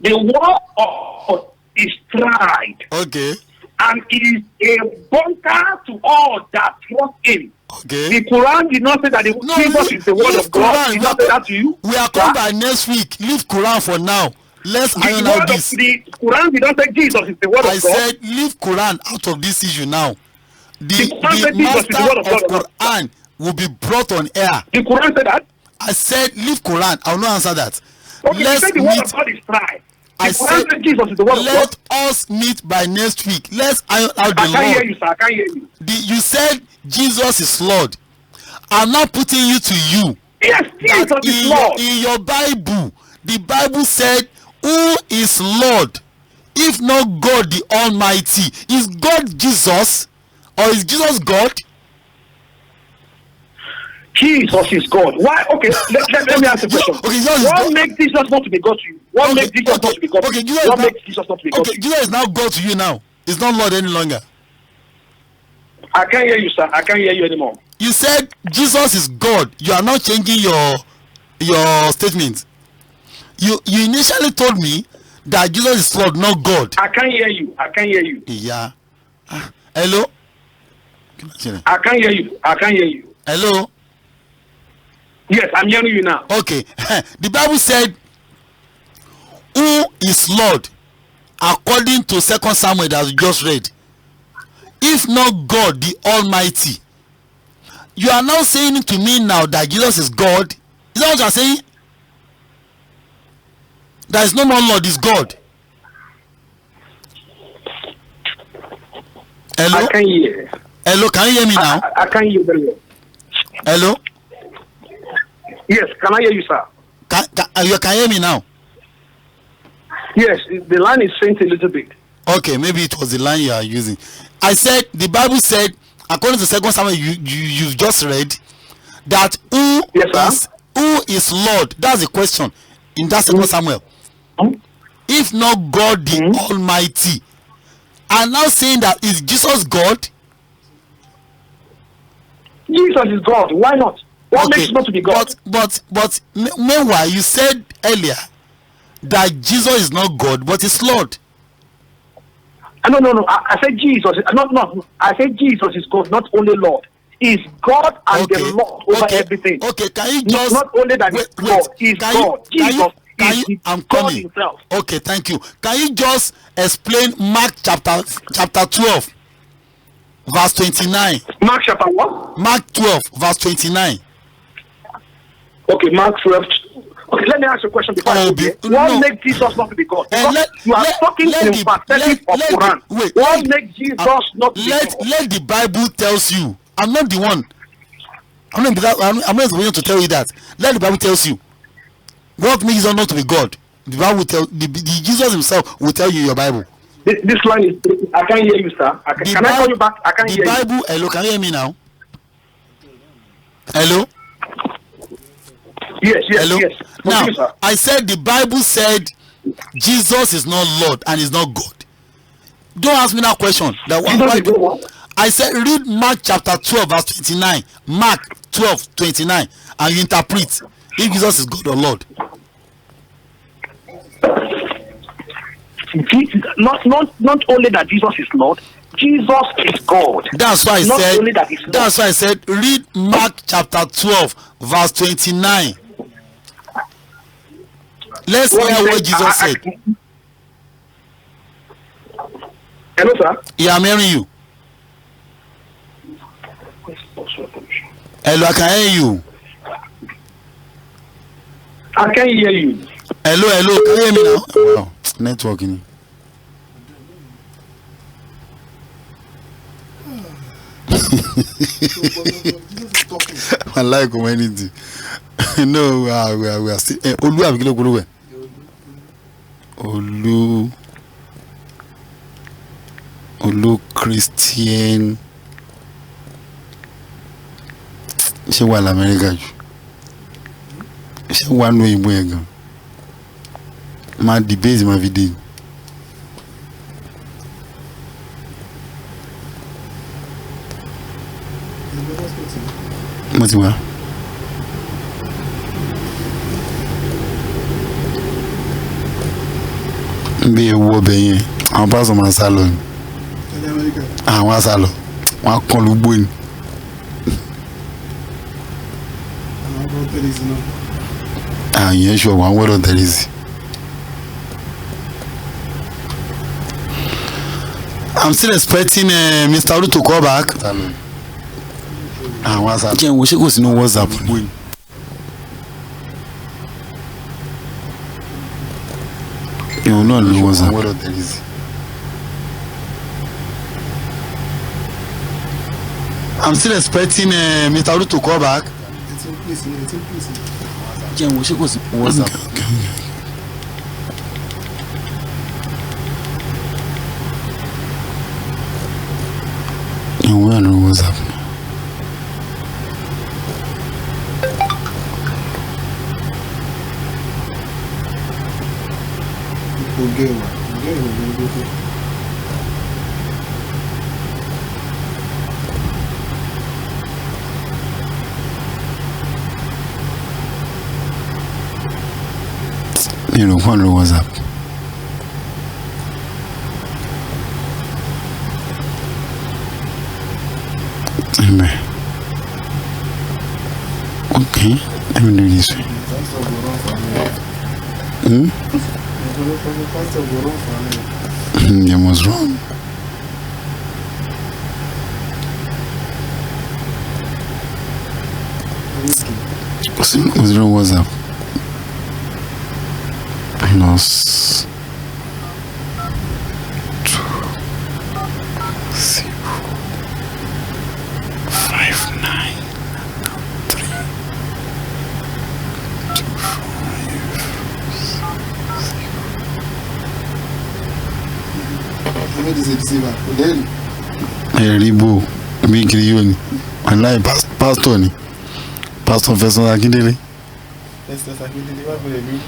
The word of is tried. Okay. And it is a bunker to all that trust Him. Okay. The Quran did not say that Jesus is the word of God. Did not say that to you. We are coming by next week. Leave Quran for now. Let's iron out this. The Quran did not say Jesus is the word of God. I said leave Quran out of this issue now. The master of Quran will be brought on air. The Quran said that? I said leave Quran. I will not answer that. Okay, you said the word of God is tried. I said Jesus is the word of God. Let us meet by next week. Let's iron out the Lord. I can't hear you, sir. I can't hear you. You said Jesus is Lord. I'm not putting you to you. Yes, Jesus is Lord. In your Bible, the Bible said, who is Lord if not God the Almighty? Is God Jesus or is Jesus God? Jesus is God. Why? Okay, let me ask a question. Okay, what makes Jesus not to be God to you? What makes Jesus not to be God to you? What makes Jesus not to be God to you? Jesus is now God to you now. It's not Lord any longer. I can't hear you, sir. I can't hear you anymore. You said Jesus is God. You are not changing your statement. You initially told me that Jesus is Lord, not God. I can't hear you. I can't hear you. Yeah. Hello? I can't hear you. I can't hear you. Hello? Yes, I'm hearing you now. Okay. The Bible said, who is Lord? according to 2 Samuel that we just read, if not God the Almighty, you are now saying to me now that Jesus is God. Is that what you are saying? There is no more Lord, is God. Hello? I can hear. Hello, can you hear me now? I can hear you very well. Hello? Yes, can I hear you, sir? You can hear me now? Yes, the line is faint a little bit. Okay, maybe it was the line you are using. I said, the Bible said, according to 2 Samuel you've just read, that who is Lord? That's the question in that 2 Samuel. If not God the Almighty. And now saying that is Jesus God? Jesus is God. Why not? What makes not to be God? But meanwhile, you said earlier that Jesus is not God, but is Lord. No. I said Jesus. No. I said Jesus is God, not only Lord. He's God and the Lord over everything. Okay, can you just not only that he's God, he's God. Jesus is God himself. Okay, thank you. Can you just explain Mark chapter 12, verse 29? Mark chapter what? Mark 12, verse 29. Okay, Mark 12. Okay, let me ask you a question before I go there. What makes Jesus not to be God? You are talking in perspective of Quran. What makes Jesus not to be God? Let the Bible tells you. I'm not the one. I'm not the one to tell you that. Let the Bible tells you. What makes Jesus not to be God? The Bible will tell. The Jesus himself will tell you your Bible. This line is. I can't hear you, sir. Can I call you back? I can't hear you. The Bible. Hello, can you hear me now? Hello. Yes. Hello? Yes. Now, sir. I said the Bible said Jesus is not Lord and is not God. Don't ask me that question. I said read Mark chapter 12 verse 29. Mark 12, 29, and you interpret if Jesus is God or Lord. Not only that Jesus is Lord, Jesus is God. That's why I said read Mark chapter 12 verse 29. Let's hear what Jesus said. Hello, sir. Yeah, I'm hearing you. Hello, I can hear you. I can hear you. Hello, can you hear me now? Wow, networking. I like humanity. No, we are still. Olu Christian. Ṣé wà l'Amẹ́ríkà jù? Ṣé wà nù ìbò yẹn gan? Máa debate máa fi dé. Mo ti wá. Bí ewu ọbẹ̀ yẹn, àwọn pásọ̀ máa sá lọ ni. Àwọn á sá lọ, wọ́n á kàn lógbó ni. Yẹn sure one word on there is. I'm still expecting Mr. Olu to call back. WhatsApp. Jen, we should go to no WhatsApp. You know WhatsApp. Word on there is. I'm still expecting Mr. Olu to call back. Jen, we should go to WhatsApp. You want to know WhatsApp? You know, one WhatsApp. Amen. Okay, let me do this way. You must run. What's wrong? What's up? Plus 2 0 5 9 3 2 5 Eribo mi kiri yo ni wallahi pastor ni pastor FESTUS AKINDELE FESTUS AKINDELE wà bẹ̀rẹ̀ mi.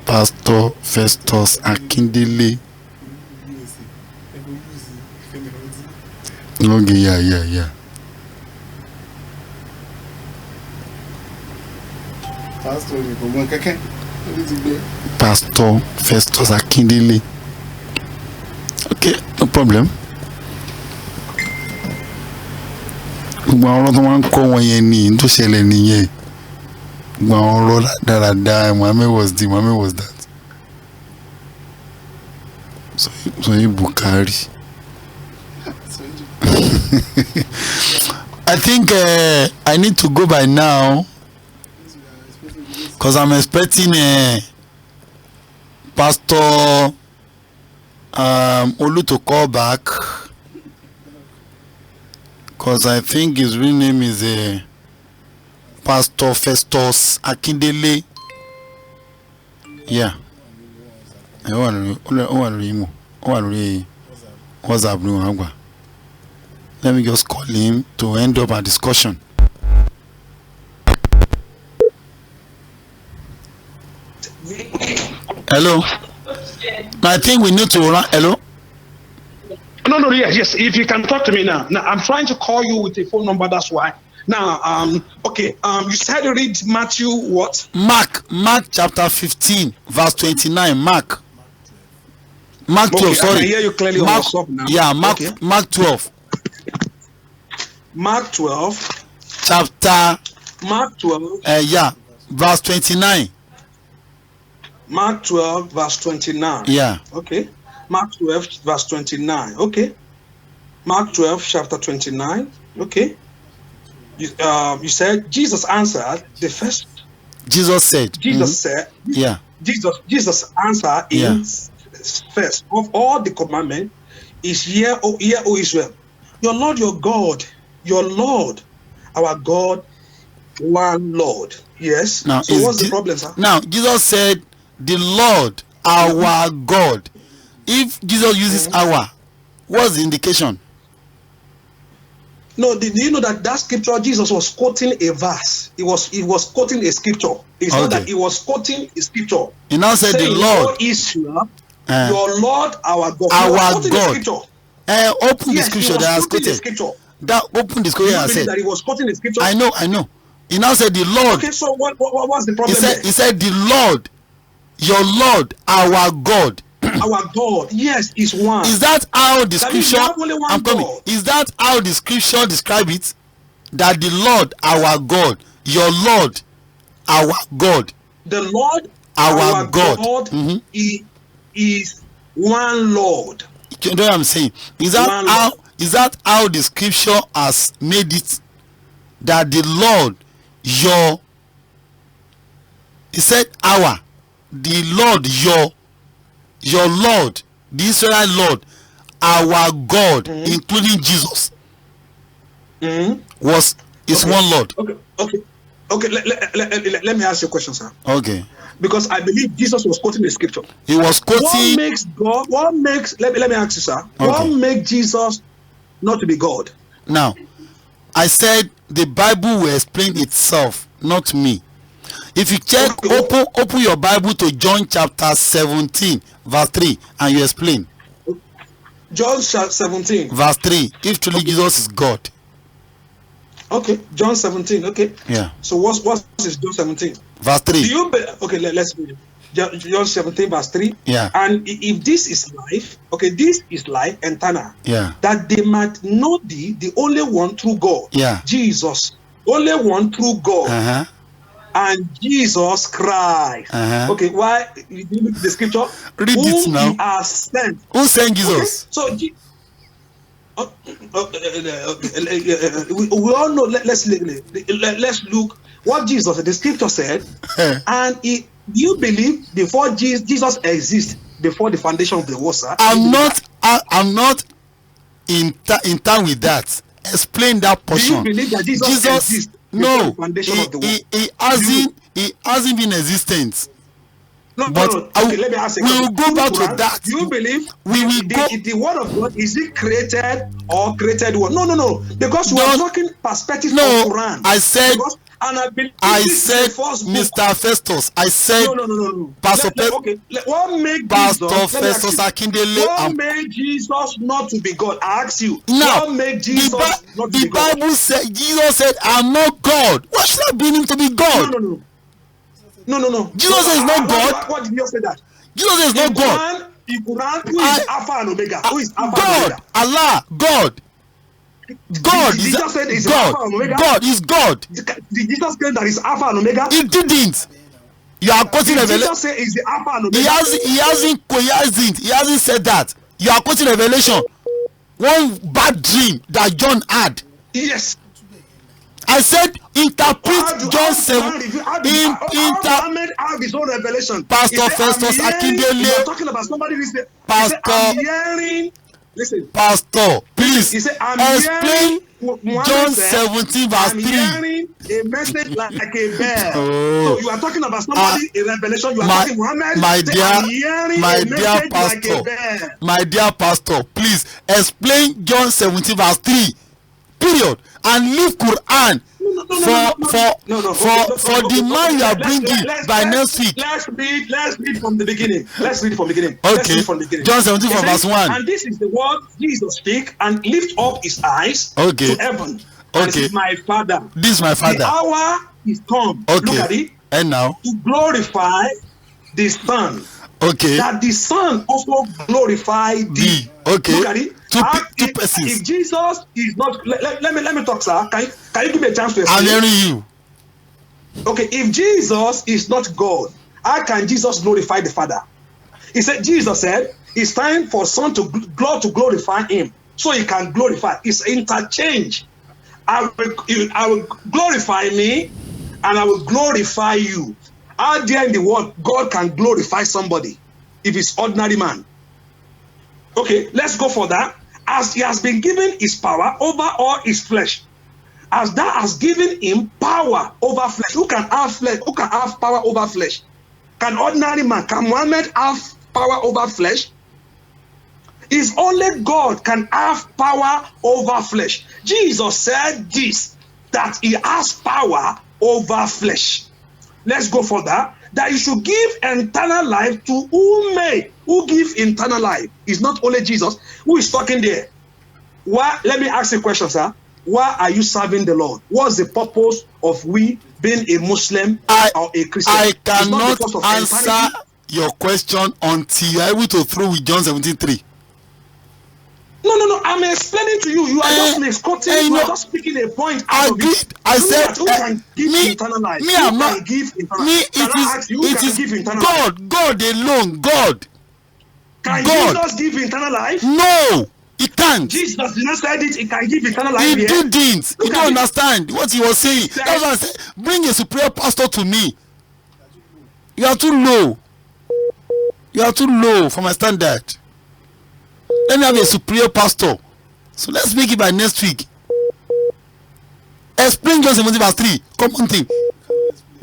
Pastor FESTUS AKINDELE. Okay, yeah. Pastor FESTUS AKINDELE. Okay, no problem. Gbogbo àwọn ọ̀rọ̀ tó máa ń kọ́ wọn yẹn ní tó ṣẹlẹ̀ nìyẹn. Gbogbo àwọn ọ̀rọ̀ dáradára Mohammed was this, Mohammed was that. So you Bukhari. I think I need to go by now because I'm expecting Pastor Olu to call back. Because I think his real name is Pastor FESTUS AKINDELE. Yeah. Let me just call him to end up our discussion. Hello. I think we need to run. Hello. No, yes. If you can talk to me now. Now, I'm trying to call you with a phone number, that's why. Now, okay, you said you read Matthew what? Mark chapter 15, verse 29, Mark 12, okay, sorry. I can hear you clearly on Mark, WhatsApp now. yeah, Okay. Mark 12. Mark 12. Chapter, Mark 12. yeah, verse 29. Mark 12, verse 29. Yeah. Okay. Mark 12, verse 29. Okay. Mark 12, chapter 29. Okay. You said Jesus answered the first. Jesus said. Said. Yeah. Jesus answered in first of all the commandment is hear, O Israel, your Lord, your God, your Lord, our God, one Lord. Yes. Now, so what's the problem, sir? Now Jesus said, the Lord, our God. If Jesus uses our, what's the indication? No, do you know that scripture Jesus was quoting a verse? He was quoting a scripture. It's not that he was quoting a scripture. He now said the Lord Israel, your Lord, our God. Our God. Open the Yes, scripture that has quoted. That open the scripture I said. That he was quoting the scripture. I know. He now said the Lord. Okay, so what's the problem? He said the Lord, your Lord, our God. Our God, yes, is one. Is that how the scripture? I'm coming. Is that how the scripture describe it? That the Lord, our God, your Lord, our God. The Lord, our God, is one Lord. You know what I'm saying? Is that how the scripture has made it? That the Lord, he said the Lord, your Lord, the Israel Lord, our God, including Jesus, is one Lord. Okay. Let me ask you a question, sir. Okay. Because I believe Jesus was quoting the scripture. He was quoting. What makes let me ask you, sir. Okay. What makes Jesus not to be God? Now, I said the Bible will explain itself, not me. If you check, open your Bible to John chapter 17, verse 3, and you explain. John chapter 17. Verse 3. If truly Jesus is God. Okay, John 17. Okay. Yeah. So what's is John 17? Verse 3. Let's read it. John 17, verse 3. Yeah. And if this is life, this is life eternal. Yeah. That they might know thee, the only one true God. Yeah. Jesus, only one true God, and Jesus Christ. Okay, why? You look at the scripture. Read it now. He has sent. Who sent Jesus? Okay, so we all know. Let's look what Jesus said. The scripture said, and you believe before Jesus exists, before the foundation of the world, sir? I'm not in time with that. Explain that portion. Do you believe that Jesus exists? No, he hasn't been existent. No, Okay, let me ask you. We will go back to that. Do you believe the word of God, is it created or created word? No. Because we are talking perspective of Quran. I said, Mr. Festus. I said, no. Pastor What made Festus Akindele. What made Jesus not to be God? I ask you. Now, what made Jesus not to be God? The Bible said, Jesus said, I'm not God. Why should I bring him to be God? No. Jesus is not God. What did you say that? Jesus is not God. In Quran, who is Alpha and Omega? Who is Alpha God, and Omega? Allah, God. God is God. God is God. Did Jesus say that is Alpha and Omega? He didn't. You are quoting Revelation. Jesus say is the Alpha and Omega. He hasn't said that. You are quoting Revelation. One bad dream that John had. Yes. I said interpret John 7. Have his own revelation. Pastor Festus Akindele. You're talking about somebody who said, I'm hearing. Listen. Pastor, please explain John 17 verse 3. I'm hearing a message like a bell. So you are talking about somebody in revelation. You are talking Muhammad. My dear pastor, please explain John 17 verse 3. Period. And leave Quran for the man you are bringing by next week. Let's read from the beginning. Okay. John 17 from verse 1. And this is the word Jesus speak and lift up his eyes to heaven. Okay. This is my Father. This is my Father. The hour is come. Okay. Look at it. And now? To glorify the Son. Okay. That the Son also glorify thee. Okay. Look at it. Two persons. If Jesus is not, let me talk, sir. Can you give me a chance to explain? I'm hearing you. Okay. If Jesus is not God, how can Jesus glorify the Father? Jesus said, it's time for Son to glorify him, so he can glorify. It's interchange. I will glorify me, and I will glorify you. Out there in the world, God can glorify somebody if it's ordinary man. Okay, let's go for that. As he has been given his power over all his flesh, as that has given him power over flesh. Who can have flesh? Who can have power over flesh? Can ordinary man? Can Muhammad have power over flesh? It's only God can have power over flesh. Jesus said this, that he has power over flesh. Let's go for that. That you should give eternal life to who give eternal life. It's not only Jesus who is talking there. Why? Let me ask you a question, sir. Why are you serving the Lord? What's the purpose of we being a Muslim or a Christian? I cannot answer your question until you are able to through with John 17:3. No. I'm explaining to you. You are just misquoting. You are just speaking a point out of it. I said, who can give eternal life? Me, I'm not. It is God alone. God. Can Jesus give eternal life? No, he can't. Jesus did not say it. He can give eternal life. He didn't. You don't understand what he was saying. That's why I said, bring a superior pastor to me. You are too low. You are too low for my standard. Let me have a superior pastor. So let's make it by next week. Explain John 17 verse 3. Common thing.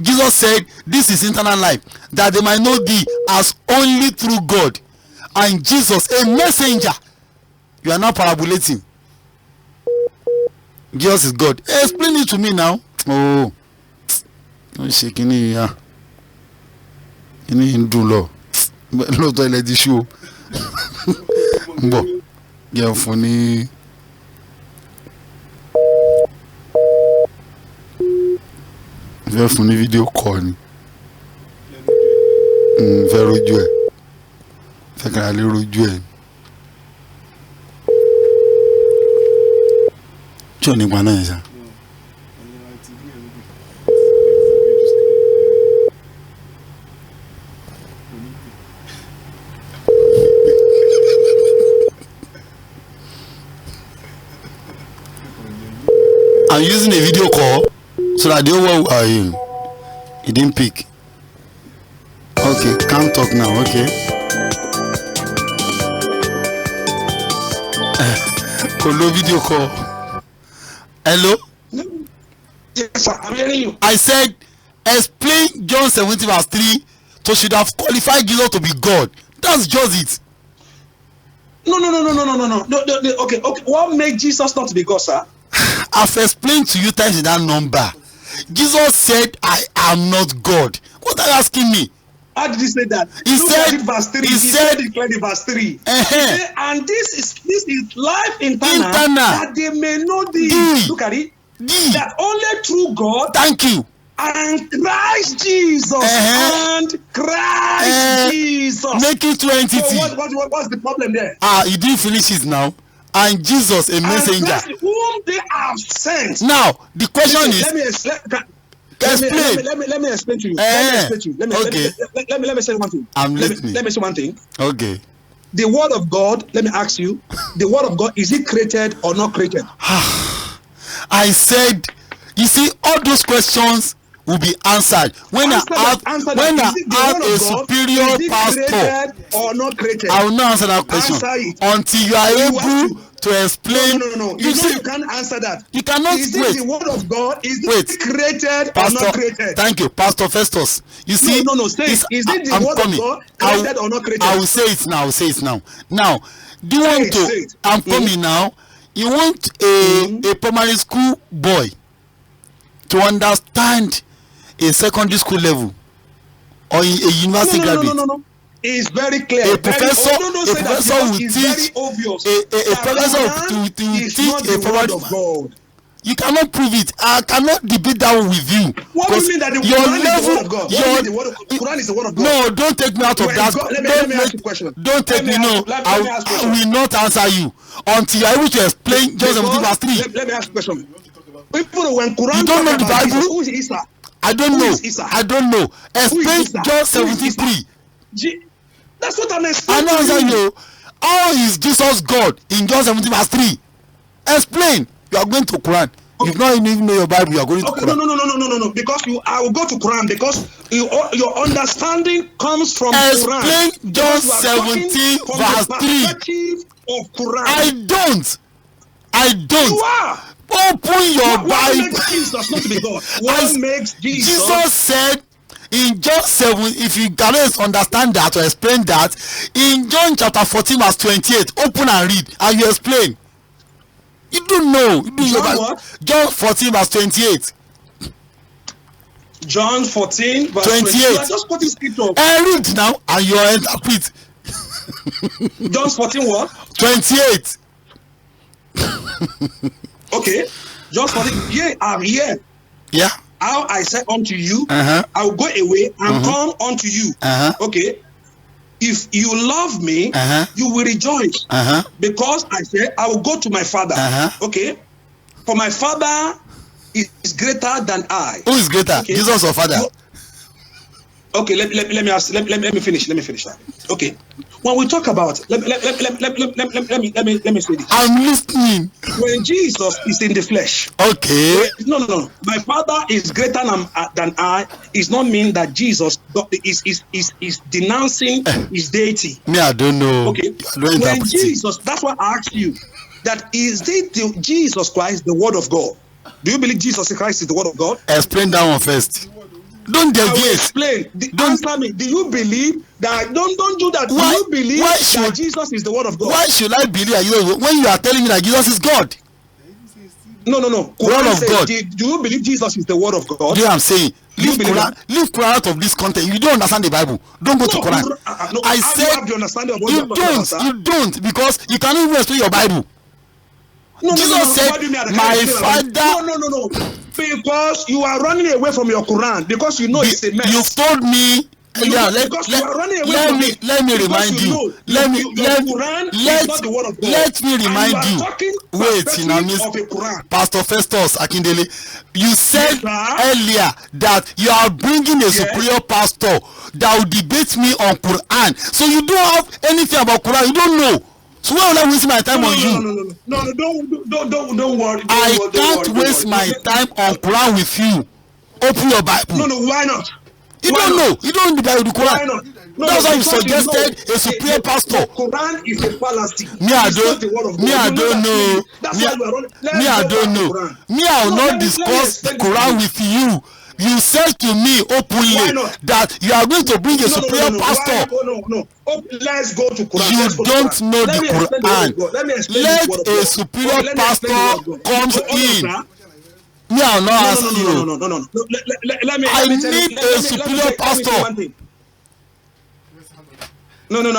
Jesus said, this is eternal life, that they might know thee as only through God, and Jesus, a messenger. You are now parabolating. Jesus is God. Explain it to me now. Oh, don't shake any Hindu law. No toilet issue. Bo, yeah, funny. Very funny video call ni. Very joy. Secondly, rojú. Johnny Banana. I'm using a video call so that they know who are you. He didn't pick. Okay, can't talk now. Okay. Hello, video call. Hello. Yes, sir. I'm hearing you. I said, explain John 17 verse 3 to should have qualified Jesus to be God. That's just it. No. Okay. What makes Jesus not to be God, sir? I've explained to you times in that number. Jesus said, I am not God. What are you asking me? How did he say that? He Look said, at verse 3. he said declared in verse 3. He Uh-huh. said, and this is life internal, that they may know thee. Thee. Look at it. Thee. That only true God Thank you. and Christ Jesus and Christ Jesus. Make it two entities. So what's the problem there? You didn't finish it now. And Jesus, a messenger. And Christ, whom they have sent. Now, the question is, Let me explain. Let me explain to you. Let me say one thing. I'm listening. Let me say one thing. Okay. The word of God, let me ask you, the word of God, is it created or not created? I said, you see, all those questions will be answered when I have a superior pastor. Or not created? I will not answer that question until you are able to explain. No. You can't answer that. You cannot. Is it the word of God? Is it created Pastor, or not created? Thank you, Pastor Festus. You see, no. Say is it the word of God created or not created? I will say it now. Now, do you want to? I'm coming now. You want a primary school boy to understand a secondary school level or a university graduate? No. It's very clear. A professor will teach. A professor will teach a primary school. You cannot prove it. I cannot debate that one with you. What do you mean that the Quran is the word of God? Quran is the word of God. No, don't take me out of that. Let me ask you a question. Don't take me. No, I will not answer you until you are able to explain John 17 verse 3. Let me ask you a question. People when Quran, you don't know the Bible. Jesus, who is Isa? I don't know. Explain John 17:3. That's what I'm explaining. I know answer you. How is Jesus God in John 17 verse 3? Explain. You are going to Quran. Okay. You don't even know your Bible. You are going to Quran. No. Because I will go to Quran because your understanding comes from Quran. Explain John 17 verse 3. Of Quran. I don't. You are. Open your Bible. What makes Jesus not to be God? What makes Jesus? Jesus said in John 7, if you cannot understand that or explain that, in John chapter 14 verse 28, open and read and you explain. You don't know. John 14 verse 28. John 14 verse 28. You are just quoting scripture. Read now and you interpret. John 14 what? 28. Okay. John 14. Yeah, I'm here. Yeah. How I said unto you, I will go away and come unto you. Okay. If you love me, you will rejoice. Because I said, I will go to my Father. Okay. For my Father is greater than I. Who is greater? Okay. Jesus or Father? Okay, let me finish that. Okay. When we talk about let me say this. I'm listening. When Jesus is in the flesh. Okay. No. My Father is greater than I. Is not mean that Jesus is denouncing his deity. Me, I don't know. Okay. When Jesus, that's why I asked you that is Jesus Christ the Word of God? Do you believe Jesus Christ is the Word of God? Explain that one first. Don't deviate. I will explain. Answer me. Do you believe that? Don't do that. Do you believe that Jesus is the Word of God? Why should I believe that when you are telling me that Jesus is God? No. Word of God. Do you believe Jesus is the Word of God? Do you know what I'm saying? Leave Quran out of this content. You don't understand the Bible. Don't go to Quran. I said you don't because you cannot even explain your Bible. Jesus said, "My Father." No. Because you are running away from your Quran because you know it's a mess. You've told me. Let me remind you. Let me remind you. Wait, Pastor Festus Akindele, you said earlier that you are bringing a superior pastor that will debate me on Quran. So you don't have anything about Quran. You don't know. So why will I waste my time on you? No, don't worry. I can't waste my time on Quran with you. Open your Bible. No, why not? You don't know. You don't know the Bible, the Quran. Why not? No, that's why you suggested know, a superior pastor. The Quran is a fallacy. Me, I don't know. I don't know. Me, I will not discuss the Quran with you. You said to me openly that you are going to bring a superior pastor. No. Let's go to Quran. You don't know the Quran. Let a superior pastor come in. Me, I will not ask you. No. I need a superior pastor. No. You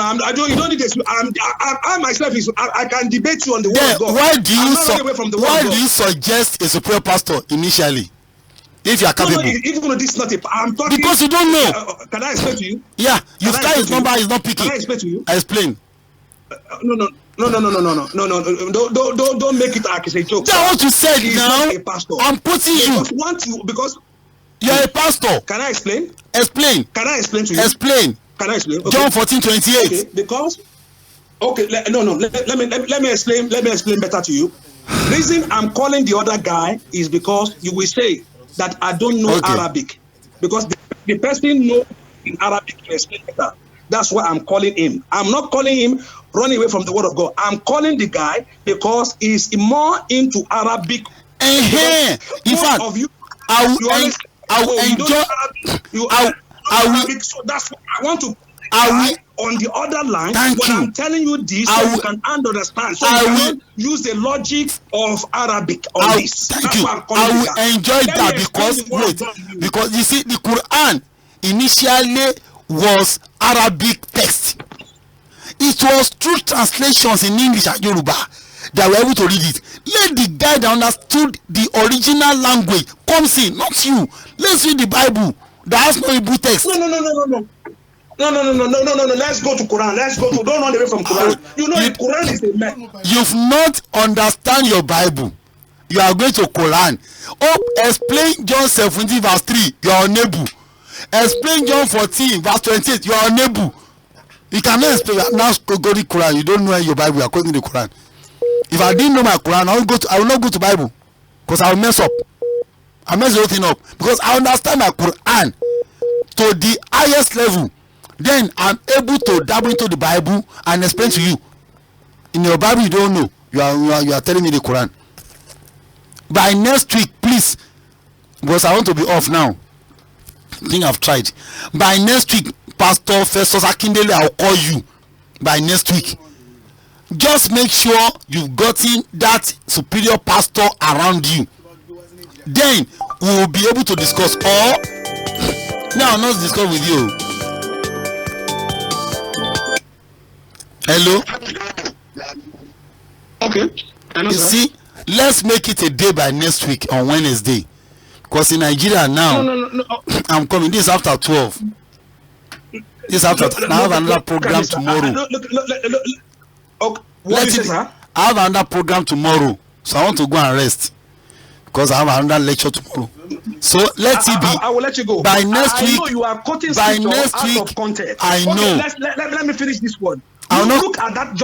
don't need this. I myself I can debate you on the word of God. Why do you suggest a superior pastor initially? If you are capable. Even though this is not I'm talking because you don't know. Can I explain to you? Yeah, you try his number, he's not picking. Can I explain to you? I explain. No. Don't make it like it's a joke. That's what you said now. I'm putting you. Because you are a pastor. Can I explain? Explain. Can I explain to you? Explain. Can I explain? Okay. John 14:28. Okay, because let me explain. Let me explain better to you. Reason I'm calling the other guy is because you will say that I don't know Arabic, because the person knows in Arabic to explain better. That's why I'm calling him. I'm not calling him running away from the word of God. I'm calling the guy because he's more into Arabic. In fact, I will enjoy. So that's what I want to. On the other line, I'm telling you this, so you can understand. So you can use the logic of Arabic on this. Thank you. I will enjoy that because you see, the Quran initially was Arabic text. It was true translations in English and Yoruba that were able to read it. Let the guy that understood the original language comes in, not you. Let's read the Bible that has no Hebrew text. No. Let's go to Quran. Don't run away from Quran. The Quran is a mess. You've not understand your Bible. You are going to Quran. Explain John 17 verse 3. You are unable. Explain John 14 verse 28. You are unable. You cannot explain. Now go to Quran. You don't know your Bible. You are quoting the Quran. If I didn't know my Quran, I will not go to Bible, because I will mess up. I mess the whole thing up because I understand my Quran to the highest level. Then I'm able to dabble into the Bible and explain to you. In your Bible, you don't know. You are telling me the Quran. By next week, please, because I want to be off now. I think I've tried. By next week, Pastor FESTUS Akindele, I'll call you. By next week, just make sure you've gotten that superior pastor around you. Then we will be able to discuss. Or now, not discuss with you. Hello. Okay. You see, let's make it a day by next week on Wednesday, because in Nigeria now, no. I'm coming. This is after 12. This after. I have another program tomorrow. Okay. What is it, sir? I have another program tomorrow, so I want to go and rest because I have another lecture tomorrow. So let it be. I will let you go. By next week. I know you are quoting by next week. Out of context. I know. Let me finish this one. Look at that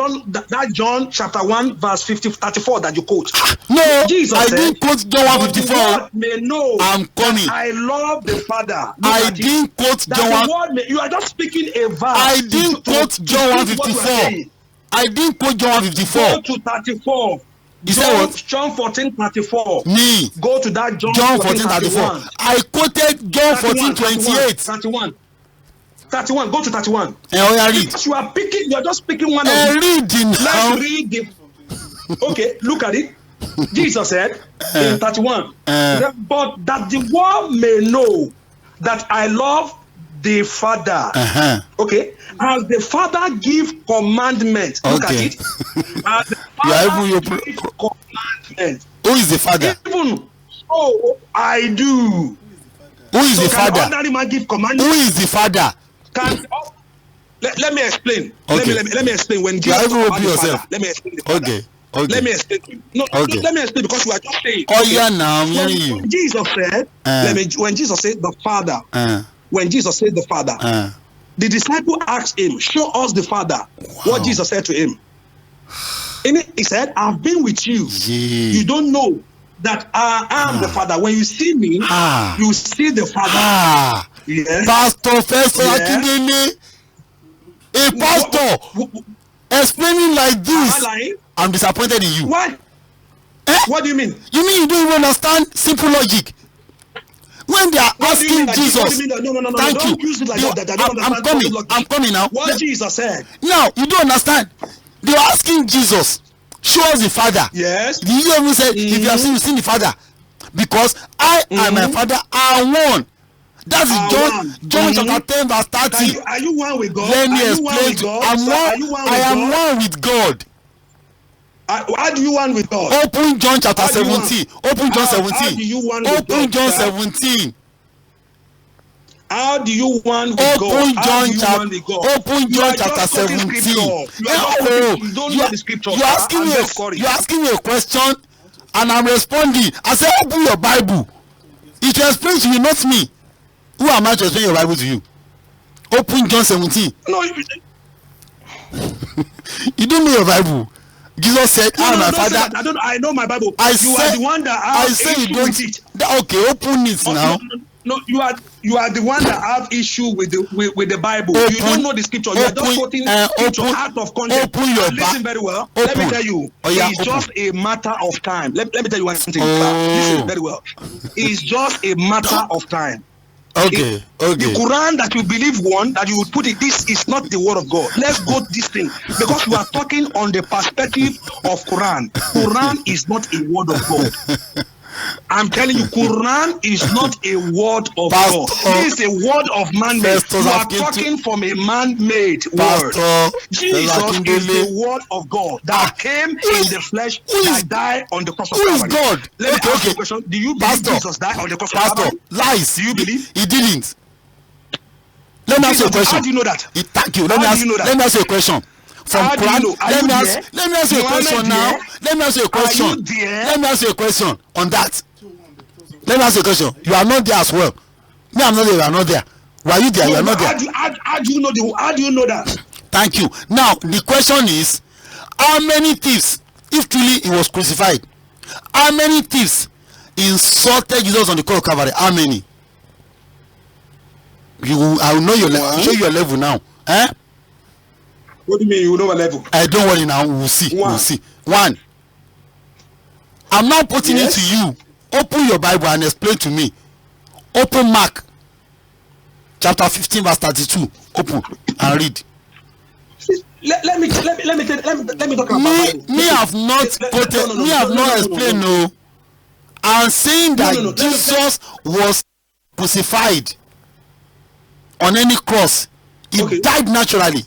John chapter 1 verse 34 that you quote. No, Jesus I said, didn't quote John 1:54. May know I'm coming. I love the Father. I didn't quote John 1. You are just speaking a verse. I didn't quote John 1:54. I didn't quote John 1:54. Go to 34. You said what? John 14:34. Me. Go to that John 14:34. I quoted John 14:28. 31. Go to 31. Read. You are just picking one of them. Let's read the. Okay, look at it. Jesus said in 31, but that the world may know that I love the Father. Okay, as the Father give commandment. Look at it. As the Father give commandment. Who is the Father? Even so, I do. Who is the Father? Ordinary man give commandment. Who is the Father? Let me explain. Okay. Let me explain. When Jesus talk yourself. Let me explain. Okay. Let me explain. No, okay. Let me explain because you are just saying. Oh, yeah, now I'm hearing you. Jesus said, when Jesus said the Father, the disciple asked him, show us the Father. Wow. What Jesus said to him. He said, I've been with you. Yeah. You don't know that I am the Father. When you see me, you see the Father. Yes. Pastor Festus Yes. Akindele, a pastor explaining like this. Am I lying? I'm disappointed in you. Why? Eh? What do you mean? You mean you don't even understand simple logic? When they are asking Jesus, No, thank don't you. use it like that. I don't I'm coming. understand. I'm coming now. What Jesus said. Now you don't understand. They are asking Jesus, show us the Father. Yes. The Jesus even said, if you have seen, you seen the Father, because I and my Father are one. That's John chapter 10 verse 30. Are you one with God? Let me explain to you. I am one with God. How do you one with God? Open John chapter 17. Open John 17. How do you one with Open God, John sir? 17. How do you one with Open God? Open John chapter 17. You don't know the scripture. You're asking me a question and I'm responding. I say open your Bible. It will explain to you, not me. Who am I to explain your Bible to you? Open John 17. No, you don't know your Bible. Jesus said, my Father. I know my Bible. Are the one that have issue with it. Okay, open it now. No, you are the one that have issue with the Bible. You don't know the scripture. You are just quoting scripture out of context. Listen very well. Let me tell you. It's just a matter of time. Let me tell you one thing. Listen very well. It's just a matter of time. Okay. The Quran that you believe that you would put it, this is not the word of God. Let's go this thing, because we are talking on the perspective of Quran. Quran is not a word of God. I'm telling you, Quran is not a word of God. It is a word of man-made. You are talking from a man-made word. Jesus is the word of God that came in the flesh, that died on the cross of Calvary. Who is God? Let me ask you a question. Do you believe Jesus died on the cross of Calvary? Lies. Do you believe? He didn't. Let me ask you a question. How do you know that? Thank you. Let me ask you a question. From Quran, let me ask you a question now. Let me ask you a question. Let me ask you a question on that. Let me ask you a question. You are not there as well. Me, I'm not there. You are not there. Were you there? You are not there. How do you know that? Thank you. Now the question is, how many thieves, if truly he was crucified, how many thieves insulted Jesus on the cross of Calvary? How many? I will know your level. I'll show you your level now. Eh? What do you mean you know a level? I don't worry now. We'll see. We'll see. One. I'm not putting it to you. Open your Bible and explain to me. Open Mark chapter 15 verse 32. Open and read. Let me talk about me have not quoted. Me have not explained. No. I'm saying that Jesus was crucified on any cross. He died naturally.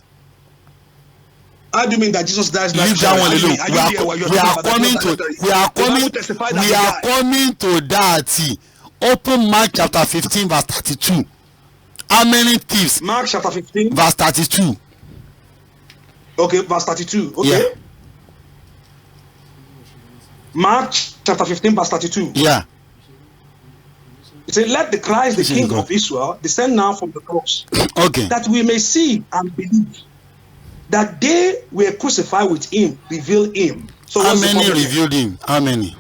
How do you mean that Jesus dies naturally? Leave that one alone. We are coming to that. Open Mark chapter 15 verse 32. How many thieves? Mark chapter 15 verse 32. Okay, verse 32. Okay. Yeah. Mark chapter 15 verse 32. Yeah. It says, let the Christ, the King of Israel, descend now from the cross. Okay. That we may see and believe that they were crucified with him, revealed him. So how many revealed him? How many?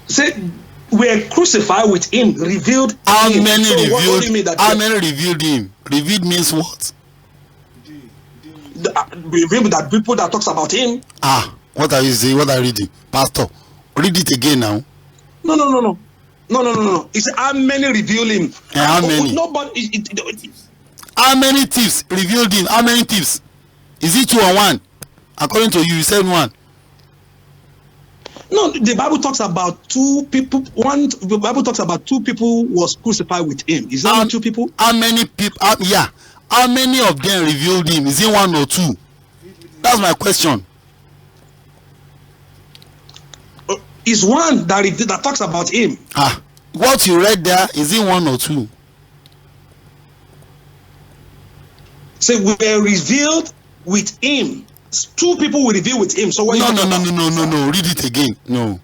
Say, were crucified with him, revealed how him. Many so revealed? What do you mean that how many revealed him? Revealed means what? Revealed that people that talks about him. What are you saying? What are you reading? Pastor, read it again now. No. It's how many revealed him? How many? Nobody. How many thieves revealed him? How many thieves? Is it 2 or 1? According to you, you said 1. No, the Bible talks about 2 people. The Bible talks about 2 people was crucified with him. Is that 2 people? How many people? Yeah. How many of them revealed him? Is it 1 or 2? That's my question. Is one that talks about him. What you read there, is it 1 or 2? So we were revealed with him. 2 people were revealed with him. So what? No. Read it again. No.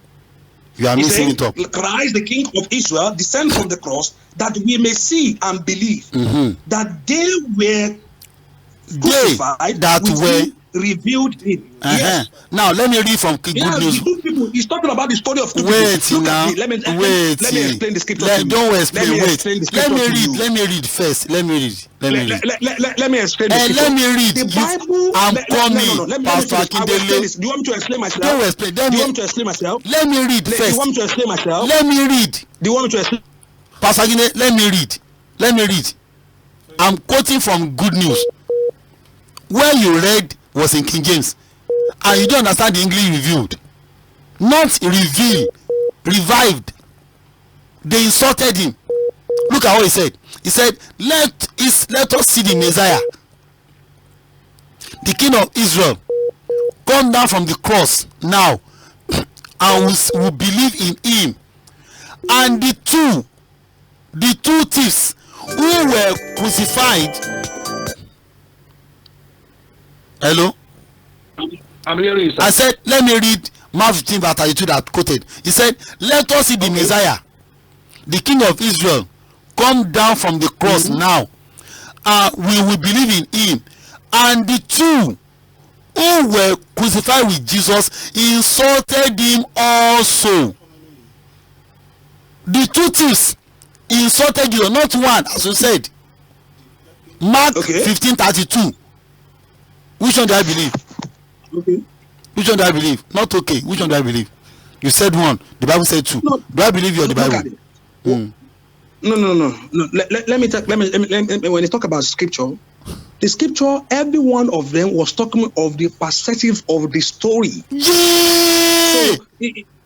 You are mixing it up. Christ, the King of Israel, descend from the cross that we may see and believe that they were crucified that were revealed in. Yes. Now let me read from Good News. He's talking about the story of two wait people. Now. Let me explain the scripture. Don't explain. Let me read first. Let me explain the scripture. Let me read. The Bible. I'm coming, Pastor Akindele. Do you want me to explain myself? Don't explain. Do you want me to explain myself? Let me read first. Do you want me to explain myself? Let me read. Do you want me to explain? Pastor Akindele, let me read. I'm quoting from Good News. Where you read was in King James, and you don't understand the English revealed. Not revealed, revived. They insulted him. Look at what he said. He said, let us see the Messiah, the King of Israel, come down from the cross now, and will believe in him. And the two thieves who were crucified. Hello? I'm hearing you, sir. I said, let me read Mark 15 verse 32 that quoted. He said, let us see the Messiah, the King of Israel, come down from the cross now. We will believe in him. And the two who were crucified with Jesus insulted him also. The two thieves insulted you, not one, as you said. Mark 15:32. Which one do I believe? Okay. Which one do I believe? Not okay. Which one do I believe? You said one. The Bible said two. No, do I believe you or the Bible? No. Let me when you talk about scripture, the scripture, every one of them was talking of the perspective of the story. Yeah. So,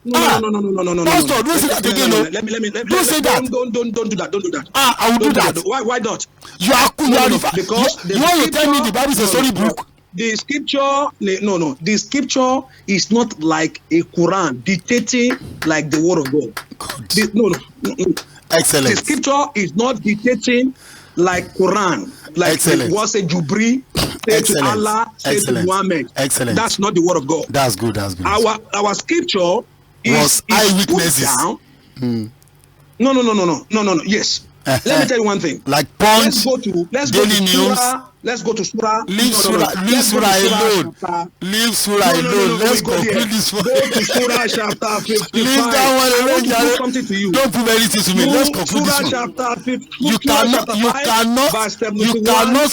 no. Pastor, don't say that again. Don't say that. Don't do that. Don't do that. I will do that. Why not? You are cool. Because you want to tell me the Bible is a story book. The scripture, the scripture is not like a Quran dictating like the word of God. No. Excellent. The scripture is not dictating like Quran, like what say Jubri, say to Allah, say to Muhammad. Excellent. That's not the word of God. That's good. Our scripture is eyewitnesses. No. Yes. Let me tell you one thing. Like Punch, let's go to Surah. Leave Surah alone. Let's conclude this one. Go to Surah chapter 55. Leave that one alone. Do something to you. Don't prove anything to me. Let's conclude this one. Chapter 50, you cannot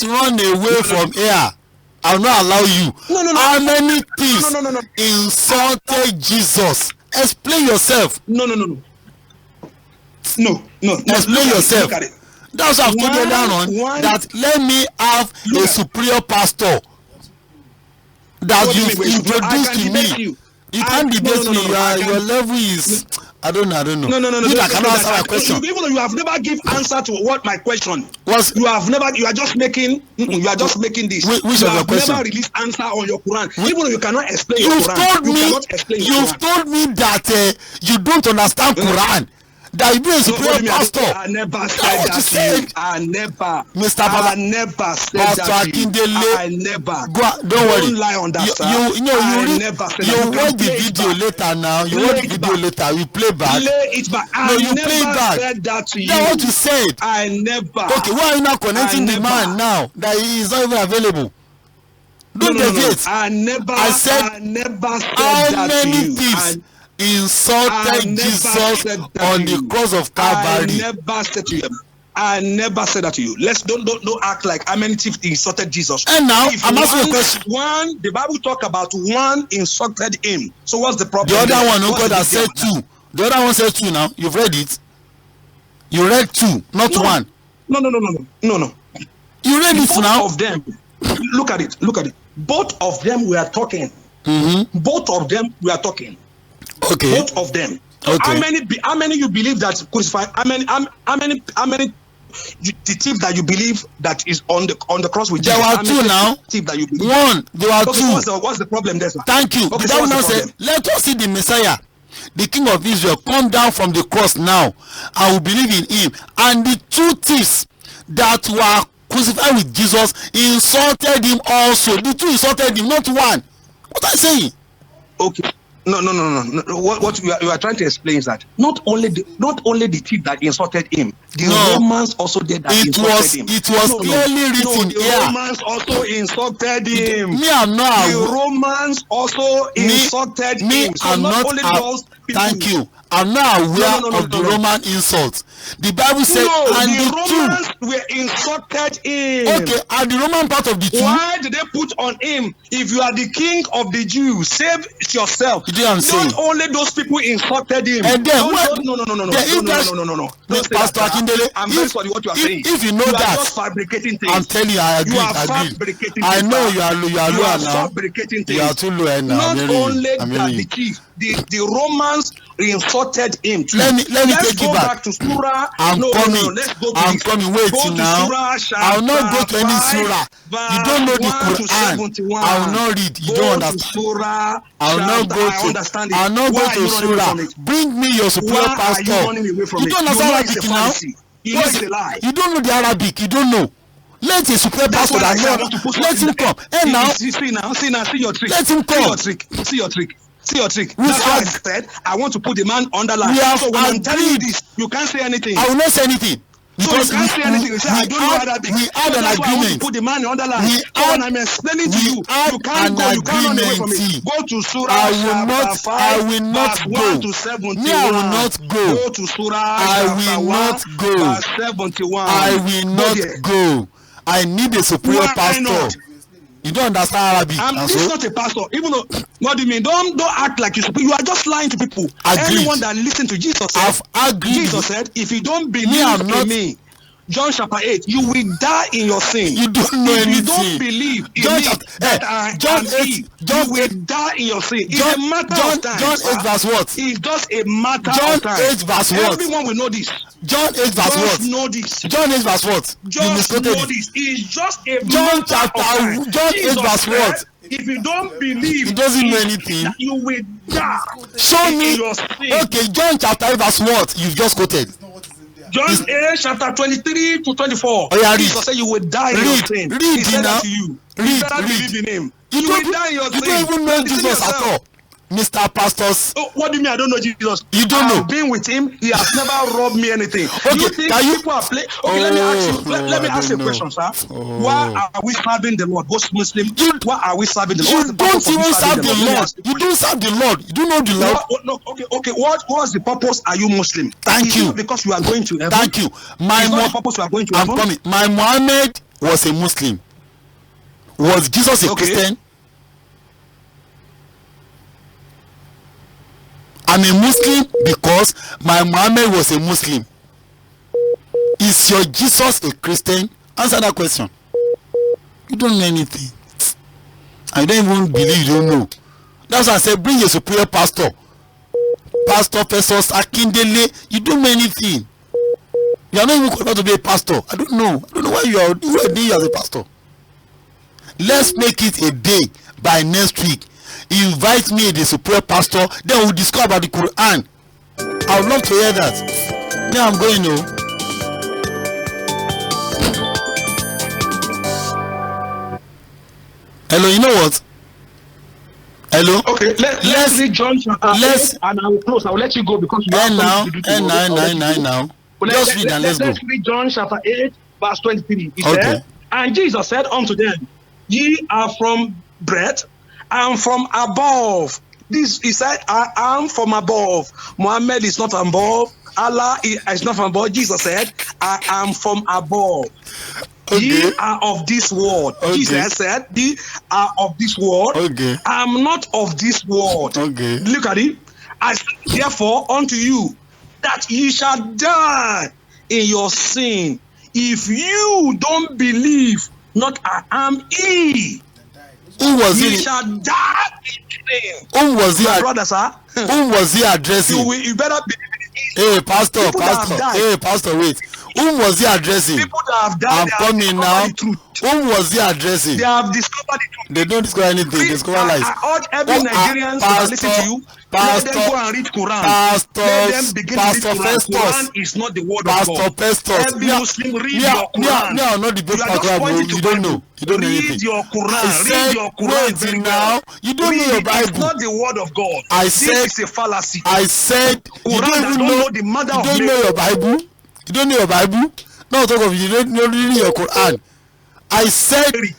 run away from here. I will not allow you. No. How many thieves insulted Jesus? Explain yourself. No. Explain yourself. Look at it. That's what I've told you down on. That let me have a superior pastor that you've introduced to me. You can't debate me. Your level is. I don't know. No. You cannot answer my question. Even though you have never given answer to what my question was, you are just making this. Which of your question? You have never released answer on your Quran. Even though you cannot explain your Quran. You've told me that you don't understand Quran. That you be a superior pastor. I never said that to you. I never said Pastor that to Akindele. you. I never. Don't worry. Don't lie on that, sir. You watch the video later now. You watch the video later. You play back. Play it back. You play back. Said that to you. That's what you said. I never. Okay, why are you not connecting the man now that he is not even available? Don't deviate. I never said how many thieves insulted Jesus on the cross of Calvary? I never said that to you. Let's don't act like how many thieves insulted Jesus. And now I'm asking a question. The Bible talk about one insulted him. So what's the problem? The other one, God has said two. The other one said two now. You've read it. You read two, not one. No. You read it now. Both of them. Look at it. Both of them were talking. Both of them were talking. Okay. Both of them. Okay. How many you believe that crucified? How many the thief that you believe that is on the cross with Jesus? There were two now. Thief that you believe. One. There were two. What's the problem there, sir? Thank you. Okay, the Bible now said, let us see the Messiah, the King of Israel, come down from the cross now. I will believe in him. And the two thieves that were crucified with Jesus insulted him also. The two insulted him, not one. What are you saying? Okay. No. What you are trying to explain is that not only the thief that insulted him, the Romans also did that. Insulted him. It was clearly written the here. Romans also insulted him. The Romans also insulted him. So not only those people. Thank you. I'm not aware of the Roman insults. The Bible said, and the Romans were insulted him. Okay, and the Roman part of the Jew. Why did they put on him? If you are the king of the Jews, save yourself. Not only those people insulted him. And then no. Pastor Akindele, I'm very sorry what you are saying. If you know you that, are just fabricating things. I'm telling you, I agree. You are fabricating I know things. you are low now. Fabricating things. You are too low now. Not only that, the chief, the Romans insulted him too. Let me take you back to Surah. I'm coming. Wait now. I will not go to any surah. You don't know the Quran. I will not read. You don't understand. I will not go to surah. Bring me your superior pastor. You don't understand Arabic now. You don't know the Arabic. You don't know. Let a superior pastor that know. Let him come. And now, see your trick. Let him come. See your trick. That's why I said I want to put the man under line. So when I'm telling you this, you can't say anything. I will not say anything. Because you can't say anything. You say I don't know Arabic. We had an agreement. I want to put the man under line. So when I'm explaining to you, you can't go. You can't run away from it. Go to Surah chapter 5, I will not verse go. 1 to 71. Me, I will not go. Go to Surah chapter 1, verse 71. I will not go. I need a superior pastor. You don't understand Arabic. This is not a pastor. Even though, what do you mean? Don't act like you are just lying to people. Agreed. Anyone that listens to Jesus said, Jesus said, if you don't believe in me, John chapter 8, you will die in your sin. You don't know anything. You don't believe in me that I am he, you will die in your sin. It's a matter of time. John 8 verse what? It's just a matter of time. John 8 verse what? Everyone will know this. John 8 verse what? Know this. John 8 verse what? Just know this. It's just a John matter of time. John 8 verse what? If you don't believe, he doesn't know anything. You will die. Show me. Okay, John chapter 8 verse what? You've just quoted. John 8 chapter 23 to 24. Oh yeah, Jesus said you will die in your sin. He said that to you. Read. Believe in him. You will die in your sin. You don't even know Jesus at all. Mr. Pastors. Oh, what do you mean I don't know Jesus? You don't know. I've been with him. He has never robbed me anything. Okay, you think people are playing? Okay, let me ask you. Let me ask you a question, sir. Why are we serving the Lord? Most Muslims. Why are we serving the Lord? You don't even serve the Lord. You don't serve the Lord. You don't know the Lord. No, okay. What's the purpose? Are you Muslim? Thank you. Because you are going to heaven. Thank you. The purpose you are going to heaven. I'm coming. My Muhammad was a Muslim. Was Jesus a Christian? I'm a Muslim because my Muhammad was a Muslim. Is your Jesus a Christian? Answer that question. You don't know anything. I don't even believe you don't know. That's why I said bring a superior pastor. Pastor FESTUS Akindele. You don't know anything. You are not even qualified to be a pastor. I don't know why you are doing as a pastor. Let's make it a day by next week. Invite me the superior pastor, then we'll discuss about the Quran. I would love to hear that. Now I'm going to. Hello, you know what? Hello. Okay, let's read John chapter 8 and I will close. I will let you go because you have something to do. Now. Just read and let's go. Let's read John chapter 8 verse 23. He said, and Jesus said unto them, ye are from bread. I am from above. He said, I am from above. Muhammad is not above. Allah is not from above. Jesus said, I am from above. Okay. Ye are of this world. Okay. Jesus said, ye are of this world. Okay. I am not of this world. Okay. Look at it. I say therefore unto you that ye shall die in your sin. If you don't believe, not I am he. Who was he? He shall die in sin. Who was he? Brother, sir. Who was he addressing? You better believe in Hey, it. pastor. Hey, pastor, wait. Whom was he addressing? People that have died. I'm coming now. Whom was he addressing? They have discovered the truth. They don't discover anything. They discover lies. I urge every Nigerian to listen to you. Let them go and read Quran. Let them begin to read Quran. Quran is not the word of God. FESTUS. Every Muslim read your Quran. No, not the book of Quran. You don't know. You don't know anything. Read your Quran. Read your Quran very well. You don't know your Bible. It's not the word of God. This is a fallacy. I said you don't even know the mother of Mary. You don't know your Bible. You don't know your Bible. No, talk of you don't know your Quran. I said it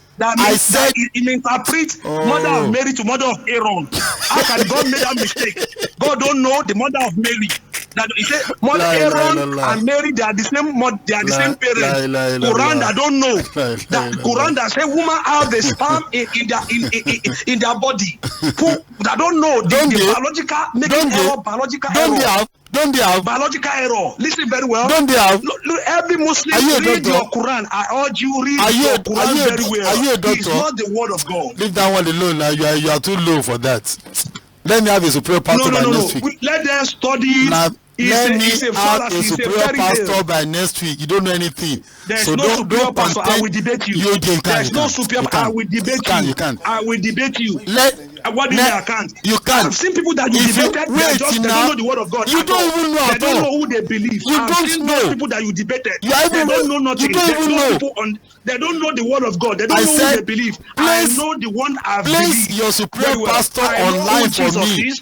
interprets mother of Mary to mother of Aaron. How can God make that mistake? God don't know the mother of Mary. That he said mother Aaron and Mary, they are the same they are the same parents. Quran that don't know that Quran that say woman have the sperm in their body. That don't know the biological making error, biological error. Don't they have biological error? Listen very well. Don't they have? Look, every Muslim read your Quran. I urge you read your Quran very well. Are you a doctor? It's not the word of God. Leave that one alone. Now you are too low for that. Let me have a superior pastor by next week. Let them study. Let me have a superior pastor by next week. You don't know anything. There's no superior pastor. I will debate you. There's no superior pastor. I will debate you. You can't. I will debate you. What do you mean I can't? You can't. I've seen people that you debated. They don't know the word of God. You don't even know. They don't know who they believe. You don't know. People that you debated. They don't know nothing. You don't even know. They don't know the word of God. They don't know who they believe. I know the one I've believed. Place your superior pastor online for me.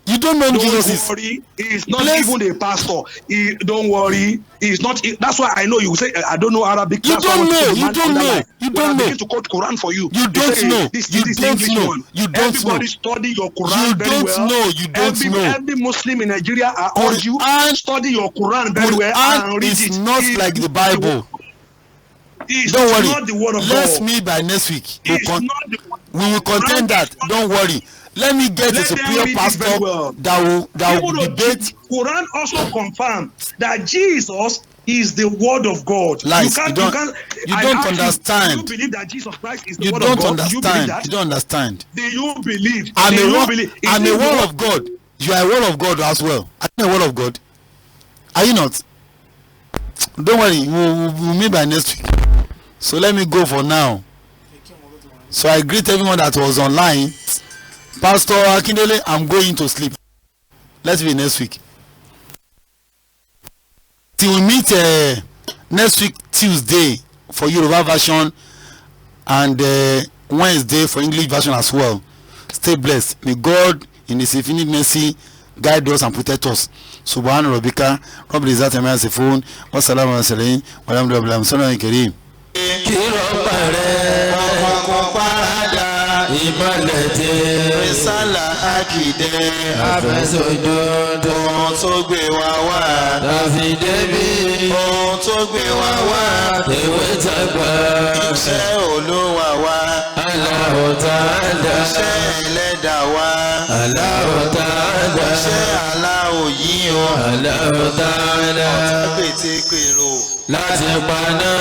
You don't know Jesus. Don't worry, he's not even a pastor. Don't worry, he's not. That's why I know you say I don't know Arabic. You don't know. You don't know. You don't know. I begin to quote Quran for you. You don't know. You don't know. You don't know. Everybody study your Quran very well. You don't know. You don't know. Every Muslim in Nigeria, I urge you study your Quran very well and read it. It's not like the Bible. Don't worry. Not the word of God. Let's meet by next week. We will contend that. Don't worry. Let me get a superior pastor that will debate. Quran also confirms that Jesus is the word of God. Lies. You don't understand. Do you believe that Jesus Christ is the word of God? You don't understand. Do you believe? I'm a word of God. You are a word of God as well. I'm a word of God. Are you not? Don't worry. We'll meet by next week. So let me go for now. So I greet everyone that was online. Pastor Akindele, I'm going to sleep. Let's be next week. Till we meet next week Tuesday for Yoruba version and Wednesday for English version as well. Stay blessed. May God in His infinite mercy guide us and protect us. Subhana Rabbika Rabbil Izzati Amma Yasifun wa salamun alal mursalin ìmọ̀lẹ̀ Rísálà Àkìndé àfẹsọ̀dodo ohun tó gbé wa wá tàfi débi ohun tó gbé wa wá tèwé tàgbà iṣẹ́ Olúwa wa Allahu Ta'ala iṣẹ́ Ẹlẹ́dàá wa Allahu Ta'ala iṣẹ́ Allahu yìí o Allahu Ta'ala pétékèrò láti paná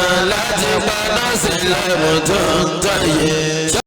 sílẹ̀ mọ́tò ń tọ̀yẹ.